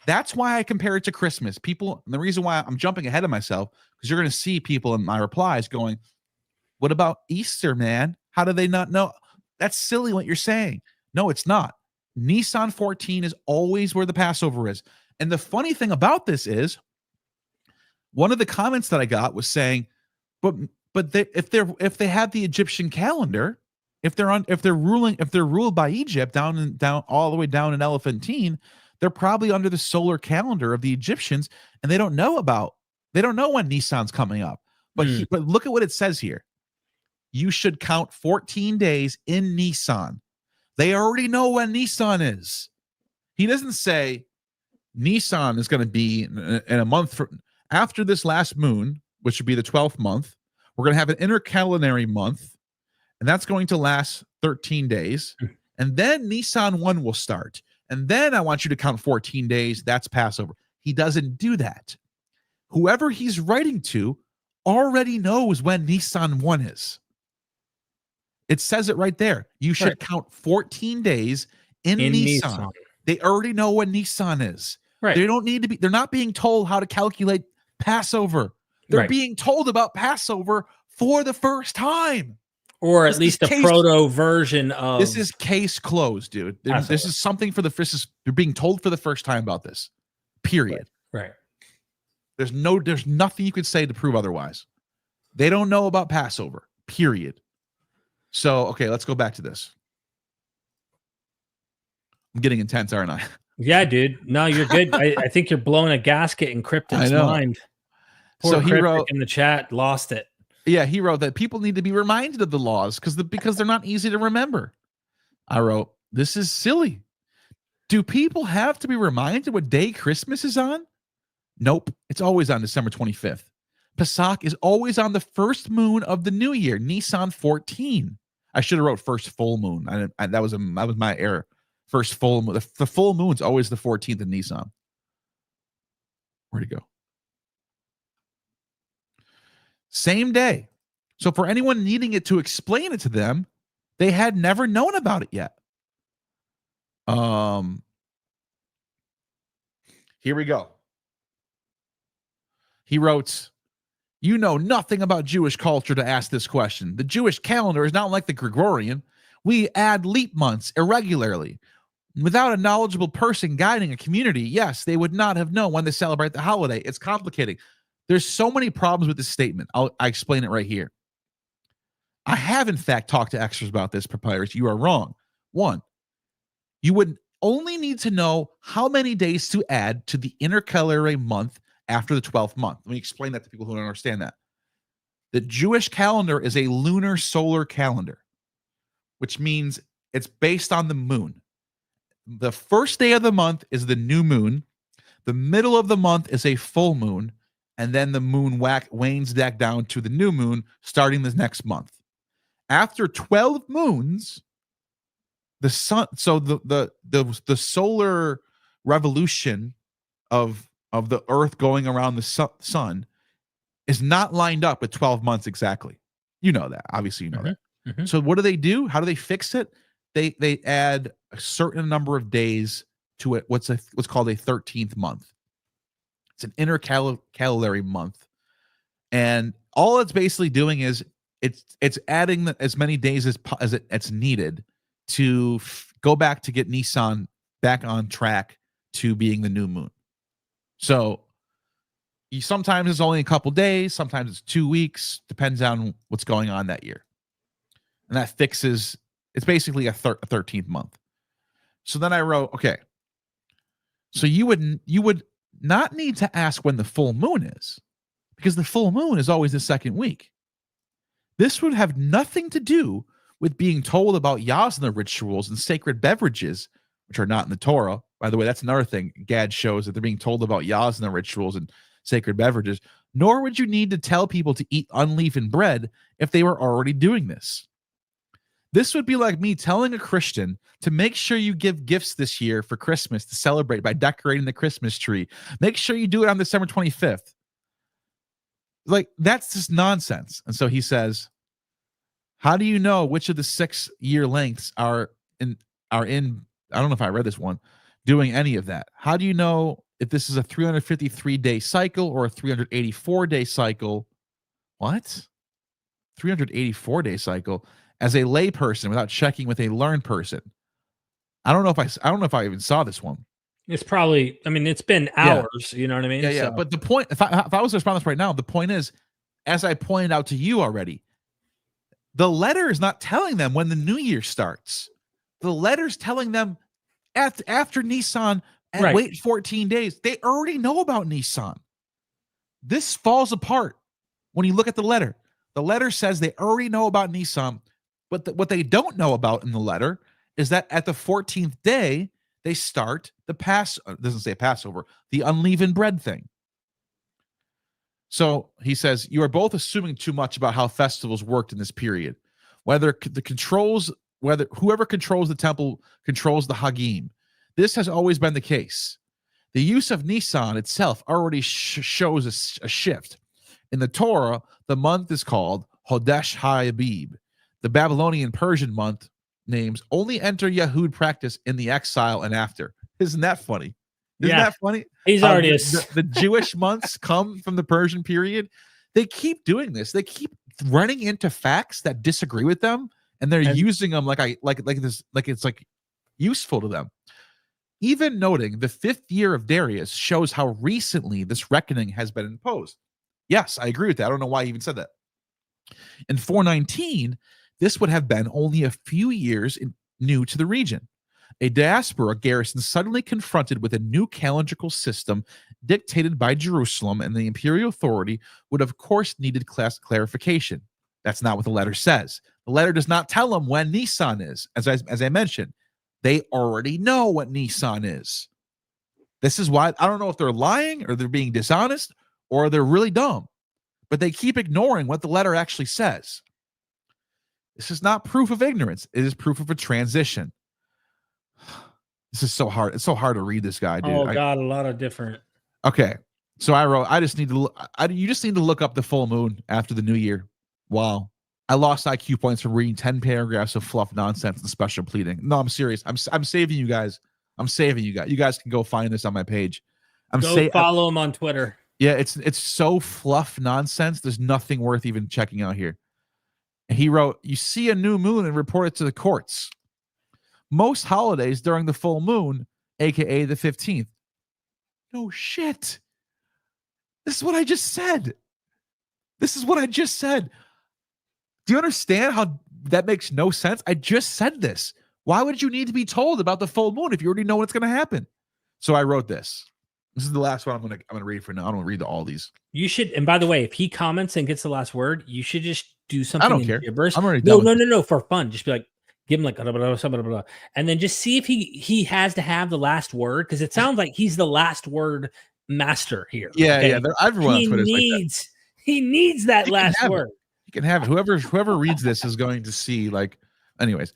That's why I compare it to Christmas. People, and the reason why I'm jumping ahead of myself, because you're going to see people in my replies going, what about Easter, man? How do they not know? That's silly what you're saying. No, it's not. Nisan 14 is always where the Passover is. And the funny thing about this is, one of the comments that I got was saying, but if they have the Egyptian calendar, if they're ruled by Egypt down all the way down in Elephantine, they're probably under the solar calendar of the Egyptians, and they don't know when Nisan's coming up. But but look at what it says here. You should count 14 days in Nisan. They already know when Nisan is. He doesn't say Nisan is going to be in a month after this last moon, which would be the 12th month. We're going to have an intercalendary month, and that's going to last 13 days. And then Nisan 1 will start. And then I want you to count 14 days. That's Passover. He doesn't do that. Whoever he's writing to already knows when Nisan 1 is. It says it right there. You should count 14 days in Nisan. They already know when Nisan is. Right. They don't need to be, they're not being told how to calculate Passover. They're being told about Passover for the first time. Or at least a proto version of this is case closed, dude. This is something for they're being told for the first time about this. Period. Right. There's nothing you could say to prove otherwise. They don't know about Passover. Period. So, okay, let's go back to this. I'm getting intense, aren't I? Yeah, dude. No, you're good. I think you're blowing a gasket in Cryptic's mind. Poor so he Cryptic wrote in the chat, lost it. Yeah, he wrote that people need to be reminded of the laws because they're not easy to remember. I wrote, this is silly. Do people have to be reminded what day Christmas is on? Nope. It's always on December 25th. Pesach is always on the first moon of the new year, Nisan 14. I should have wrote first full moon. That was my error. First full moon. The full moon's always the 14th of Nisan. Where'd it go? Same day. So for anyone needing it to explain it to them, they had never known about it yet. Here we go. He wrote, you know nothing about Jewish culture to ask this question. The Jewish calendar is not like the Gregorian. We add leap months irregularly. Without a knowledgeable person guiding a community, yes, they would not have known when to celebrate the holiday. It's complicating. There's so many problems with this statement. I explain it right here. I have, in fact, talked to experts about this, Papyrus. You are wrong. One, you would only need to know how many days to add to the intercalary month after the 12th month. Let me explain that to people who don't understand that. The Jewish calendar is a lunar solar calendar, which means it's based on the moon. The first day of the month is the new moon. The middle of the month is a full moon. and then the moon wanes back down to the new moon starting this next month. After 12 moons, the sun, so the solar revolution of the earth going around the sun is not lined up with 12 months exactly. You know that. Obviously, you know that. Mm-hmm. So what do? How do they fix it? They add a certain number of days to it. What's called a 13th month. It's an intercalary month, and all it's basically doing is it's adding as many days as it's needed to go back to get Nissan back on track to being the new moon. So sometimes it's only a couple days, sometimes it's 2 weeks, depends on what's going on that year, and that fixes. It's basically a 13th month. So then I wrote, okay. So you would not need to ask when the full moon is, because the full moon is always the second week. This would have nothing to do with being told about yasna rituals and sacred beverages, which are not in the Torah. By the way, that's another thing. Gad shows that they're being told about yasna rituals and sacred beverages. Nor would you need to tell people to eat unleavened bread if they were already doing this. This would be like me telling a Christian to make sure you give gifts this year for Christmas to celebrate by decorating the Christmas tree. Make sure you do it on December 25th. Like, that's just nonsense. And so he says, how do you know which of the 6-year lengths are in, I don't know if I read this one, doing any of that? How do you know if this is a 353-day cycle or a 384-day cycle? What? 384-day cycle? As a lay person without checking with a learned person. I don't know if I even saw this one. It's probably, it's been hours, you know what I mean? Yeah. But the point, if I was to respond to this right now, the point is, as I pointed out to you already, the letter is not telling them when the new year starts. The letter's telling them after Nissan and right. Wait 14 days. They already know about Nissan. This falls apart when you look at the letter. The letter says they already know about Nissan. But what they don't know about in the letter is that at the 14th day, they start the doesn't say Passover, the unleavened bread thing. So he says, you are both assuming too much about how festivals worked in this period. Whoever controls the temple controls the Hagim. This has always been the case. The use of Nisan itself already shows a shift. In the Torah, the month is called Hodesh HaAbib. The Babylonian Persian month names only enter Yahud practice in the exile and after. Isn't that funny? Isn't that funny? He's already the Jewish months come from the Persian period. They keep doing this. They keep running into facts that disagree with them, and they're using them like it's useful to them. Even noting the 5th year of Darius shows how recently this reckoning has been imposed. Yes, I agree with that. I don't know why he even said that. In 419, this would have been only a few years new to the region. A diaspora garrison suddenly confronted with a new calendrical system dictated by Jerusalem, and the imperial authority would, of course, needed clarification. That's not what the letter says. The letter does not tell them when Nisan is. As I mentioned, they already know what Nisan is. This is why I don't know if they're lying or they're being dishonest or they're really dumb, but they keep ignoring what the letter actually says. This is not proof of ignorance. It is proof of a transition. This is so hard. It's so hard to read this guy, dude. Oh God, a lot of different. Okay, so I wrote. You just need to look up the full moon after the new year. Wow, I lost IQ points for reading 10 paragraphs of fluff nonsense and special pleading. No, I'm serious. I'm saving you guys. I'm saving you guys. You guys can go find this on my page. Follow him on Twitter. Yeah, it's so fluff nonsense. There's nothing worth even checking out here. And he wrote, you see a new moon and report it to the courts. Most holidays during the full moon, aka the 15th. No shit. This is what I just said. Do you understand how that makes no sense? I just said this. Why would you need to be told about the full moon if you already know what's going to happen? So I wrote this. This is the last one I'm gonna read for now. I don't read all these. You should, and by the way, if he comments and gets the last word, you should just do something. I don't care. Gibberish. I'm already done. No, for fun. Just be like, give him like blah, blah, blah, blah, blah, and then just see if he has to have the last word, because it sounds like he's the last word master here. Yeah, okay? yeah. Everyone on Twitter is like that. He needs that He can last have it. word. You can have it. Whoever reads this is going to see, like, anyways.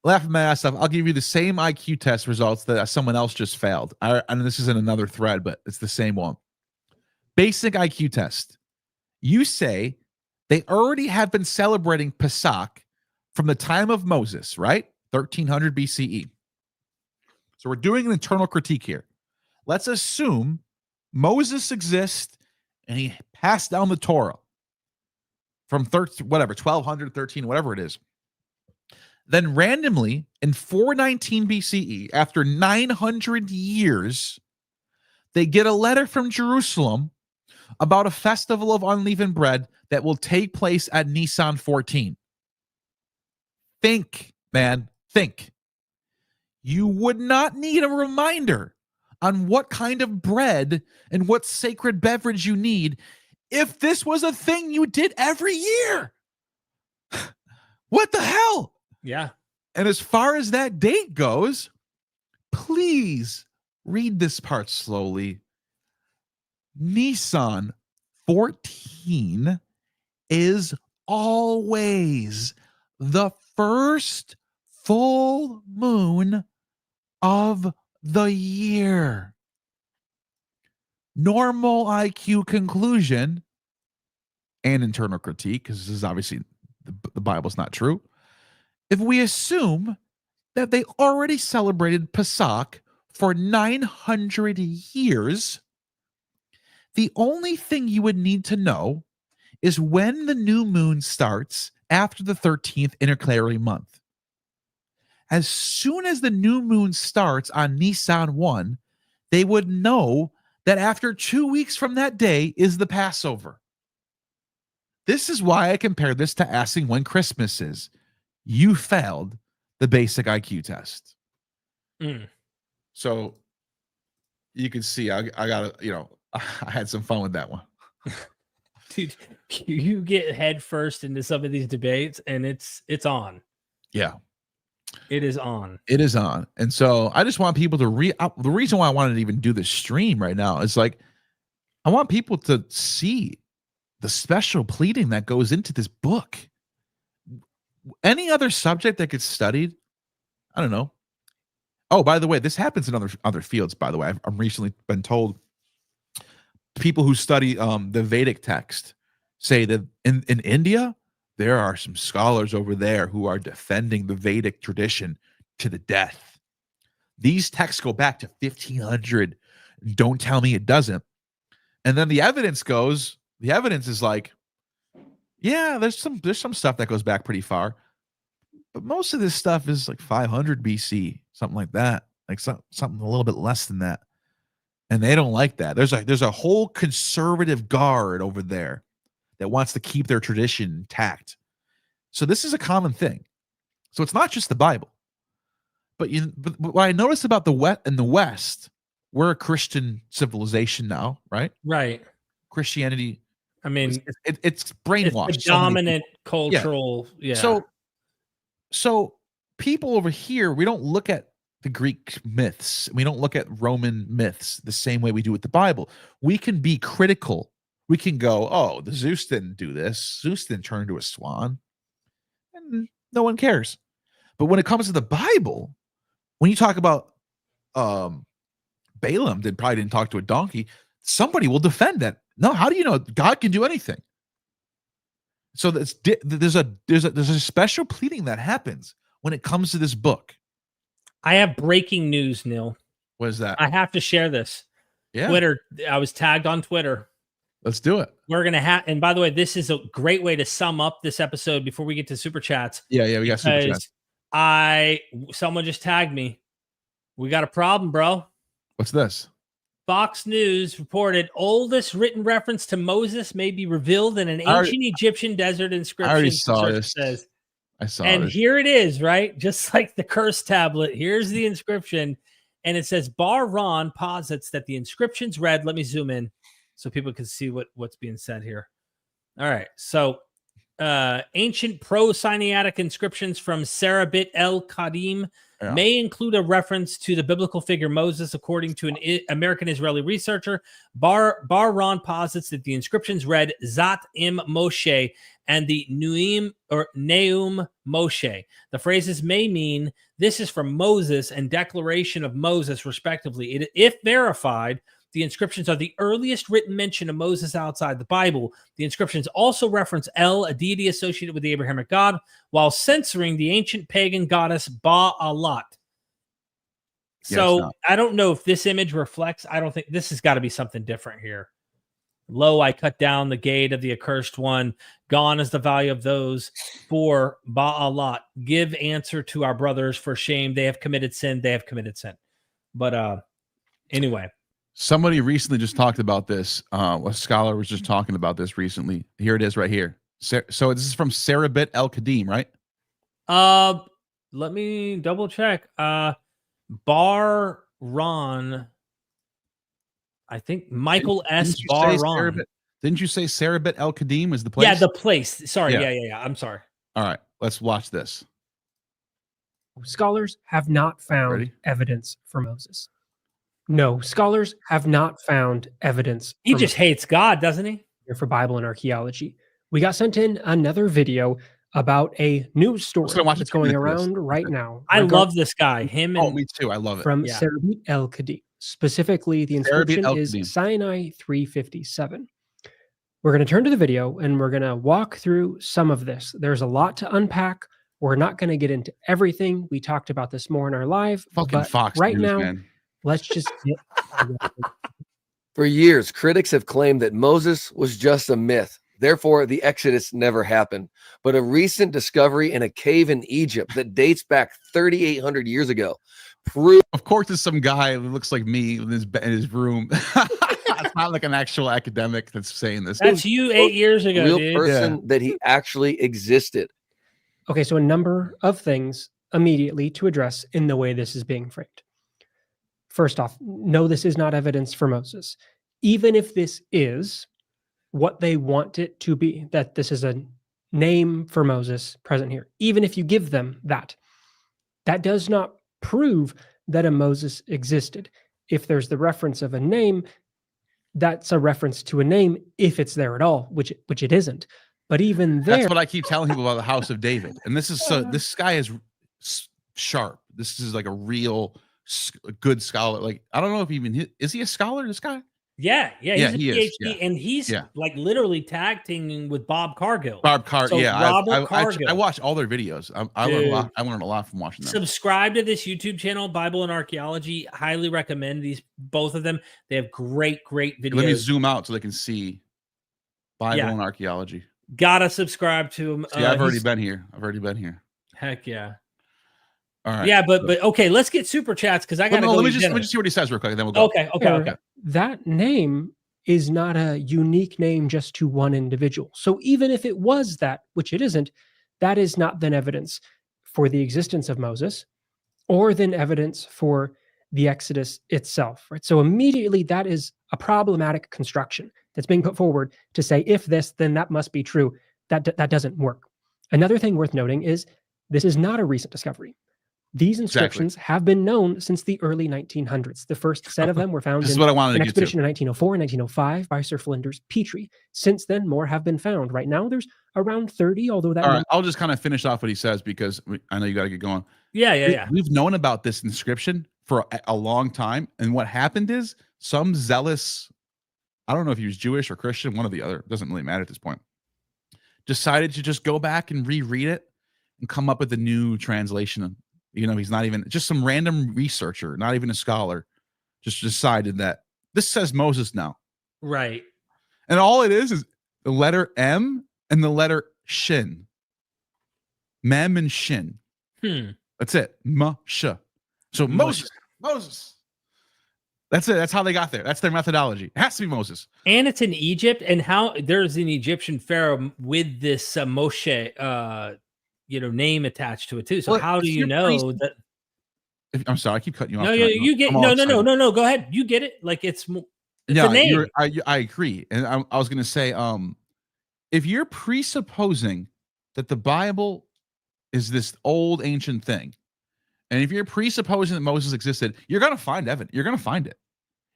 Laughing my ass off. I'll give you the same IQ test results that someone else just failed. And this is in another thread, but it's the same one. Basic IQ test. You say they already have been celebrating Pesach from the time of Moses, right? 1300 BCE. So we're doing an internal critique here. Let's assume Moses exists and he passed down the Torah from 1200, 13, whatever it is. Then randomly in 419 BCE, after 900 years, they get a letter from Jerusalem about a festival of unleavened bread that will take place at Nisan 14. Think, man, think. You would not need a reminder on what kind of bread and what sacred beverage you need if this was a thing you did every year. What the hell? Yeah. And as far as that date goes, please read this part slowly. Nisan 14 is always the first full moon of the year. Normal IQ conclusion and internal critique, because this is obviously the Bible's not true. If we assume that they already celebrated Pesach for 900 years, the only thing you would need to know is when the new moon starts after the 13th intercalary month. As soon as the new moon starts on Nisan 1, they would know that after 2 weeks from that day is the Passover. This is why I compare this to asking when Christmas is. You failed the basic IQ test. So you can see I got to, I had some fun with that one. Dude, you get head first into some of these debates and it's on. Yeah. It is on. It is on. And so I just want people to the reason why I wanted to even do this stream right now is like, I want people to see the special pleading that goes into this book. Any other subject that gets studied, I don't know. Oh, by the way, this happens in other fields, by the way. I've recently been told people who study the Vedic text say that in India, there are some scholars over there who are defending the Vedic tradition to the death. These texts go back to 1500. Don't tell me it doesn't. And then the evidence is like, yeah, there's some stuff that goes back pretty far. But most of this stuff is like 500 BC, something like that. Like something a little bit less than that. And they don't like that. There's a whole conservative guard over there that wants to keep their tradition intact. So this is a common thing. So it's not just the Bible. But what I noticed about the West, we're a Christian civilization now, right? Right. Christianity. I mean, it's brainwashed. It's the dominant cultural. Yeah. So people over here, we don't look at the Greek myths. We don't look at Roman myths the same way we do with the Bible. We can be critical. We can go, oh, the Zeus didn't do this. Zeus didn't turn into a swan. And no one cares. But when it comes to the Bible, when you talk about Balaam probably didn't talk to a donkey, somebody will defend that. No, how do you know God can do anything? So there's a special pleading that happens when it comes to this book. I have breaking news, Neil. What is that? I have to share this. Yeah. Twitter. I was tagged on Twitter. Let's do it. We're going to have, and by the way, this is a great way to sum up this episode before we get to super chats. Yeah, we got super chats. Someone just tagged me. We got a problem, bro. What's this? Fox News reported oldest written reference to Moses may be revealed in an ancient Egyptian desert inscription. I already saw this. I saw it. And here it is, right? Just like the curse tablet. Here's the inscription. And it says, Bar Ron posits that the inscription's read. Let me zoom in so people can see what's being said here. All right. So ancient pro-Sinaitic inscriptions from Sarabit el Qadim may include a reference to the biblical figure Moses, according to an American Israeli researcher. Bar Ron posits that the inscriptions read Zat im Moshe and the Neum Moshe. The phrases may mean this is from Moses and declaration of Moses, respectively. If verified, the inscriptions are the earliest written mention of Moses outside the Bible. The inscriptions also reference El, a deity associated with the Abrahamic God, while censoring the ancient pagan goddess Ba'alat. So I don't know if this image reflects. I don't think this has got to be something different here. Lo, I cut down the gate of the accursed one. Gone is the value of those for Ba'alat. Give answer to our brothers for shame. They have committed sin. They have committed sin. But anyway. Somebody recently just talked about this. A scholar was just talking about this recently. Here it is right here. So this is from Sarabit El-Kadim, right? Let me double check. Bar Ron. I think Michael S. Bar Ron. Didn't you say Sarabit El-Kadim is the place? Yeah, the place. Sorry. Yeah. I'm sorry. All right, let's watch this. Scholars have not found evidence for Moses. No, scholars have not found evidence. He just hates God, doesn't he? For Bible and archaeology. We got sent in another video about a news story that's going around right now. I love this guy. Me too. I love it. From Sarabit El-Kadim. Specifically, the inscription is Sinai 357. We're going to turn to the video and we're going to walk through some of this. There's a lot to unpack. We're not going to get into everything. We talked about this more in our live. Fucking Fox right News, now, man. Let's just get. For years, critics have claimed that Moses was just a myth. Therefore, the Exodus never happened. But a recent discovery in a cave in Egypt that dates back 3,800 years ago proved. Of course, there's some guy who looks like me in his room. It's not like an actual academic that's saying this. That's you 8 years ago, real dude. person that he actually existed. Okay, so a number of things immediately to address in the way this is being framed. First off, no, this is not evidence for Moses. Even if this is what they want it to be, that this is a name for Moses present here, even if you give them that, that does not prove that a Moses existed. If there's the reference of a name, that's a reference to a name if it's there at all, which it isn't. But even there, that's what I keep telling people about the house of David. And this is this guy is sharp. This is like a real good scholar. Like, I don't know if is he a scholar, this guy? Yeah, he's a PhD, is, and he's like literally tag teaming with Bob Cargill. So yeah. Robert Cargill. I watch all their videos. I learned a lot from watching them. Subscribe to this YouTube channel, Bible and Archaeology. Highly recommend both of them. They have great videos. Let me zoom out so they can see Bible and Archaeology. Gotta subscribe to him. See, I've already been here. Heck yeah. All right. Yeah, but okay, let's get super chats because I gotta go. Let me just see what he says real quick, and then we'll go. Okay. That name is not a unique name just to one individual. So even if it was that, which it isn't, that is not then evidence for the existence of Moses, or then evidence for the Exodus itself. Right. So immediately that is a problematic construction that's being put forward to say if this, then that must be true. That doesn't work. Another thing worth noting is this is not a recent discovery. These inscriptions have been known since the early 1900s. The first set of them were found in an expedition in 1904 and 1905 by Sir Flinders Petrie. Since then, more have been found. Right now, there's around 30, although that... All right, I'll just kind of finish off what he says because I know you got to get going. Yeah. We've known about this inscription for a long time, and what happened is some zealous, I don't know if he was Jewish or Christian, one or the other, it doesn't really matter at this point, decided to just go back and reread it and come up with a new translation. He's not even just some random researcher, not even a scholar, just decided that this says Moses now. Right. And all it is the letter M and the letter Shin. Mem and Shin. That's it. Ma-sha. So Moses. That's it. That's how they got there. That's their methodology. It has to be Moses. And it's in Egypt. And how there's an Egyptian pharaoh with this Moshe name attached to it too. So how do you know that? I'm sorry, I keep cutting you off. No, you get no. Go ahead. You get it. Like it's a name. I agree, and I was going to say, if you're presupposing that the Bible is this old ancient thing, And if you're presupposing that Moses existed, you're going to find evidence. You're going to find it.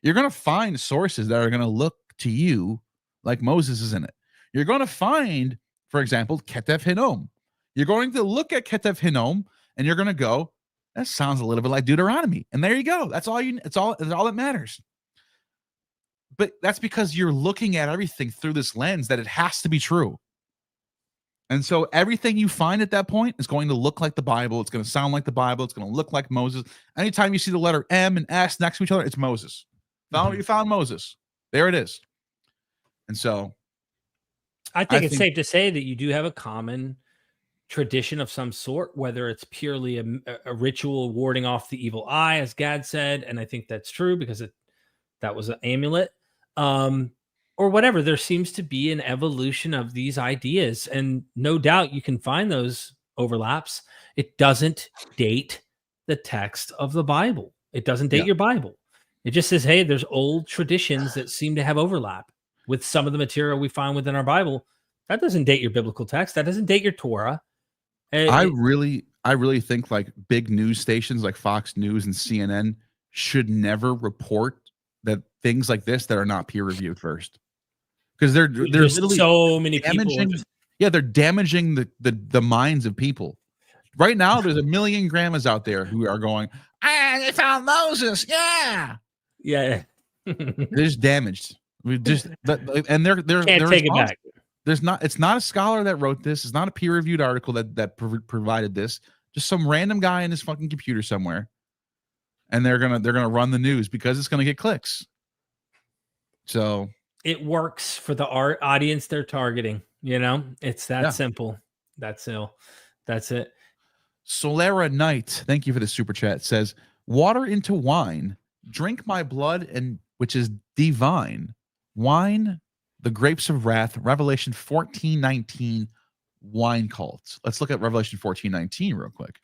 You're going to find sources that are going to look to you like Moses is in it. You're going to find, for example, Ketef Hinnom. You're going to look at Ketef Hinnom and you're going to go, that sounds a little bit like Deuteronomy. And there you go. That's all that matters. But that's because you're looking at everything through this lens that it has to be true. And so everything you find at that point is going to look like the Bible. It's going to sound like the Bible. It's going to look like Moses. Anytime you see the letter M and S next to each other, it's Moses. You found Moses. There it is. And so I think it's safe to say that you do have a common tradition of some sort, whether it's purely a ritual warding off the evil eye, as Gad said. And I think that's true because that was an amulet. Or whatever. There seems to be an evolution of these ideas. And no doubt you can find those overlaps. It doesn't date the text of the Bible. It doesn't date your Bible. It just says, hey, there's old traditions that seem to have overlap with some of the material we find within our Bible. That doesn't date your biblical text. That doesn't date your Torah. I really think like big news stations like Fox News and CNN should never report that things like this that are not peer reviewed first. Because there's so many people. They're damaging the minds of people. Right now, there's a million grandmas out there who are going, they found Moses. Yeah. Yeah. They're just damaged. We just and they're can't take it back. It's not a scholar that wrote this. It's not a peer-reviewed article that provided this. Just some random guy in his fucking computer somewhere. And they're gonna run the news because it's gonna get clicks. So it works for the audience they're targeting. It's that simple. That's it. Solera Knight, thank you for the super chat. Says, water into wine, drink my blood, and which is divine. Wine, the grapes of wrath, Revelation 14:19, wine cults. Let's look at Revelation 14:19 real quick.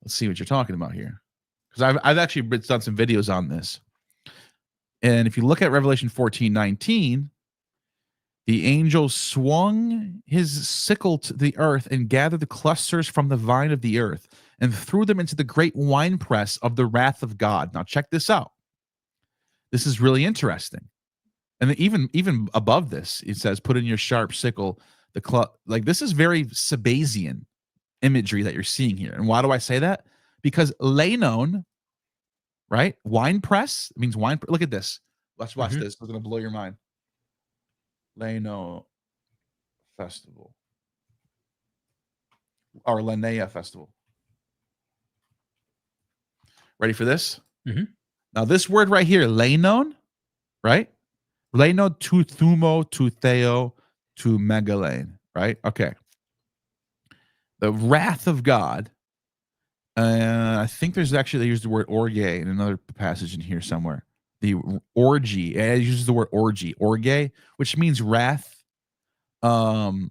Let's see what you're talking about here. Because I've actually done some videos on this. And if you look at Revelation 14:19, the angel swung his sickle to the earth and gathered the clusters from the vine of the earth and threw them into the great winepress of the wrath of God. Now check this out. This is really interesting. And even above this, it says, put in your sharp sickle. Like this is very Sabbazian imagery that you're seeing here. And why do I say that? Because leinon, right? Wine press means wine. Look at this. Let's watch this. It's going to blow your mind. Leno Festival. Or Linnea Festival. Ready for this? Now, this word right here, leinon, right? Leno tu thumo tu theo tu megalane, right? Okay. The wrath of God. I think there's actually, they use the word orge in another passage in here somewhere. The orgy. It uses the word orgy, orge, which means wrath. And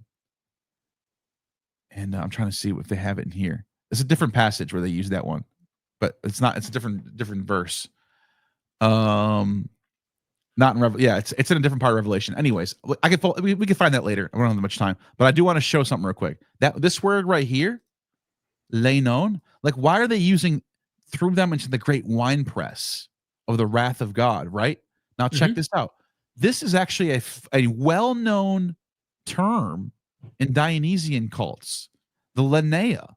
I'm trying to see if they have it in here. It's a different passage where they use that one, but it's not. It's a different verse. Not in it's in a different part of Revelation. Anyways, we can find that later. I don't have that much time, but I do want to show something real quick. That this word right here, leinon, like why are they threw them into the great winepress of the wrath of God? Right now, check this out. This is actually a well-known term in Dionysian cults. The Linnea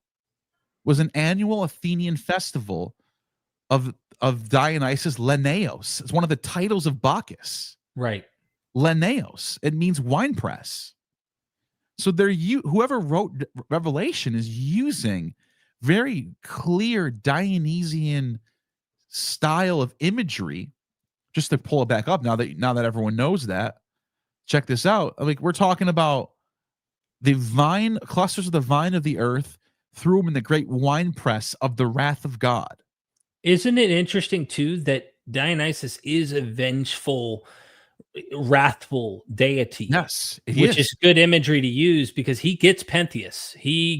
was an annual Athenian festival of Dionysus Lenneos. It's one of the titles of Bacchus. Right. Lenneos. It means wine press. So whoever wrote Revelation is using very clear Dionysian style of imagery. Just to pull it back up now that everyone knows that. Check this out. Like we're talking about the vine clusters of the vine of the earth, threw them in the great wine press of the wrath of God. Isn't it interesting, too, that Dionysus is a vengeful, wrathful deity? Yes, which is good imagery to use because he gets Pentheus. He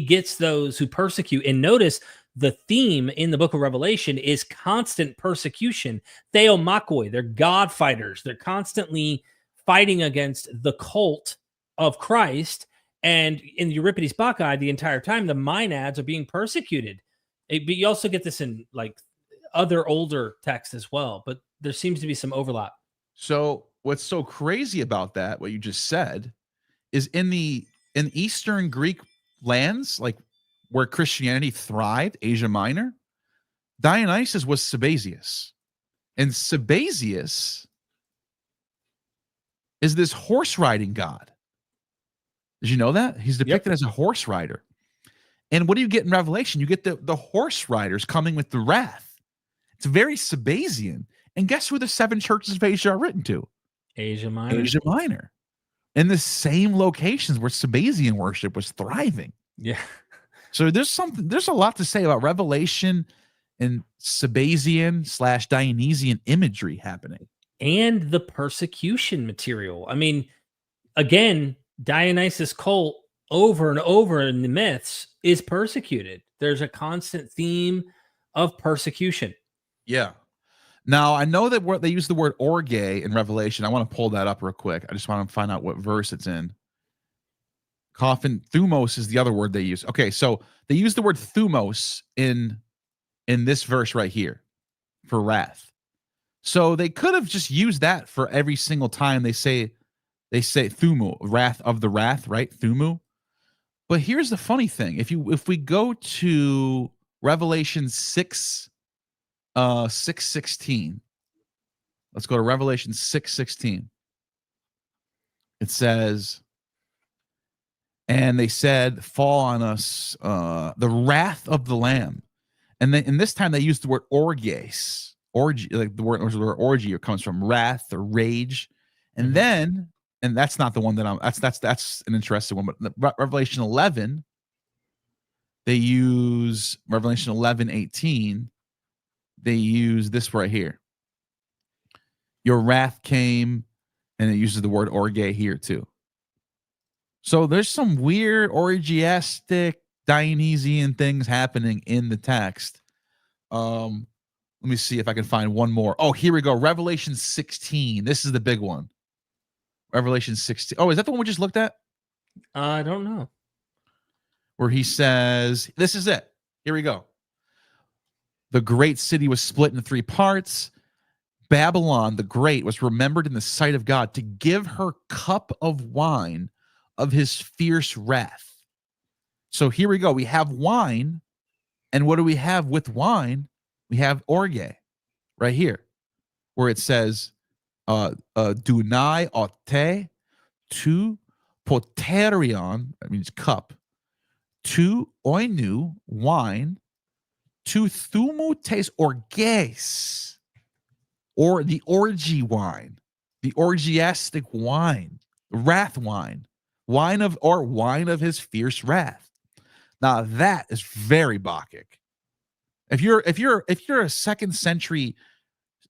gets those who persecute. And notice the theme in the book of Revelation is constant persecution. Theomakoi, they're God fighters. They're constantly fighting against the cult of Christ. And in Euripides Bacchae, the entire time, the Maenads are being persecuted. But you also get this in like other older texts as well. But there seems to be some overlap. So what's so crazy about that, what you just said, is in Eastern Greek lands, like where Christianity thrived, Asia Minor, Dionysus was Sabazius. And Sabazius is this horse riding god. Did you know that? He's depicted as a horse rider. And what do you get in Revelation? You get the horse riders coming with the wrath. It's very Sabazian. And guess who the 7 churches of Asia are written to? Asia Minor. Asia Minor. In the same locations where Sabazian worship was thriving. Yeah. So there's a lot to say about Revelation and Sabazian / Dionysian imagery happening. And the persecution material. I mean, again, Dionysus cult over and over in the myths is persecuted. There's a constant theme of persecution. Yeah. Now, I know that they use the word orge in Revelation. I want to pull that up real quick. I just want to find out what verse it's in. Coffin, thumos is the other word they use. Okay, so they use the word thumos in this verse right here for wrath. So they could have just used that for every single time they say thumu, wrath of the wrath, right? Thumu. But here's the funny thing. If we go to Revelation 6:16. Let's go to Revelation 6:16. It says, and they said, fall on us the wrath of the Lamb. And then in this time they used the word orgies. Orgy, like the word orgy comes from wrath or rage. And then, and that's not the one that that's an interesting one, but Revelation 11, they use Revelation 11:18. They use this right here. Your wrath came, and it uses the word orge here too. So there's some weird orgiastic Dionysian things happening in the text. Let me see if I can find one more. Oh, here we go. Revelation 16. This is the big one. Revelation 16. Oh, is that the one we just looked at? I don't know. Where he says, this is it. Here we go. The great city was split into 3 parts. Babylon the Great was remembered in the sight of God to give her cup of wine of his fierce wrath. So here we go. We have wine. And what do we have with wine? We have orge right here, where it says, dunai ote tu poterion, that means cup, tu oinu, wine, tu thumutes orges, or the orgy wine, the orgiastic wine, wrath wine, wine of his fierce wrath. Now that is very Bacchic. If you're a 2nd century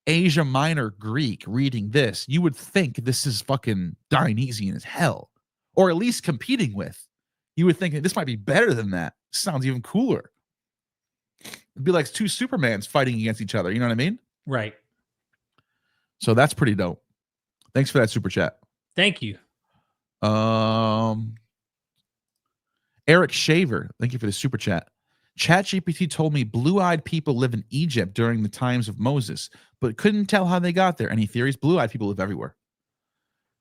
Asia Minor Greek reading this, you would think this is fucking Dionysian as hell, or at least competing with. You would think this might be better than that. Sounds even cooler. It'd be like 2 Supermans fighting against each other. You know what I mean? Right. So that's pretty dope. Thanks for that super chat. Thank you. Eric Shaver, thank you for the super chat. ChatGPT told me blue-eyed people live in Egypt during the times of Moses, but couldn't tell how they got there. Any theories? Blue-eyed people live everywhere.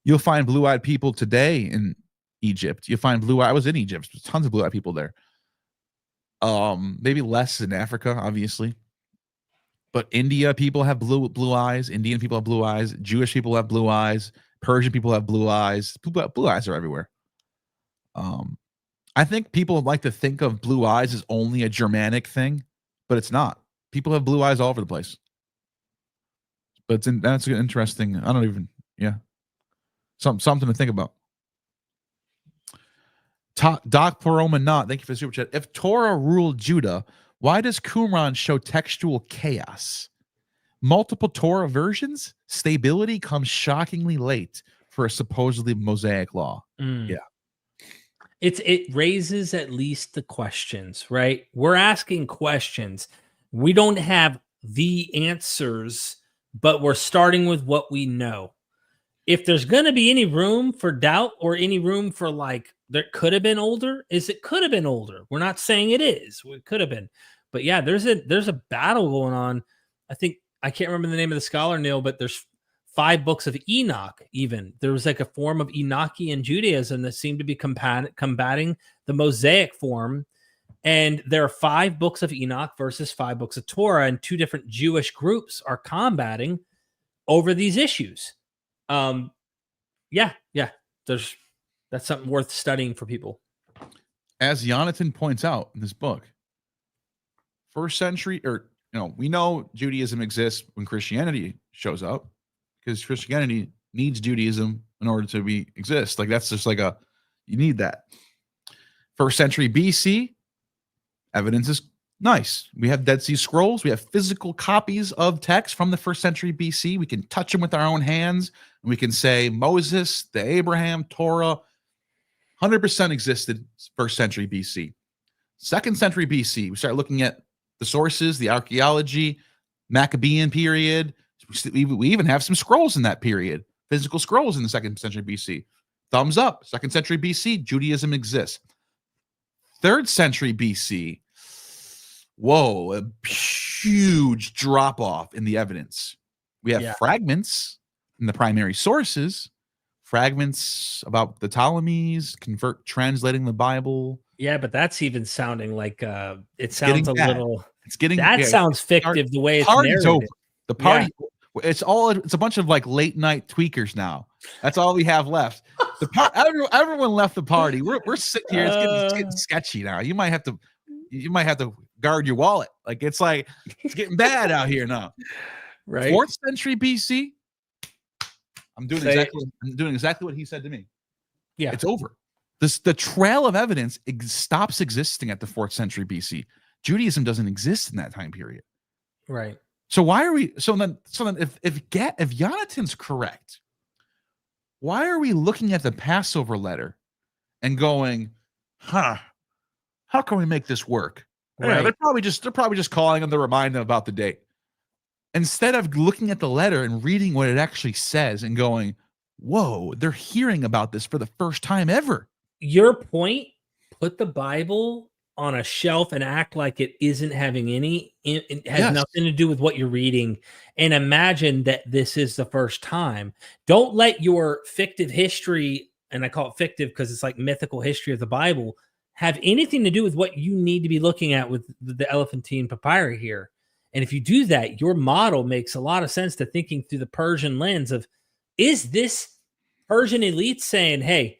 You'll find blue-eyed people today in Egypt. You'll find blue-eyed. I was in Egypt. There's tons of blue-eyed people there. Maybe less in Africa, obviously. But India people have blue eyes. Indian people have blue eyes. Jewish people have blue eyes. Persian people have blue eyes. Blue eyes are everywhere. I think people like to think of blue eyes as only a Germanic thing, but it's not. People have blue eyes all over the place. But that's an interesting. I don't even. Yeah, something to think about. Doc Poromanot, thank you for the super chat. If Torah ruled Judah, why does Qumran show textual chaos? Multiple Torah versions? Stability comes shockingly late for a supposedly Mosaic law. Yeah. It raises at least the questions, right? We're asking questions. We don't have the answers, but we're starting with what we know. If there's going to be any room for doubt or any room for like, there could have been older, it could have been older. We're not saying it is. It could have been. But yeah, there's a battle going on. I think I can't remember the name of the scholar, Neil, but there's 5 books of Enoch. Even there was like a form of Enochian Judaism that seemed to be combating the Mosaic form. And there are 5 books of Enoch versus 5 books of Torah, and 2 different Jewish groups are combating over these issues. Yeah, that's something worth studying for people. As Jonathan points out in this book, first century, or we know Judaism exists when Christianity shows up, because Christianity needs Judaism in order to exist. Like that's just like you need that. First century BC, evidence is nice. We have Dead Sea Scrolls. We have physical copies of text from the first century BC. We can touch them with our own hands, and we can say Moses, the Abraham, Torah, 100% existed first century BC. Second century BC, we start looking at the sources, the archaeology, Maccabean period. We even have some scrolls in that period, physical scrolls in the second century BC. Thumbs up. Second century BC, Judaism exists. Third century BC, whoa, a huge drop off in the evidence. We have fragments in the primary sources, fragments about the Ptolemies, translating the Bible. Yeah, but that's even sounding like it sounds a little. It's getting sounds fictive the way it's narrated. Over. The party, it's a bunch of like late night tweakers now. That's all we have left. Everyone left the party. We're sitting here. It's getting sketchy now. You might have to guard your wallet. Like it's getting bad out here now. Right. 4th century BC. I'm doing exactly what he said to me. Yeah, it's over. The trail of evidence stops existing at the 4th century BC. Judaism doesn't exist in that time period. Right. So why are we? So then, if Jonathan's correct, why are we looking at the Passover letter and going, how can we make this work? Right. Yeah, they're probably just calling them to remind them about the date, instead of looking at the letter and reading what it actually says and going, whoa, they're hearing about this for the first time ever. Your point, put the Bible on a shelf and act like it isn't having it has nothing to do with what you're reading, and imagine that this is the first time. Don't let your fictive history, and I call it fictive because it's like mythical history of the Bible, have anything to do with what you need to be looking at with the Elephantine papyri here. And if you do that, your model makes a lot of sense to thinking through the Persian lens of, is this Persian elite saying, hey,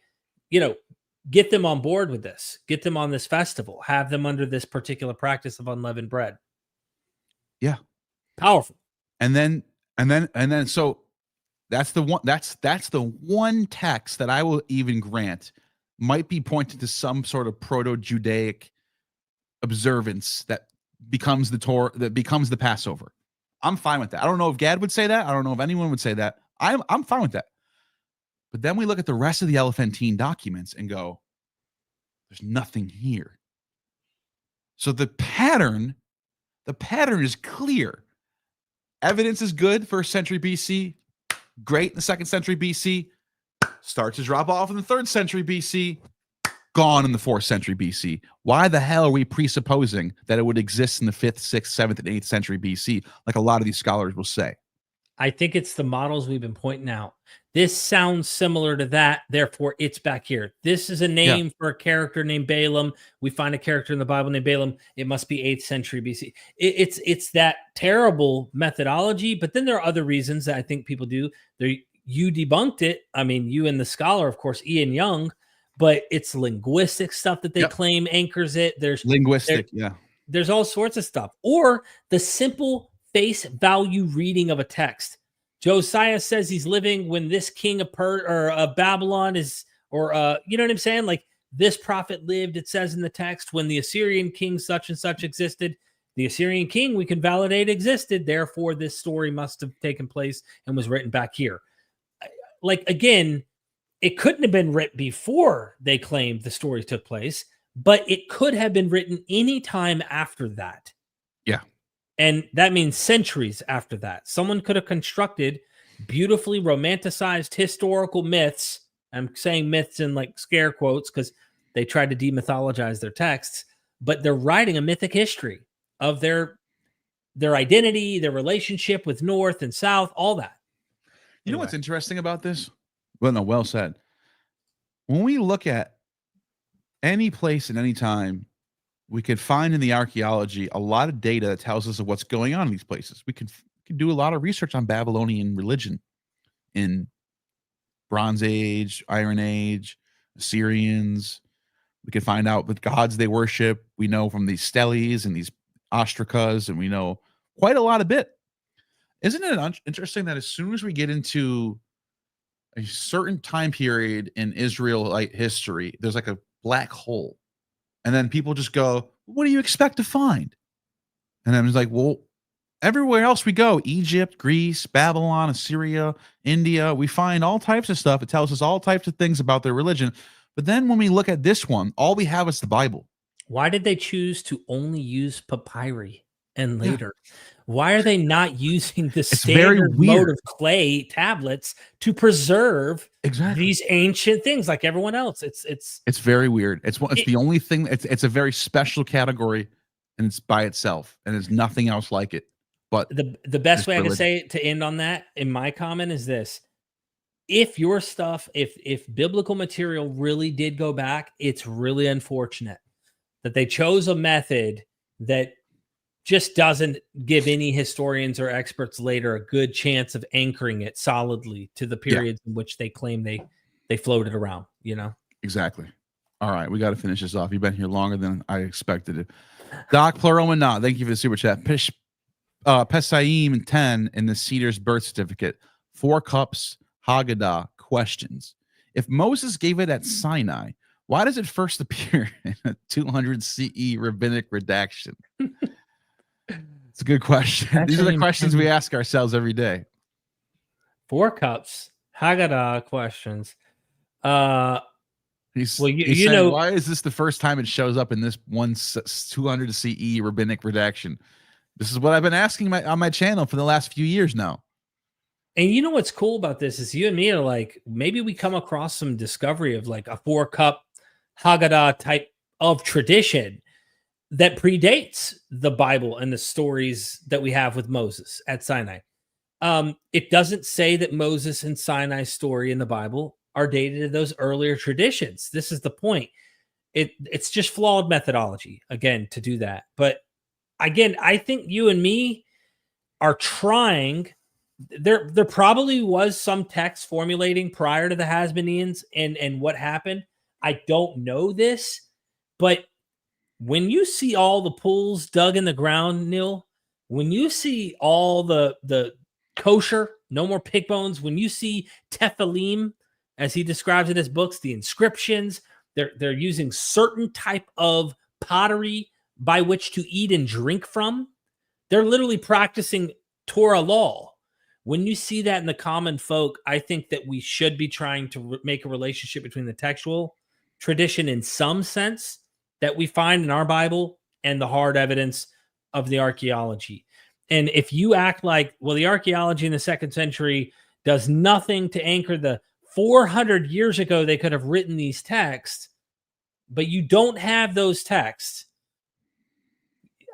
get them on board with this, get them on this festival, have them under this particular practice of unleavened bread. Yeah. Powerful. And then, so that's the one text that I will even grant might be pointing to some sort of proto-Judaic observance that becomes the Torah, that becomes the Passover. I'm fine with that. I don't know if Gad would say that. I don't know if anyone would say that. I'm fine with that. But then we look at the rest of the Elephantine documents and go, there's nothing here. So the pattern is clear. Evidence is good, 1st century BC, great in the 2nd century BC, starts to drop off in the 3rd century BC, gone in the 4th century BC. Why the hell are we presupposing that it would exist in the 5th, 6th, 7th, and 8th century BC, like a lot of these scholars will say? I think it's the models we've been pointing out. This sounds similar to that, therefore it's back here. This is a name for a character named Balaam. We find a character in the Bible named Balaam. It must be 8th century BC. It's that terrible methodology, but then there are other reasons that I think people do. You debunked it. I mean, you and the scholar, of course, Ian Young, but it's linguistic stuff that they claim anchors it. There's all sorts of stuff. Or the simple face value reading of a text. Josiah says he's living when this king of Babylon is, or you know what I'm saying? Like, this prophet lived, it says in the text, when the Assyrian king such and such existed. The Assyrian king, we can validate, existed. Therefore, this story must have taken place and was written back here. Like, again, it couldn't have been written before they claimed the story took place, but it could have been written any time after that. Yeah. And that means centuries after that. Someone could have constructed beautifully romanticized historical myths. I'm saying myths in like scare quotes because they tried to demythologize their texts, but they're writing a mythic history of their identity, their relationship with North and South, all that. You know what's interesting about this? Well, no, well said. When we look at any place at any time, we could find in the archaeology a lot of data that tells us of what's going on in these places. We could do a lot of research on Babylonian religion in Bronze Age, Iron Age, Assyrians. We could find out what gods they worship. We know from these steles and these ostrakas, and we know quite a lot of bit. Isn't it interesting that as soon as we get into a certain time period in Israelite history, there's like a black hole, and then people just go, "What do you expect to find?" And I'm just like, "Well, everywhere else we go, Egypt, Greece, Babylon, Assyria, India, we find all types of stuff. It tells us all types of things about their religion. But then when we look at this one, all we have is the Bible." Why did they choose to only use papyri and later? Yeah. Why are they not using the standard mode of clay tablets to preserve these ancient things like everyone else? It's very weird. It's the only thing. It's a very special category, and it's by itself, and there's nothing else like it. But the best way I can say it to end on that in my comment is this: if your stuff, if biblical material really did go back, it's really unfortunate that they chose a method that just doesn't give any historians or experts later a good chance of anchoring it solidly to the periods in which they claim they floated around, you know? Exactly. All right, we got to finish this off. You've been here longer than I expected it. Doc Pluromana, thank you for the super chat. Pesaim 10 in the Cedar's birth certificate. 4 cups, Haggadah, questions. If Moses gave it at Sinai, why does it first appear in a 200 CE rabbinic redaction? It's a good question. These are the questions we ask ourselves every day. 4 cups, Haggadah questions. He's saying, know, why is this the first time it shows up in this 200 CE rabbinic redaction? This is what I've been asking on my channel for the last few years now. And you know what's cool about this is you and me are like, maybe we come across some discovery of like a 4-cup Haggadah type of tradition that predates the Bible and the stories that we have with Moses at Sinai. It doesn't say that Moses and Sinai's story in the Bible are dated to those earlier traditions. This is the point. It's just flawed methodology, again, to do that. But again, I think you and me are trying. There probably was some text formulating prior to the Hasmoneans and what happened. I don't know this, but when you see all the pools dug in the ground, Neil, when you see all the kosher, no more pig bones, when you see Tephilim, as he describes in his books, the inscriptions, they're using certain type of pottery by which to eat and drink from. They're literally practicing Torah law. When you see that in the common folk, I think that we should be trying to make a relationship between the textual tradition in some sense that we find in our Bible and the hard evidence of the archaeology. And if you act like, well, the archaeology in the 2nd century does nothing to anchor the 400 years ago they could have written these texts, but you don't have those texts,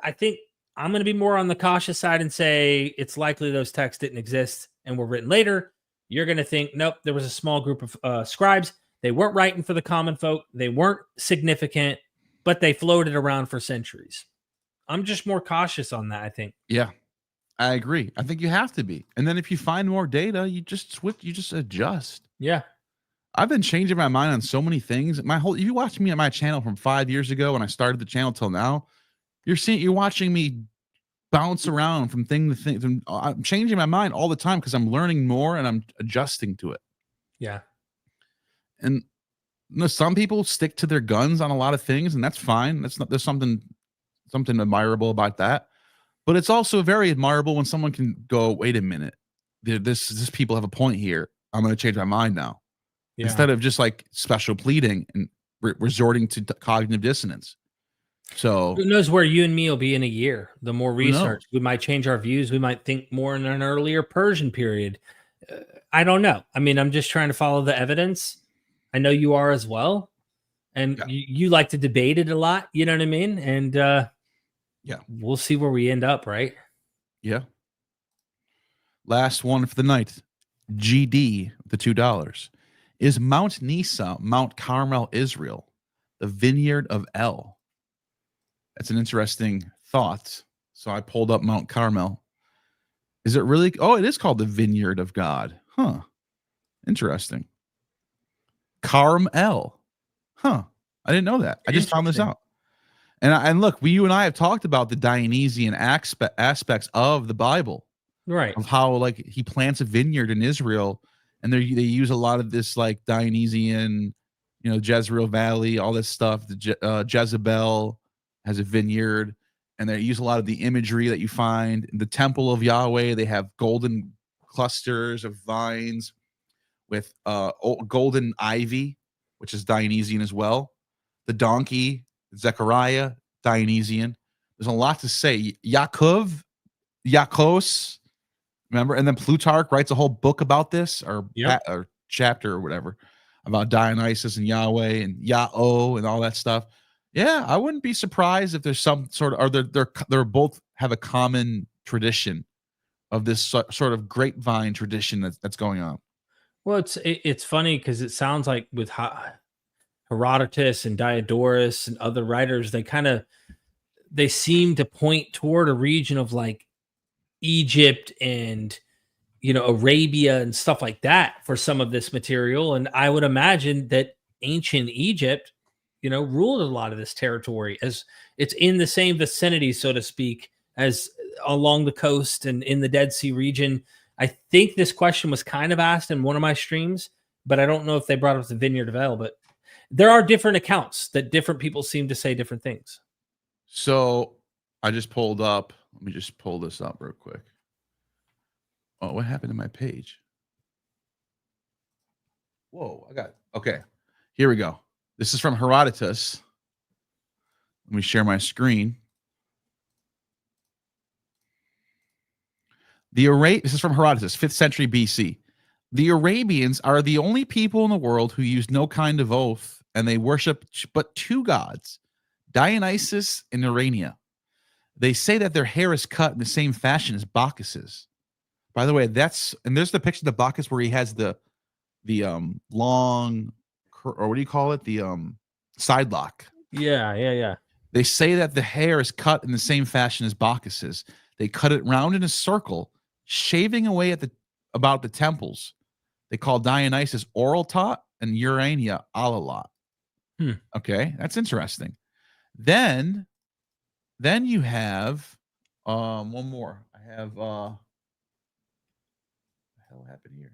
I think I'm going to be more on the cautious side and say it's likely those texts didn't exist and were written later. You're going to think, nope, there was a small group of scribes. They weren't writing for the common folk. They weren't significant, but they floated around for centuries. I'm just more cautious on that, I think. Yeah, I agree. I think you have to be. And then if you find more data, you just switch, you just adjust. Yeah. I've been changing my mind on so many things. If you watch me at my channel from 5 years ago when I started the channel till now, you're watching me bounce around from thing to thing. I'm changing my mind all the time because I'm learning more and I'm adjusting to it. Yeah. And some people stick to their guns on a lot of things, and that's fine. There's something admirable about that. But it's also very admirable when someone can go, wait a minute, this people have a point here. I'm going to change my mind now. Yeah. Instead of just like special pleading and resorting to cognitive dissonance. So who knows where you and me will be in a year? The more research, we might change our views. We might think more in an earlier Persian period. I don't know. I mean, I'm just trying to follow the evidence. I know you are as well. And you like to debate it a lot. You know what I mean? And Yeah. we'll see where we end up, right? Yeah. Last one for the night. GD, the $2. Is Mount Nisa, Mount Carmel, Israel, the vineyard of El? That's an interesting thought. So I pulled up Mount Carmel. Is it really? Oh, it is called the vineyard of God. Huh. Interesting. Carmel. Huh. I didn't know that. I just found this out. And look, you and I have talked about the Dionysian aspects of the Bible. Right. Of how like he plants a vineyard in Israel, and they use a lot of this like Dionysian, Jezreel Valley, all this stuff. Jezebel has a vineyard, and they use a lot of the imagery that you find in the temple of Yahweh. They have golden clusters of vines with golden ivy, which is Dionysian as well. The donkey, Zechariah, Dionysian. There's a lot to say. Yakos. Remember, and then Plutarch writes a whole book about this, or chapter or whatever, about Dionysus and Yahweh and Yah-O and all that stuff. Yeah, I wouldn't be surprised if there's some sort of, or they're both have a common tradition of this sort of grapevine tradition that's going on. Well, it's funny because it sounds like with Herodotus and Diodorus and other writers, they seem to point toward a region of like Egypt and Arabia and stuff like that for some of this material. And I would imagine that ancient Egypt ruled a lot of this territory, as it's in the same vicinity, so to speak, as along the coast and in the Dead Sea region. I think this question was kind of asked in one of my streams, but I don't know if they brought up the Vineyard of El. But there are different accounts that different people seem to say different things. So I just pulled up. Let me just pull this up real quick. Oh, what happened to my page? Whoa, okay. Here we go. This is from Herodotus. Let me share my screen. This is from Herodotus, 5th century BC. The Arabians are the only people in the world who use no kind of oath, and they worship but two gods, Dionysus and Urania. They say that their hair is cut in the same fashion as Bacchus's. By the way, there's the picture of the Bacchus where he has the long, or what do you call it? The side lock. Yeah. They say that the hair is cut in the same fashion as Bacchus's. They cut it round in a circle, shaving away about the temples. They call Dionysus Oraltot and Urania Alalot. Okay, that's interesting. Then you have one more. I have what the hell happened here?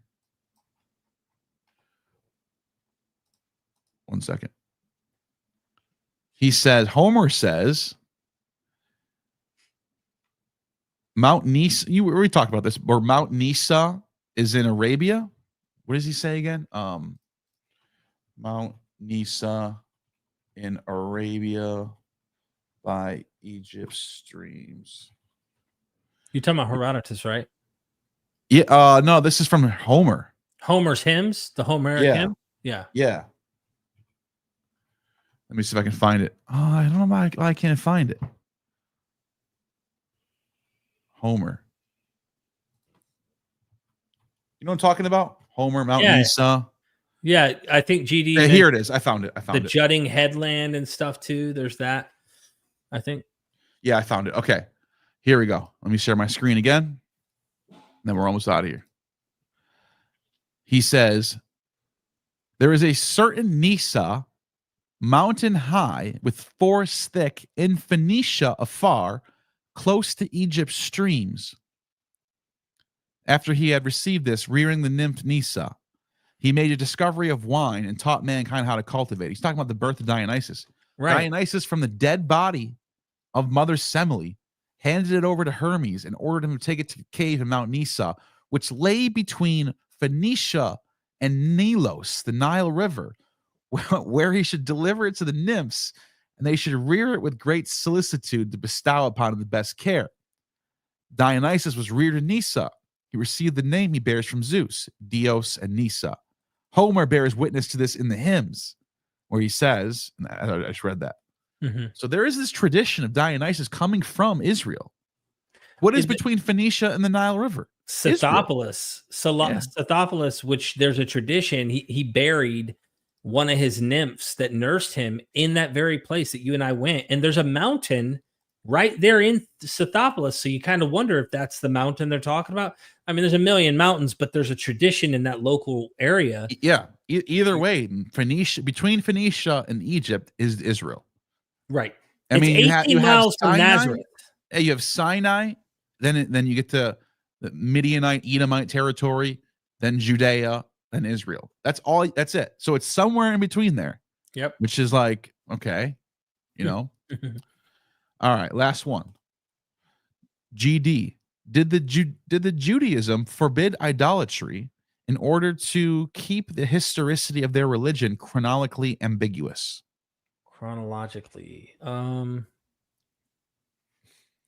One second. Homer says Mount Nisa. We talked about this, or Mount Nisa is in Arabia. What does he say again? Mount Nisa in Arabia by Egypt's streams. You're talking about Herodotus, right? Yeah. No, this is from Homer. Homer's hymns, the Homeric hymn. Yeah. Let me see if I can find it. Oh, I don't know why I can't find it. Homer. You know what I'm talking about? Homer, Mount Nisa. Yeah, I think GD. Yeah, here it is. I found it. The jutting headland and stuff too. There's that, I think. Yeah, I found it. Okay. Here we go. Let me share my screen again. Then we're almost out of here. He says, there is a certain Nisa, mountain high, with forests thick, in Phoenicia afar, close to Egypt's streams. After he had received this, rearing the nymph Nisa, he made a discovery of wine and taught mankind how to cultivate. He's talking about the birth of Dionysus. Right. Dionysus, from the dead body of mother Semele, handed it over to Hermes and ordered him to take it to the cave in Mount Nisa, which lay between Phoenicia and Nilos, the Nile River, where he should deliver it to the nymphs, and they should rear it with great solicitude to bestow upon it the best care. Dionysus was reared in Nisa. He received the name he bears from Zeus, Dios, and Nisa. Homer bears witness to this in the hymns, where he says, and I just read that, Mhm. So there is this tradition of Dionysus coming from Israel. What is between Phoenicia and the Nile River? Scythopolis, Yeah. Scythopolis, which there's a tradition. He buried one of his nymphs that nursed him in that very place that you and I went. And there's a mountain right there in Scythopolis. So you kind of wonder if that's the mountain they're talking about. I mean, there's a million mountains, but there's a tradition in that local area. Yeah. Either way, between Phoenicia and Egypt is Israel. Right. I mean, you have miles from Sinai, Nazareth. you have Sinai, then you get to the Midianite, Edomite territory, then Judea, then Israel. That's all. That's it. So it's somewhere in between there. Yep. Which is like, okay, you know. All right, last one. GD. Did the Judaism forbid idolatry in order to keep the historicity of their religion chronologically ambiguous? Chronologically,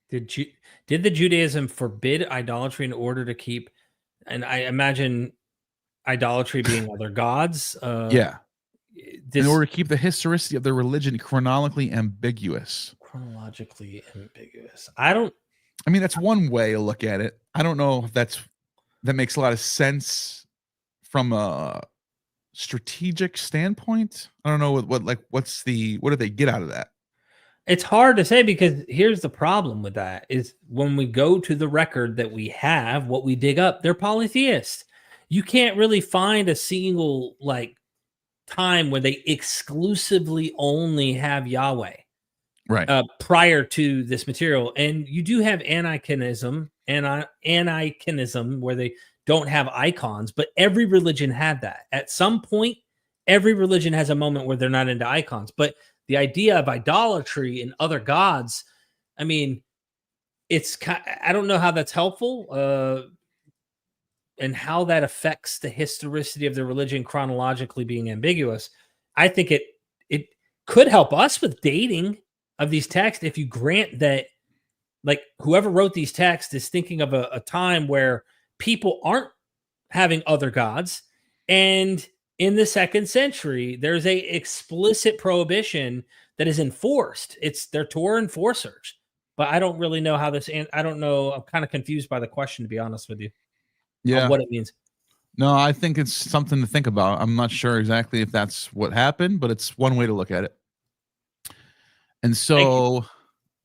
did the Judaism forbid idolatry in order to keep? And I imagine idolatry being other gods. Yeah. In order to keep the historicity of their religion chronologically ambiguous. Chronologically ambiguous. I mean, that's one way to look at it. I don't know if that makes a lot of sense from a strategic standpoint. I don't know what do they get out of that? It's hard to say, because here's the problem with that is when we go to the record that we have, what we dig up, they're polytheists. You can't really find a single time where they exclusively only have Yahweh. Right. Prior to this material. And you do have aniconism where they don't have icons, but every religion had that. At some point, every religion has a moment where they're not into icons. But the idea of idolatry and other gods, I mean, I don't know how that's helpful and how that affects the historicity of the religion chronologically being ambiguous. I think it could help us with dating of these texts if you grant that, whoever wrote these texts is thinking of a time where people aren't having other gods. And in the 2nd century, there's a explicit prohibition that is enforced. They're Torah enforcers. But I don't really know how this, and I don't know. I'm kind of confused by the question, to be honest with you. Yeah. What it means. No, I think it's something to think about. I'm not sure exactly if that's what happened, but it's one way to look at it. And so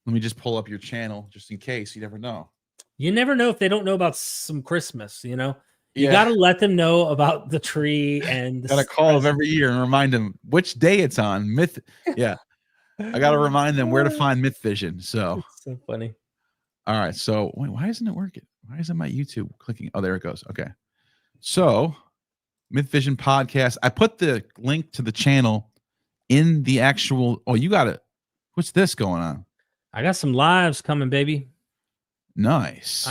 let me just pull up your channel just in case. You never know. You never know if they don't know about some Christmas, you know? You Yeah. got to let them know about the tree and Got to call them every year and remind them which day it's on. Yeah. I got to remind them where to find Myth Vision. So It's so funny. All right. So wait, why isn't it working? Why isn't my YouTube clicking? Oh, there it goes. Okay. So Myth Vision podcast. I put the link to the channel in the actual. Oh, you got it. What's this going on? I got some lives coming, baby. Nice.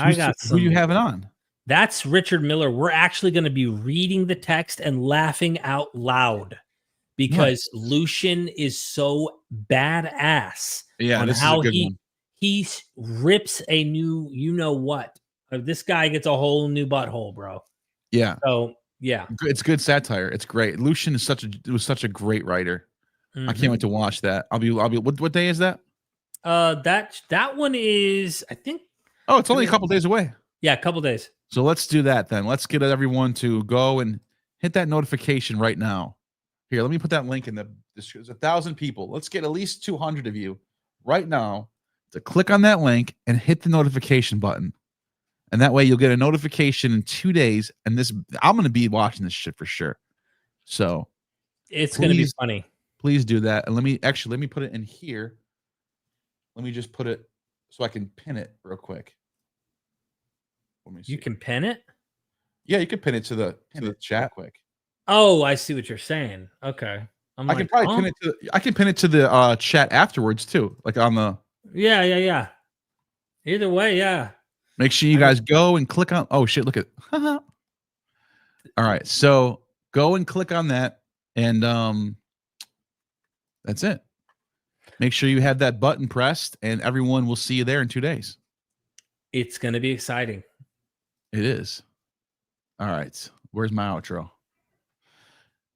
Who you having on? That's Richard Miller. We're actually going to be reading the text and laughing out loud because Lucian is so badass. Yeah, on this how is a good one. He rips a new, you know what? This guy gets a whole new butthole, bro. Yeah. So yeah, it's good satire. It's great. Lucian is was such a great writer. I can't wait to watch that. I'll be. What day is that? That one is, I think. Oh, it's only a couple days away. Yeah, a couple days. So let's do that then. Let's get everyone to go and hit that notification right now. Here, let me put that link in there's 1,000 people. Let's get at least 200 of you right now to click on that link and hit the notification button. And that way you'll get a notification in 2 days. And I'm going to be watching this shit for sure. So it's going to be funny. Please do that. And let me put it in here. Let me just put it so I can pin it real quick. Let me see. You can pin it? Yeah, you can pin it to the chat quick. Oh, I see what you're saying. Okay. I can probably pin it to the chat afterwards too. Like on the Yeah. Either way, yeah. Make sure you guys go and click on. Oh shit, look at. All right. So go and click on that. And that's it. Make sure you have that button pressed, and everyone will see you there in 2 days. It's going to be exciting. It is. All right. Where's my outro?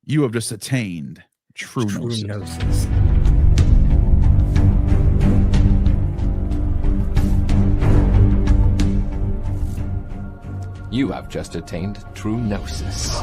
You have just attained true gnosis. You have just attained true gnosis.